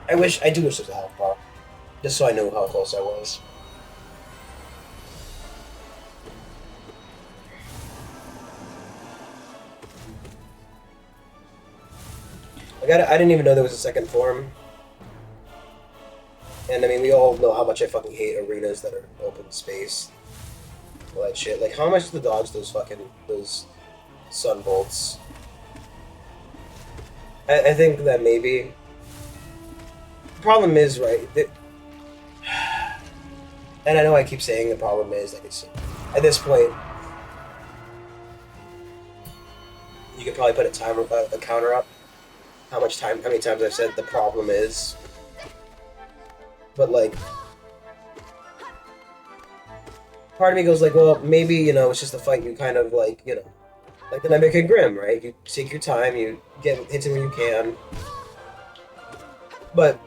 I do wish there was a health bar, just so I knew how close I was. I didn't even know there was a second form. And I mean, we all know how much I fucking hate arenas that are open space. All that shit. Like, how much to dodge those sun bolts? I think that maybe the problem is right. And I know I keep saying the problem is like it's at this point you could probably put a timer, a counter up. How many times I've said the problem is, but like part of me goes like, well, maybe it's just a fight you kind of like like the Namek Grimm, right? You take your time, you get hits when you can, but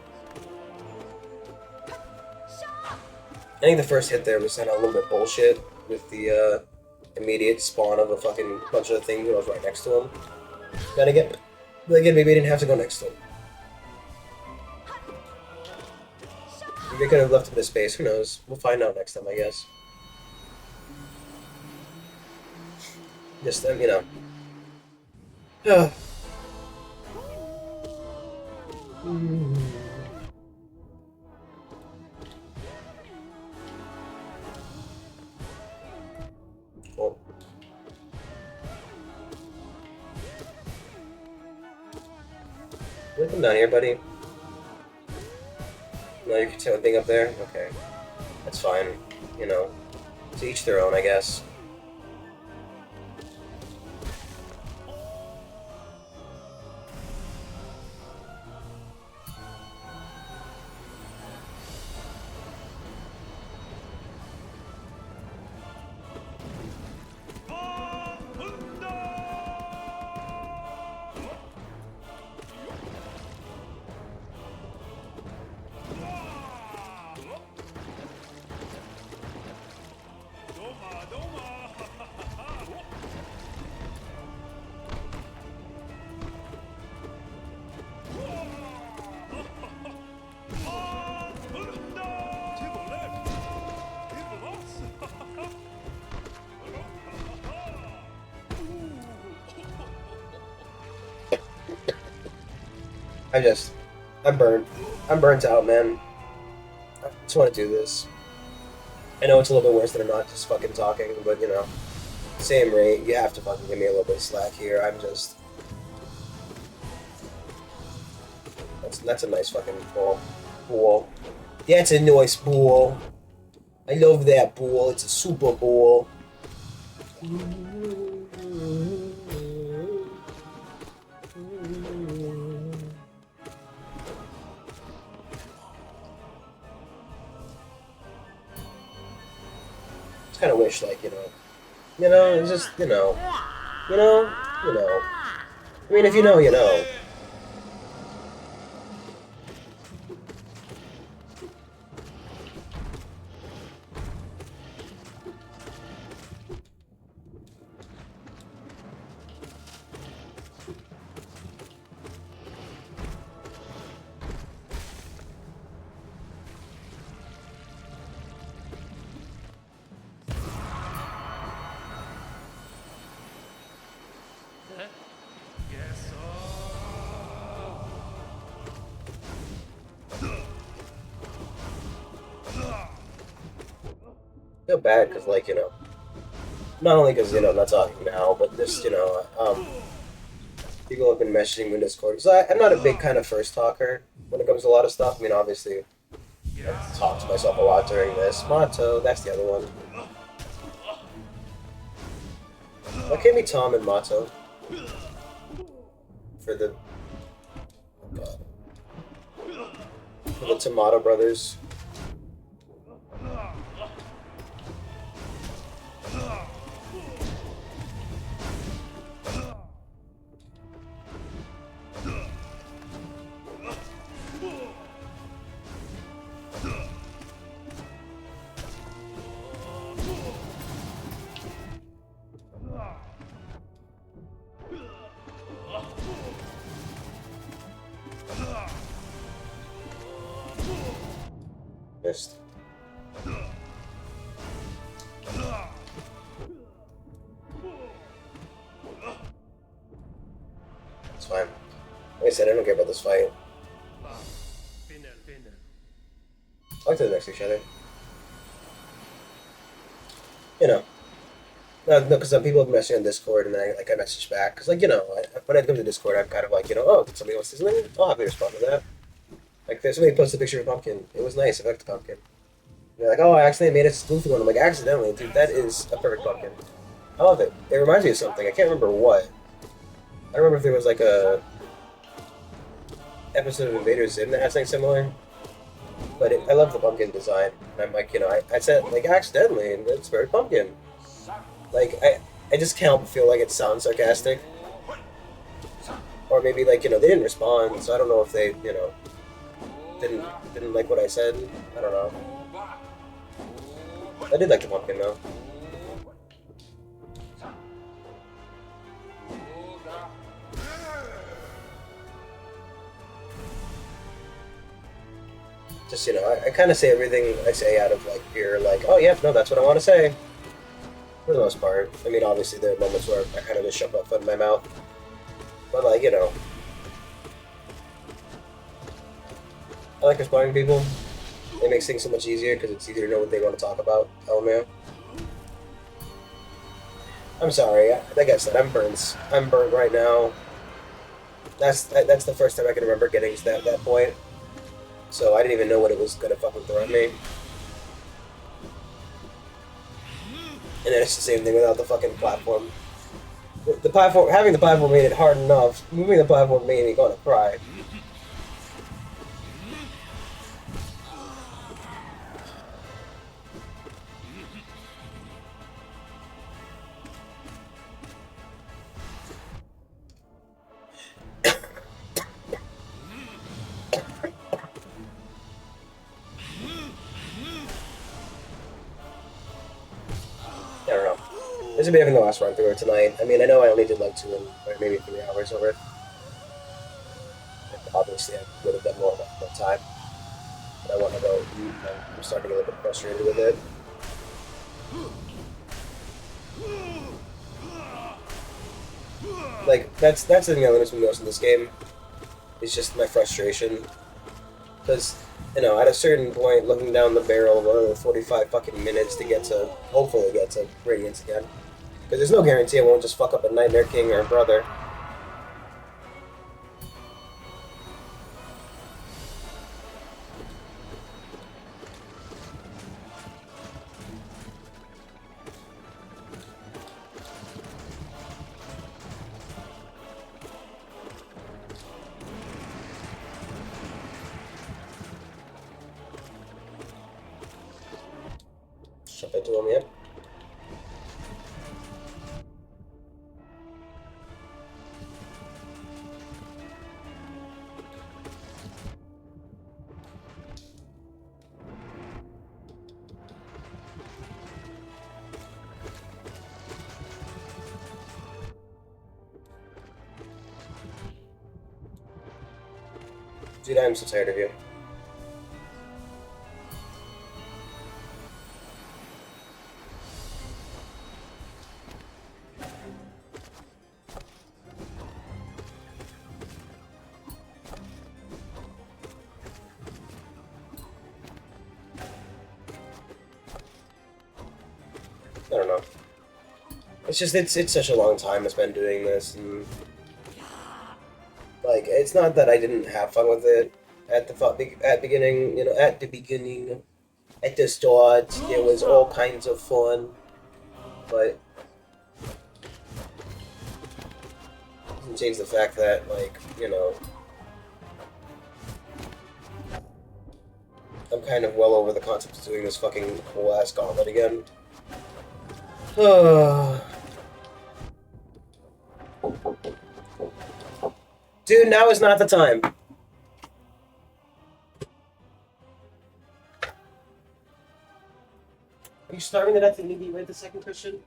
I think the first hit there was kind of a little bit bullshit with the immediate spawn of a fucking bunch of things when I was right next to him. Then again, maybe I didn't have to go next to him. Maybe I could have left him in space. Who knows? We'll find out next time, I guess. Just Oh. Cool. Can we come down here, buddy? No, you can see one thing up there? Okay. That's fine. To each their own, I guess. I'm burnt. I'm burnt out, man. I just want to do this. I know it's a little bit worse than I'm not just fucking talking, but same rate. You have to fucking give me a little bit of slack here. I'm just. That's a nice fucking ball. Yeah, it's a nice ball. I love that ball. It's a super ball. Kind of wish, like, it's just, I mean, if you know, you know. Feel bad because, like, not only because, I'm not talking now, but just, people have been messaging me in Discord. Because I'm not a big kind of first talker when it comes to a lot of stuff. I mean, obviously, I talk to myself a lot during this. Mato, that's the other one. Why can't be Tom and Mato? For the... Oh God. For the Tomato Brothers. Missed. It's fine. Like I said, I don't care about this fight. Talk to the next each other. No, because some people have messaged on Discord, and then I message back. Because, like, when I come to Discord, I'm kind of like, oh, did somebody else do something? I'll happily respond to that. Like, there's somebody posted a picture of a pumpkin. It was nice. I liked the pumpkin. And they're like, oh, I accidentally made a spoofy one. I'm like, accidentally? Dude, that is a perfect pumpkin. I love it. It reminds me of something. I can't remember what. I don't remember if there was, like, a episode of Invader Zim that had something similar. But I love the pumpkin design. And I'm like, I said, like, accidentally, and it's very pumpkin. Like, I just can't help but feel like it sounds sarcastic. Or maybe, like, they didn't respond, so I don't know if they, didn't like what I said. I don't know. I did like the pumpkin, though. Just, I kind of say everything I say out of, like, fear, like, oh, yeah, no, that's what I want to say. For the most part. I mean, obviously, there are moments where I kind of just shove my foot in my mouth. But, like, I like responding to people. It makes things so much easier because it's easier to know what they want to talk about. Oh, man. I'm sorry. Like I said, I'm burnt. I'm burnt right now. That's the first time I can remember getting to that point. So I didn't even know what it was gonna fucking throw at me. And then it's the same thing without the fucking platform. The platform, having the platform made it hard enough. Moving the platform made me gonna cry. I don't know. This will be having the last run through it tonight. I mean, I know I only did like 2 or maybe 3 hours of it. Obviously, I would have done more time. But I want to go eat, and I'm starting to get a little bit frustrated with it. Like, that's the thing that limits me most in this game. It's just my frustration. Because, at a certain point, looking down the barrel of another 45 fucking minutes to hopefully get to Radiance again. Because there's no guarantee I won't just fuck up a Nightmare King or a brother. Jump into him yet? Dude, I'm so tired of you. I don't know. It's such a long time I spent doing this, and like it's not that I didn't have fun with it at the beginning. At the start, there was all kinds of fun, but it doesn't change the fact that I'm kind of well over the concept of doing this fucking whole ass gauntlet again. Dude, now is not the time. Are you starving to death and need me right this second, Christian?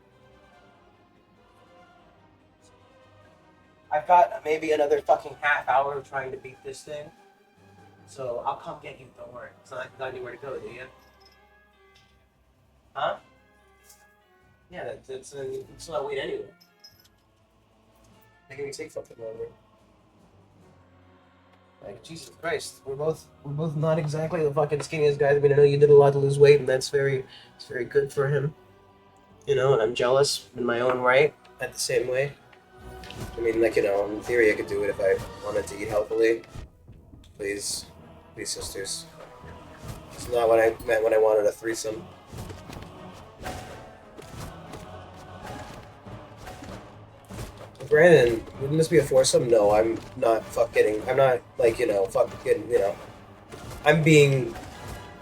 I've got maybe another fucking half hour of trying to beat this thing. So I'll come get you, don't worry. It's not like you got anywhere to go, do you? Huh? Yeah, it's not wait anyway. Making me take something longer. Like, Jesus Christ, we're both not exactly the fucking skinniest guys. I mean, I know you did a lot to lose weight, and it's very good for him. you know, and I'm jealous in my own right at the same way. I mean, like, you know, in theory I could do it if I wanted to eat healthily. Please, please, sisters. It's not what I meant when I wanted a threesome. Brandon, wouldn't this be a foursome? No, I'm not I'm not, like, you know, getting, you know. I'm being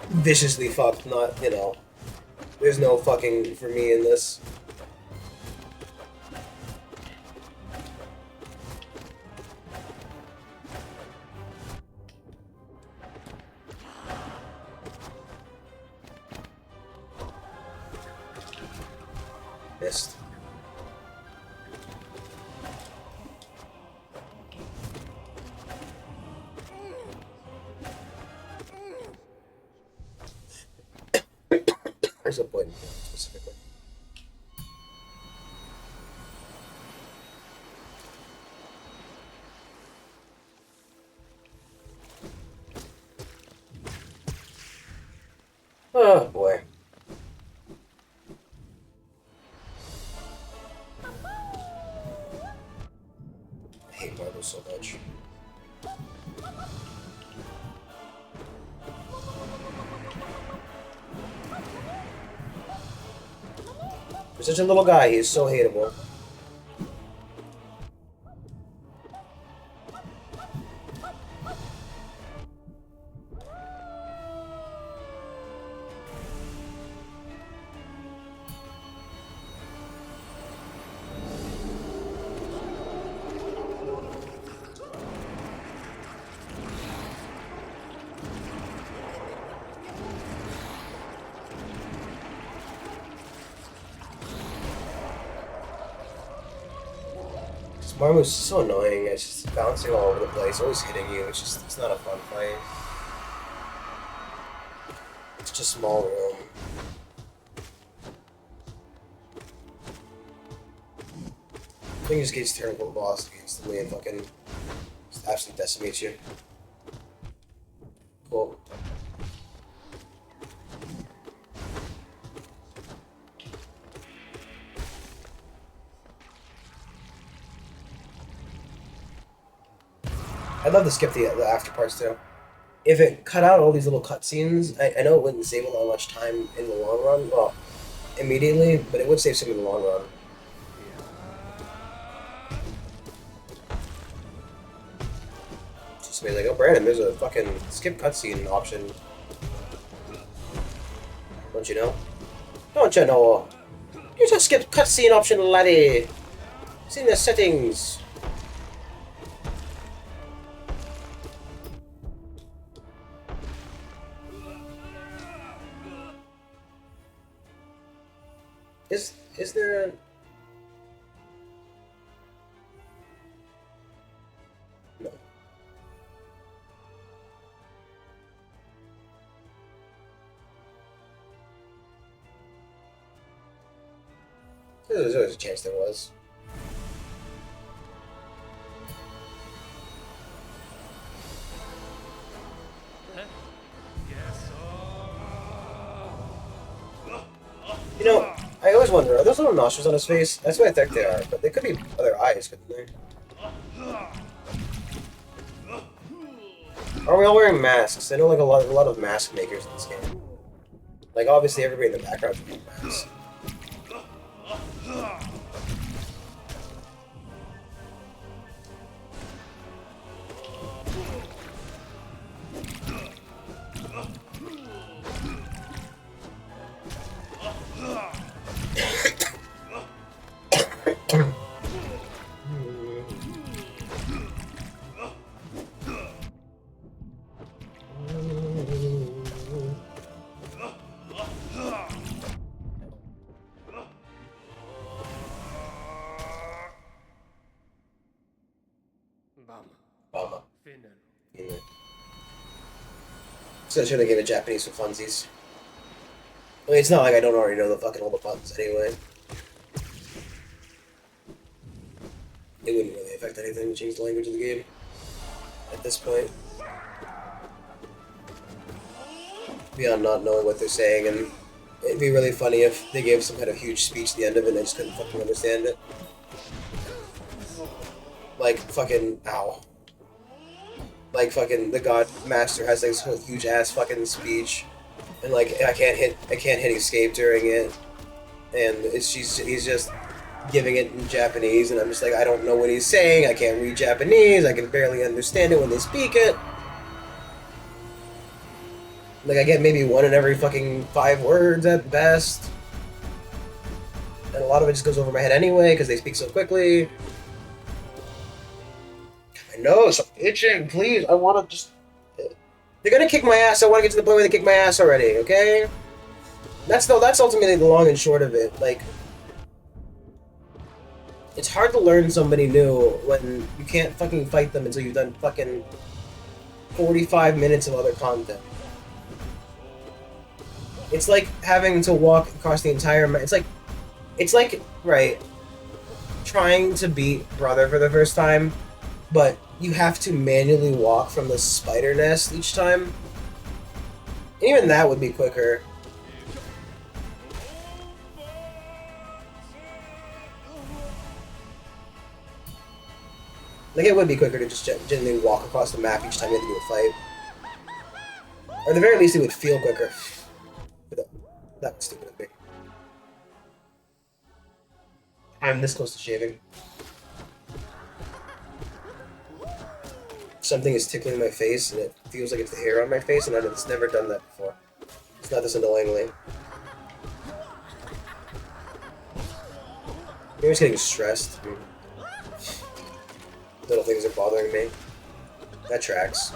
viciously fucked, not, you know. There's no fucking for me in this. Missed. There's a point specifically. Oh boy. I hate marbles so much. For such a little guy, he is so hateable. Marmo's so annoying. It's just bouncing all over the place, always hitting you. It's not a fun fight. It's just a small room. I think he just gets turned into a boss instantly and fucking just absolutely decimates you. Cool. I'd love to skip the after parts too. If it cut out all these little cutscenes, I know it wouldn't save all that much time in the long run. Well, immediately, but it would save some in the long run. Just be like, oh, Brandon, there's a fucking skip cutscene option. Don't you know? Don't you know? There's a skip cutscene option, laddie. It's in the settings. Is there a... No. There's always a chance there was. You know, I always wonder, are those little nostrils on his face? That's what I think they are, but they could be other eyes, couldn't they? Are we all wearing masks? I know like a lot of mask makers in this game. Like obviously everybody in the background is wearing masks. Bama. Yeah. So I should have given Japanese for funsies. I mean, it's not like I don't already know the fucking all the puns anyway. It wouldn't really affect anything to change the language of the game at this point. Beyond not knowing what they're saying and It'd be really funny if they gave some kind of huge speech at the end of it and I just couldn't fucking understand it. Like fucking ow. Like fucking the God Master has like this whole huge ass fucking speech, and like I can't hit escape during it, and he's just giving it in Japanese, and I'm just like I don't know what he's saying. I can't read Japanese. I can barely understand it when they speak it. Like I get maybe one in every fucking 5 words at best, and a lot of it just goes over my head anyway because they speak so quickly. My nose, I'm itching. Please, I want to just. They're gonna kick my ass. I want to get to the point where they kick my ass already. Okay. That's ultimately the long and short of it. Like, it's hard to learn somebody new when you can't fucking fight them until you've done fucking 45 minutes of other content. It's like having to walk across the entire map. It's like, right, trying to beat Brother for the first time, but you have to manually walk from the spider nest each time. Even that would be quicker. Like, it would be quicker to just genuinely walk across the map each time you had to do a fight. Or at the very least, it would feel quicker. That was stupid of me. I'm this close to shaving. Something is tickling my face, and it feels like it's the hair on my face, and I've never done that before. It's not this annoyingly. Maybe I'm just getting stressed. Little things are bothering me. That tracks.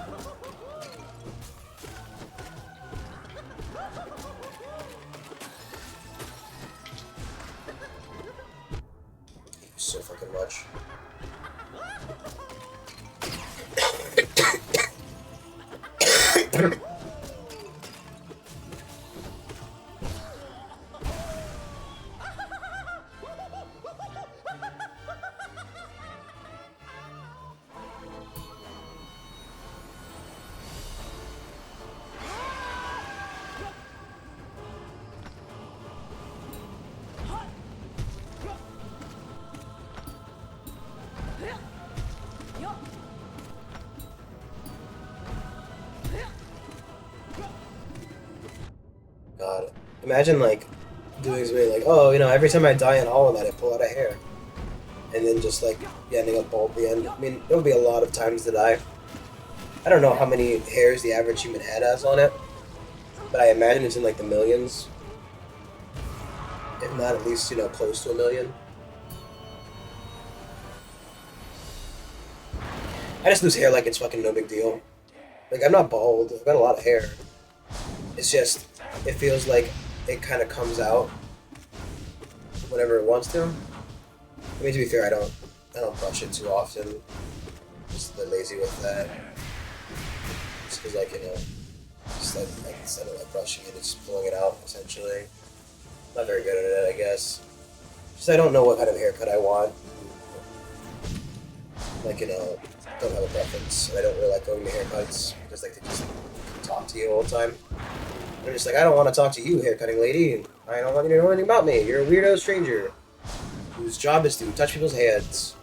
So fucking much. God. Imagine, like, doing something like, oh, you know, every time I die in Hollow Knight, I pull out a hair. And then just, like, ending up bald at the end. I mean, there would be a lot of times to die. I don't know how many hairs the average human head has on it, but I imagine it's in, like, the millions. If not, at least, you know, close to a million. I just lose hair like it's fucking no big deal. Like, I'm not bald. I've got a lot of hair. It's just, it feels like it kind of comes out whenever it wants to. I mean, to be fair, I don't brush it too often. Just a bit lazy with that. Just because, like, you know, just like instead of like brushing it, it's just pulling it out essentially. Not very good at it, I guess. Just I don't know what kind of haircut I want. Like, you know, don't have a preference. And I don't really like going to haircuts because like they just talk to you all the time. I'm just like, I don't want to talk to you, haircutting lady, and I don't want you to know anything about me. You're a weirdo stranger whose job is to touch people's heads.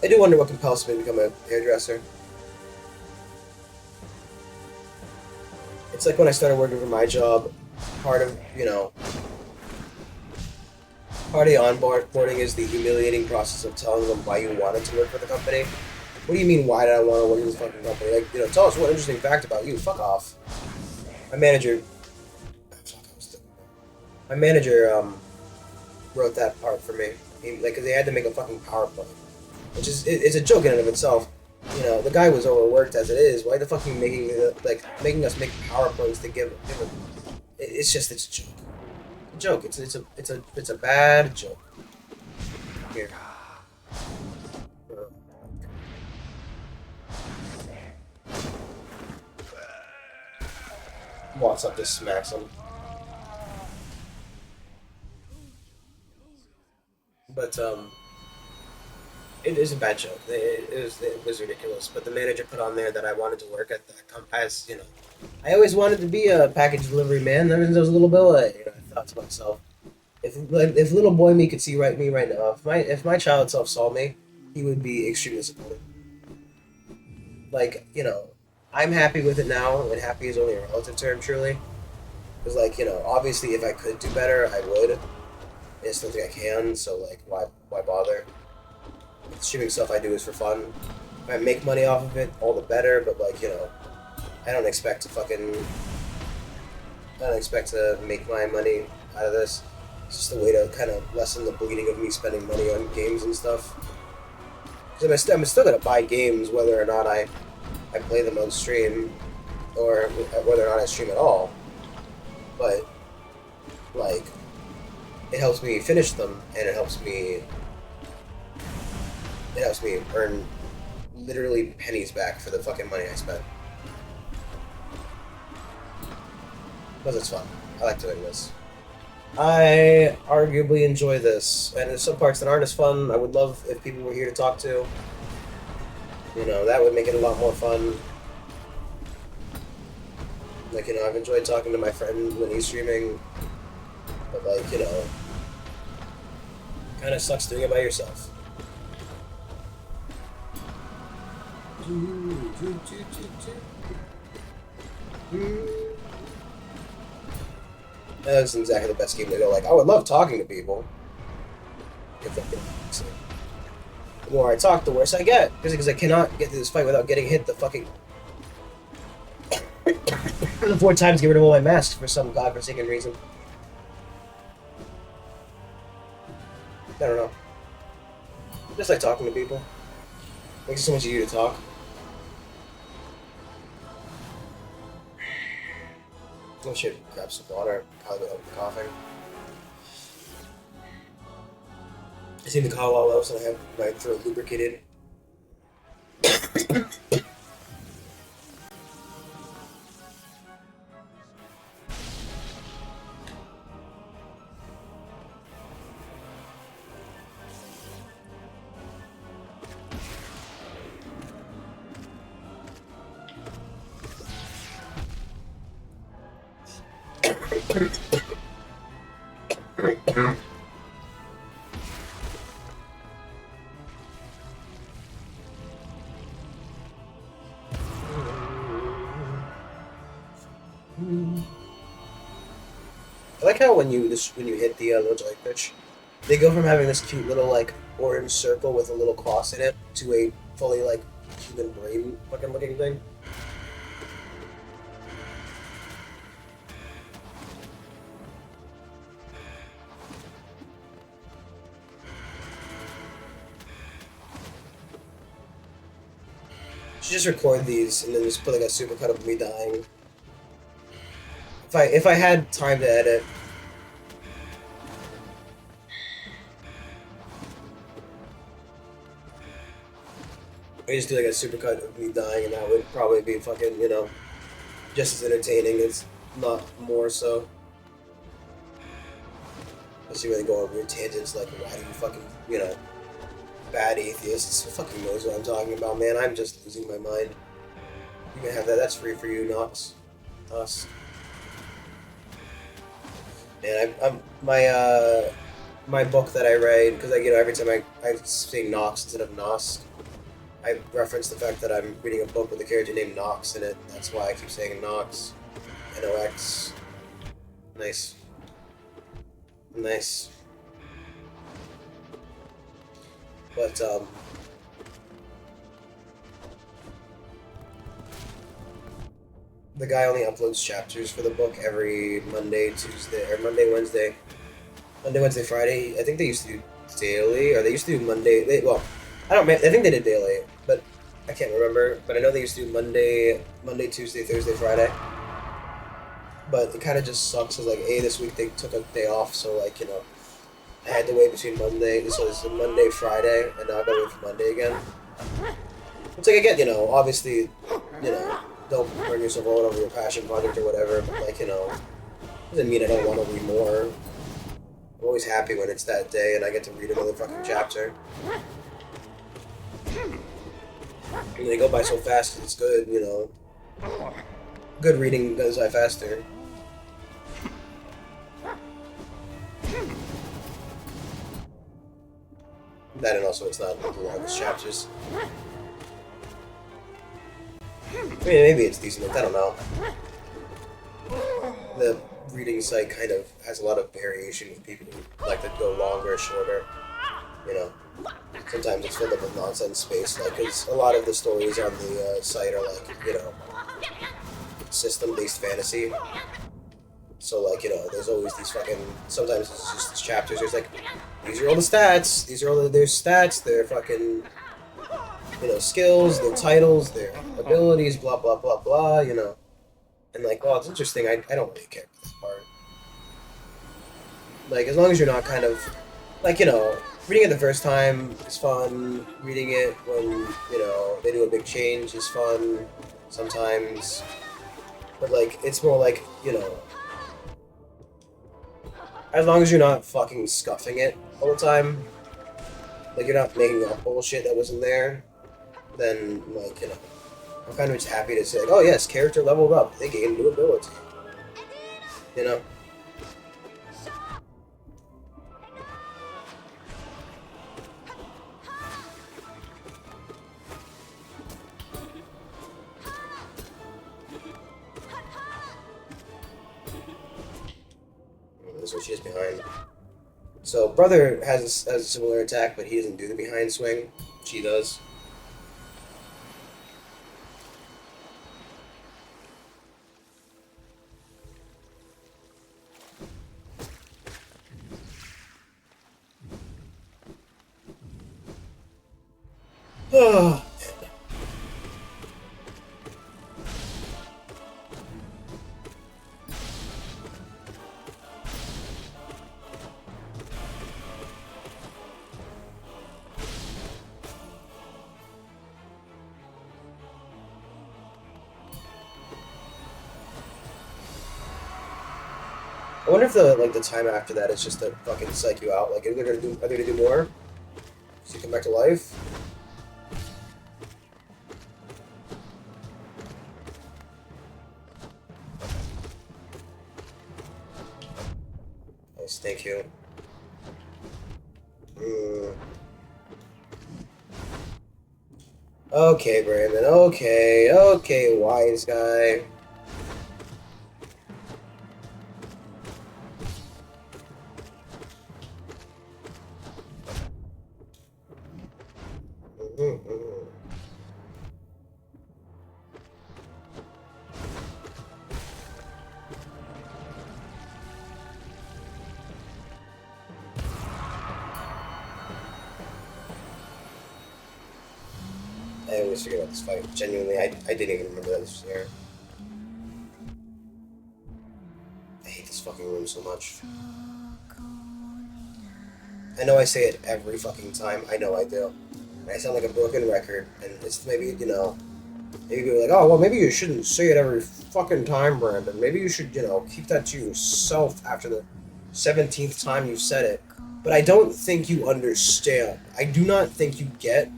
I do wonder what compels me to become a hairdresser. It's like when I started working for my job, part of, you know, part of the onboarding is the humiliating process of telling them why you wanted to work for the company. What do you mean, why did I want to work in this fucking company? Like, you know, tell us one interesting fact about you. Fuck off. My manager... My manager, wrote that part for me. Like, cause they had to make a fucking PowerPoint. Which is, it's a joke in and of itself. You know, the guy was overworked as it is. Why the fuck are you making us make PowerPoints to give him... It's just, it's a joke. A joke. It's a bad joke. Here. Walks up, just smacks him. But It is a bad joke. It was ridiculous. But the manager put on there that I wanted to work at that as you know. I always wanted to be a package delivery man. Ever since I was a little boy, you know, I thought to myself, if little boy me could see me right now, if my child self saw me, he would be extremely disappointed. Like, you know, I'm happy with it now, and happy is only a relative term, truly. Because, like, you know, obviously, if I could do better, I would. I just don't think I can. So, like, why bother? The streaming stuff I do is for fun. If I make money off of it, all the better. But, like, you know, I don't expect to fucking. I don't expect to make my money out of this. It's just a way to kind of lessen the bleeding of me spending money on games and stuff. Because I'm still gonna buy games whether or not I play them on stream, or whether or not I stream at all. But, like, it helps me finish them, and it helps me earn literally pennies back for the fucking money I spent. Because it's fun. I like doing this. I arguably enjoy this, and there's some parts that aren't as fun. I would love if people were here to talk to. You know, that would make it a lot more fun. Like, you know, I've enjoyed talking to my friend when he's streaming, but, like, you know, kind of sucks doing it by yourself. That isn't exactly the best game to go, like, I would love talking to people. The more I talk, the worse I get. Because I cannot get through this fight without getting hit the fucking... the 4 times get rid of all my masks for some godforsaken reason. I don't know. I just like talking to people. Makes it so much easier to talk. Oh shit, grab some water. Probably without coughing. I seem to cough a lot less and I have my throat lubricated. I like how when you hit the little jellyfish, they go from having this cute little like orange circle with a little cross in it to a fully like human brain fucking looking thing. Should just record these and then just put like a supercut of me dying. If I had time to edit. I just do like a supercut of me dying, and that would probably be fucking, you know, just as entertaining, as not more so. Unless you really go on weird tangents like, why do you fucking, you know, bad atheists? Who fucking knows what I'm talking about, man? I'm just losing my mind. You can have that. That's free for you, Nox. Us. And my book that I write, because every time I say Nox instead of Nosk, I reference the fact that I'm reading a book with a character named Nox in it. That's why I keep saying Nox. N-O-X. Nice. Nice. But, the guy only uploads chapters for the book every Monday, Tuesday, or Monday, Wednesday. Monday, Wednesday, Friday. I think they used to do daily, or they used to do Monday. I think they did daily, but I can't remember. But I know they used to do Monday, Tuesday, Thursday, Friday. But it kind of just sucks, because, like, this week they took a day off, so, like, you know, I had to wait between Monday, so it's Monday, Friday, and now I gotta wait for Monday again. It's like, again, you know, obviously, you know, don't burn yourself out over your passion project or whatever, but, like, you know, doesn't mean I don't want to read more. I'm always happy when it's that day and I get to read another fucking chapter. And they go by so fast, it's good, you know. Good reading goes by faster. That and also it's not the longest chapters. I mean, maybe it's decent. I don't know. The reading site kind of has a lot of variation with people who like to go longer or shorter. You know, sometimes it's filled up with nonsense space. Like, cause a lot of the stories on the site are like, you know, system-based fantasy. So like, you know, there's always these fucking. Sometimes it's just these chapters. There's like, these are all the stats. These are all their stats. Their fucking, you know, skills, their titles, their abilities, blah blah blah blah. You know, and like, well, it's interesting. I don't really care about that part. Like, as long as you're not kind of, like, you know, reading it the first time is fun. Reading it when, you know, they do a big change is fun sometimes. But like, it's more like, you know, as long as you're not fucking scuffing it all the time, like you're not making up bullshit that wasn't there, then, like, you know, I'm kind of just happy to say, like, oh yes, character leveled up, they gained new ability. You know? That's what she is behind. So, brother has a similar attack, but he doesn't do the behind swing. She does. Oh. I wonder if the time after that is just to fucking psych you out. Like, are they gonna do more? So you come back to life? Nice, thank you. Okay, Brandon. Okay, wise guy. I always forget about this fight. Genuinely, I didn't even remember that this was here. I hate this fucking room so much. I know I say it every fucking time. I know I do. I sound like a broken record, and it's maybe, you know, maybe people are like, oh, well, maybe you shouldn't say it every fucking time, Brandon. Maybe you should, you know, keep that to yourself after the 17th time you've said it. But I don't think you understand. I do not think you get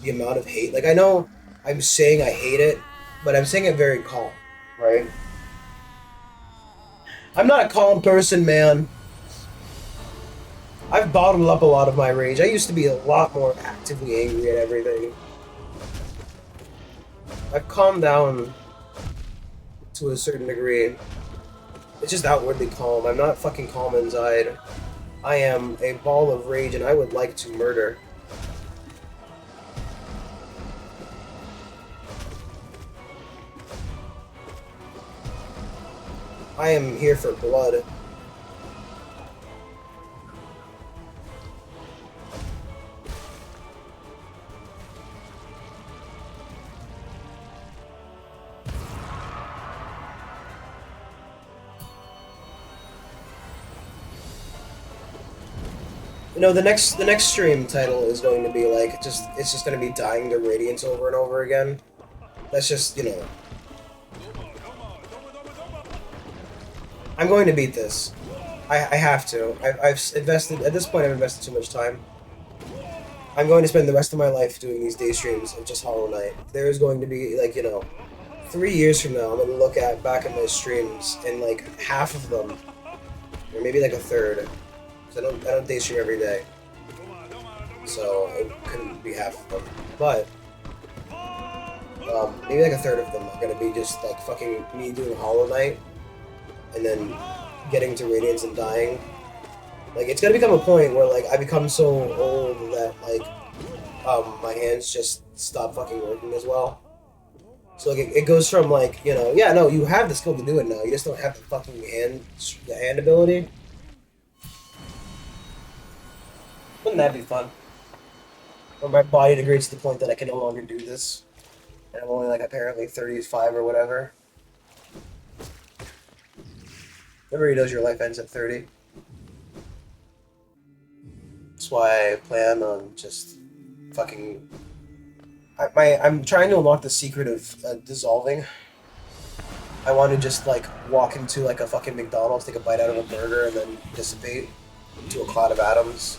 the amount of hate. Like, I know I'm saying I hate it, but I'm saying it very calm, right? I'm not a calm person, man. I've bottled up a lot of my rage. I used to be a lot more actively angry at everything. I've calmed down to a certain degree. It's just outwardly calm. I'm not fucking calm inside. I am a ball of rage, and I would like to murder. I am here for blood. You know, the next stream title is going to be like it's just going to be dying to radiance over and over again. That's just, you know. I'm going to beat this. I have to. I've invested, at this point I've invested too much time. I'm going to spend the rest of my life doing these day streams of just Hollow Knight. There is going to be, like, 3 years from now, I'm going to look back at my streams, and, like, half of them, or maybe, like, a third, because I don't day stream every day, so it couldn't be half of them, but, maybe, like, a third of them are going to be just, like, fucking me doing Hollow Knight, and then getting to Radiance and dying. Like, it's gonna become a point where, like, I become so old that, like, my hands just stop fucking working as well. So, like, it goes from, like, yeah, no, you have the skill to do it now, you just don't have the fucking the hand ability. Wouldn't that be fun? Or my body degrades to the point that I can no longer do this. And I'm only, like, apparently 35 or whatever. Everybody knows your life ends at 30. That's why I plan on just fucking... I'm trying to unlock the secret of dissolving. I want to just, like, walk into, like, a fucking McDonald's, take a bite out of a burger, and then dissipate into a cloud of atoms.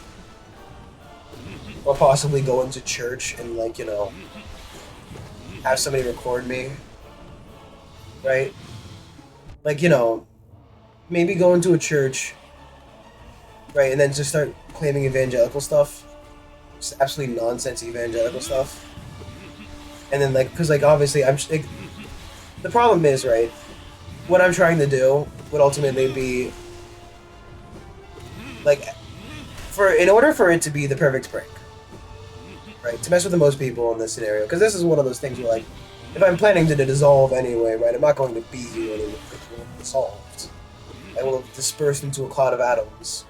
Or possibly go into church and, like, have somebody record me. Right? Like, maybe go into a church, right, and then just start claiming evangelical stuff. Just absolutely nonsense evangelical stuff. And then, like, because, like, obviously, like, the problem is, right, what I'm trying to do would ultimately be, like, in order for it to be the perfect prank, right, to mess with the most people in this scenario, because this is one of those things where, like, if I'm planning to dissolve anyway, right, I'm not going to be here anymore. It will be dissolved. I will have dispersed into a cloud of atoms,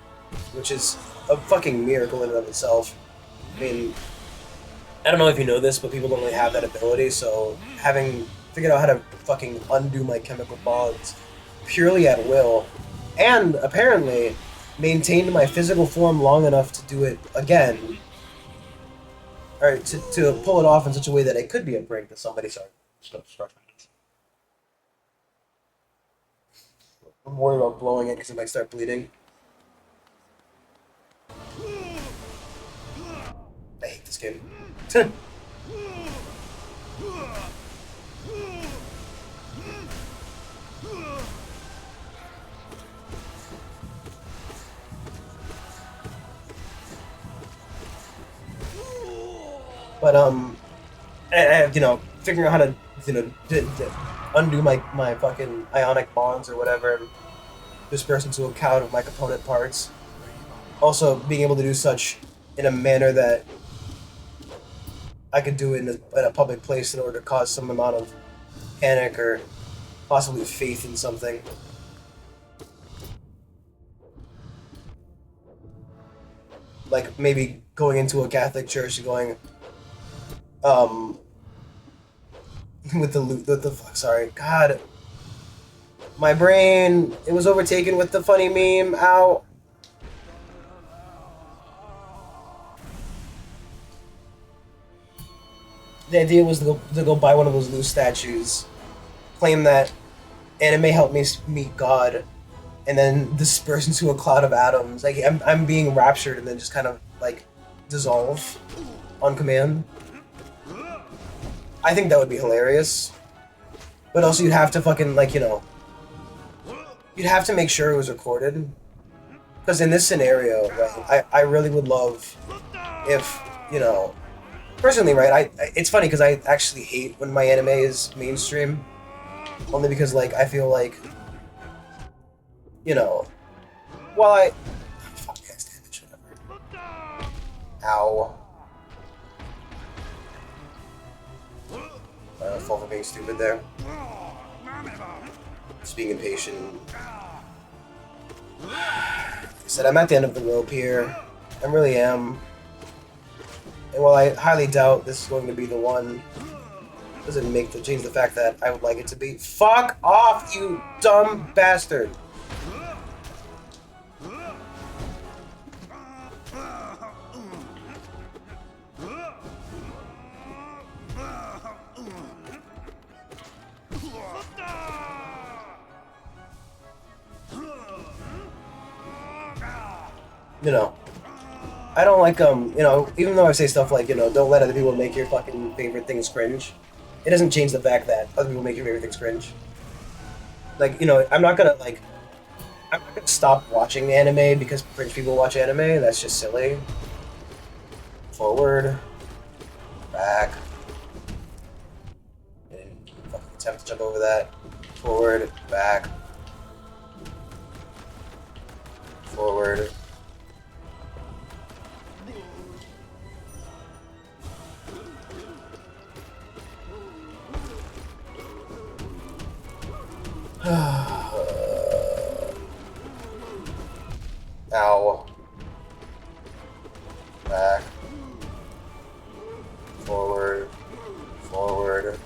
which is a fucking miracle in and of itself. I mean, I don't know if you know this, but people don't really have that ability, so having figured out how to fucking undo my chemical bonds purely at will, and apparently maintained my physical form long enough to do it again, or to pull it off in such a way that it could be a prank to somebody. Sorry. I'm worried about blowing it because it might start bleeding. I hate this game. But figuring out how to undo my fucking ionic bonds or whatever, and disperse into a cloud of my component parts. Also, being able to do such in a manner that I could do it in a public place in order to cause some amount of panic or possibly faith in something. Like, maybe going into a Catholic church and going, with the fuck, sorry, God, my brain, it was overtaken with the funny meme, ow. The idea was to go buy one of those loose statues, claim that anime helped me meet God, and then disperse into a cloud of atoms. Like, I'm being raptured and then just kind of, like, dissolve on command. I think that would be hilarious. But also you'd have to fucking, like, you'd have to make sure it was recorded. Because in this scenario, right, I really would love if, personally, right, it's funny because I actually hate when my anime is mainstream. Only because, like, I feel like, while fuck, yes, damage, whatever. Ow. Fall for being stupid there. Just being impatient. Like I said, I'm at the end of the rope here. I really am. And while I highly doubt this is going to be the one, doesn't change the fact that I would like it to be. Fuck off, you dumb bastard! I don't like even though I say stuff like don't let other people make your fucking favorite things cringe. It doesn't change the fact that other people make your favorite things cringe. Like I'm not gonna stop watching anime because cringe people watch anime. That's just silly. Forward, back. Didn't fucking attempt to jump over that. Forward, back. Forward. Ow. Back. Forward. Forward.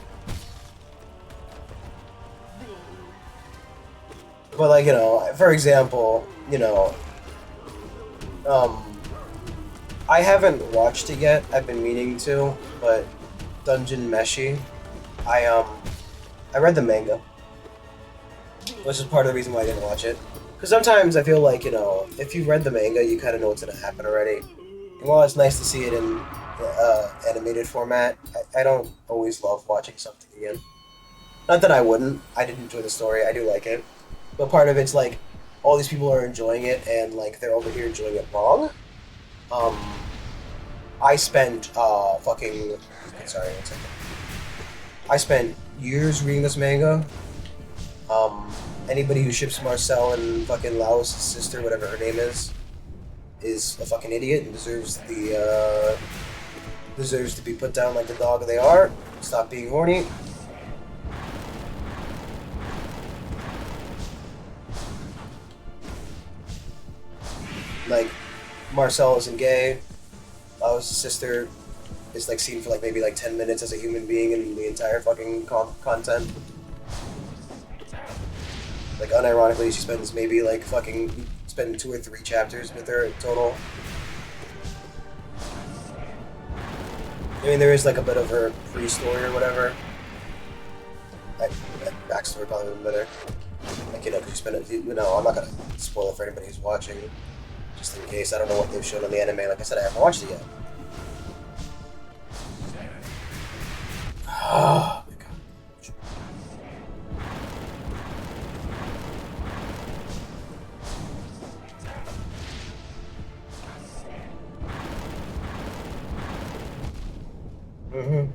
But like, for example, um, I haven't watched it yet. I've been meaning to, but Dungeon Meshi, I um, I read the manga, which is part of the reason why I didn't watch it. Because sometimes I feel like if you read the manga, you kind of know what's gonna happen already. And while it's nice to see it in animated format, I don't always love watching something again. Not that I wouldn't. I did enjoy the story. I do like it, but part of it's like all these people are enjoying it, and like they're over here enjoying it wrong. Um, I spent fucking sorry, one second. I spent years reading this manga. Anybody who ships Marcel and fucking Laos' sister, whatever her name is a fucking idiot and deserves to be put down like the dog they are. Stop being horny. Like, Marcel isn't gay. Laos' sister is like seen for like maybe like 10 minutes as a human being in the entire fucking content. Like, unironically, she spends maybe like fucking spend 2 or 3 chapters with her total. I mean, there is like a bit of her pre-story or whatever. That backstory probably would be better. Like, because you spend it, I'm not gonna spoil it for anybody who's watching, just in case. I don't know what they've shown on the anime. Like I said, I haven't watched it yet. Oh my god. Mm-hmm.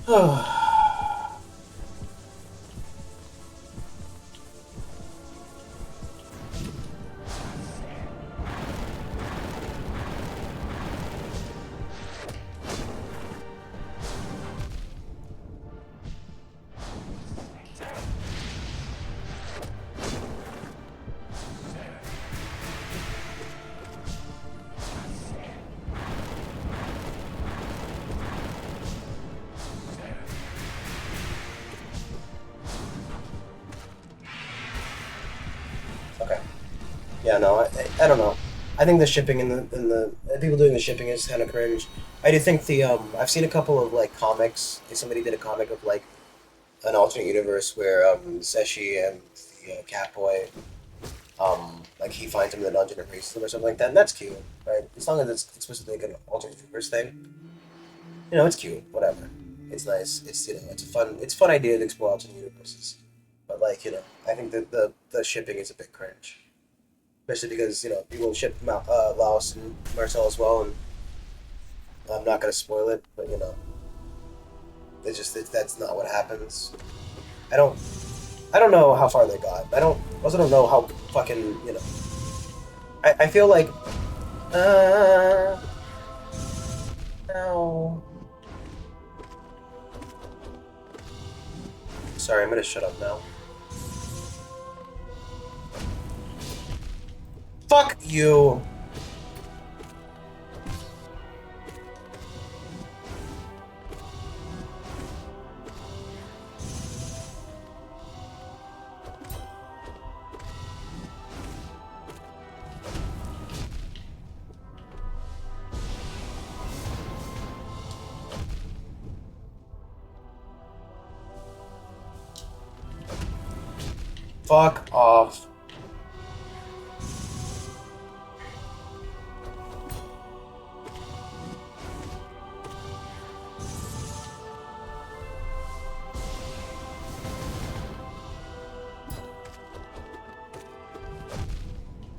Oh. Okay. Yeah, no, I don't know. I think the shipping in the people doing the shipping is kind of cringe. I do think I've seen a couple of like comics. Somebody did a comic of like an alternate universe where Seshi and the Catboy like he finds him in the dungeon and races him or something like that, and that's cute, right? As long as it's explicitly like an alternate universe thing, it's cute. Whatever. It's nice. It's it's a fun idea to explore alternate universes. But like I think that the shipping is a bit cringe, especially because people ship Laos and Marcel as well, and I'm not gonna spoil it, but that's not what happens. I don't know how far they got. I also don't know how fucking I feel like. Uh. No. Sorry, I'm gonna shut up now. Fuck you! Fuck off.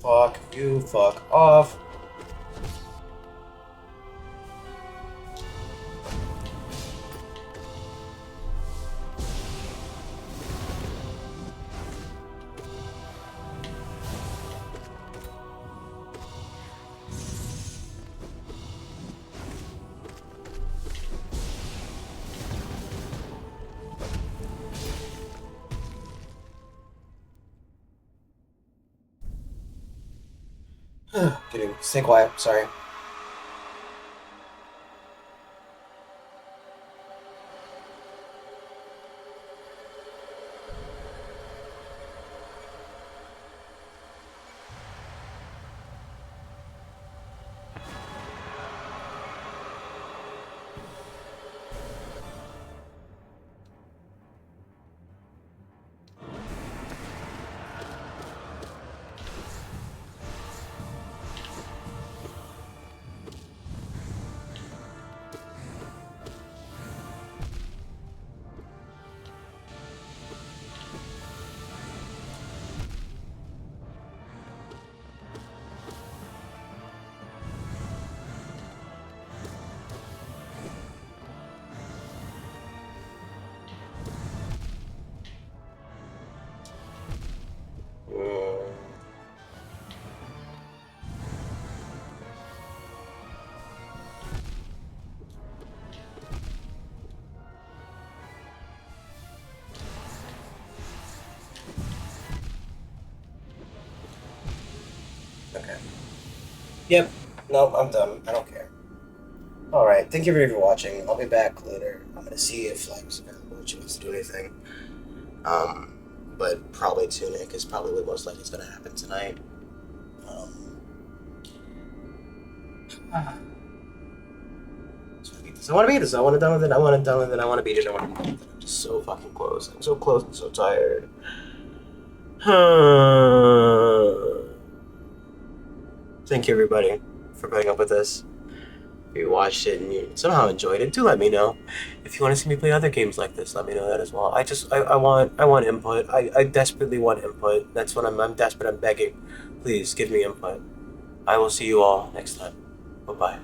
Fuck you, fuck off. Kidding. Stay quiet, sorry. Okay. Yep. Nope, I'm done. I don't care. Alright, thank you very for watching. I'll be back later. I'm gonna see if Flag is available, if she wants to do anything. But probably Tunic is probably what most likely is gonna happen tonight. So I want to beat this. I want it done with it. I want it done with it. I want to beat it. I want to beat it. I'm just so fucking close. I'm so close and so tired. Thank you, everybody, for putting up with this. If you watched it and you somehow enjoyed it, do let me know. If you want to see me play other games like this, let me know that as well. I want input. I desperately want input. That's what I'm desperate. I'm begging. Please give me input. I will see you all next time. Bye bye.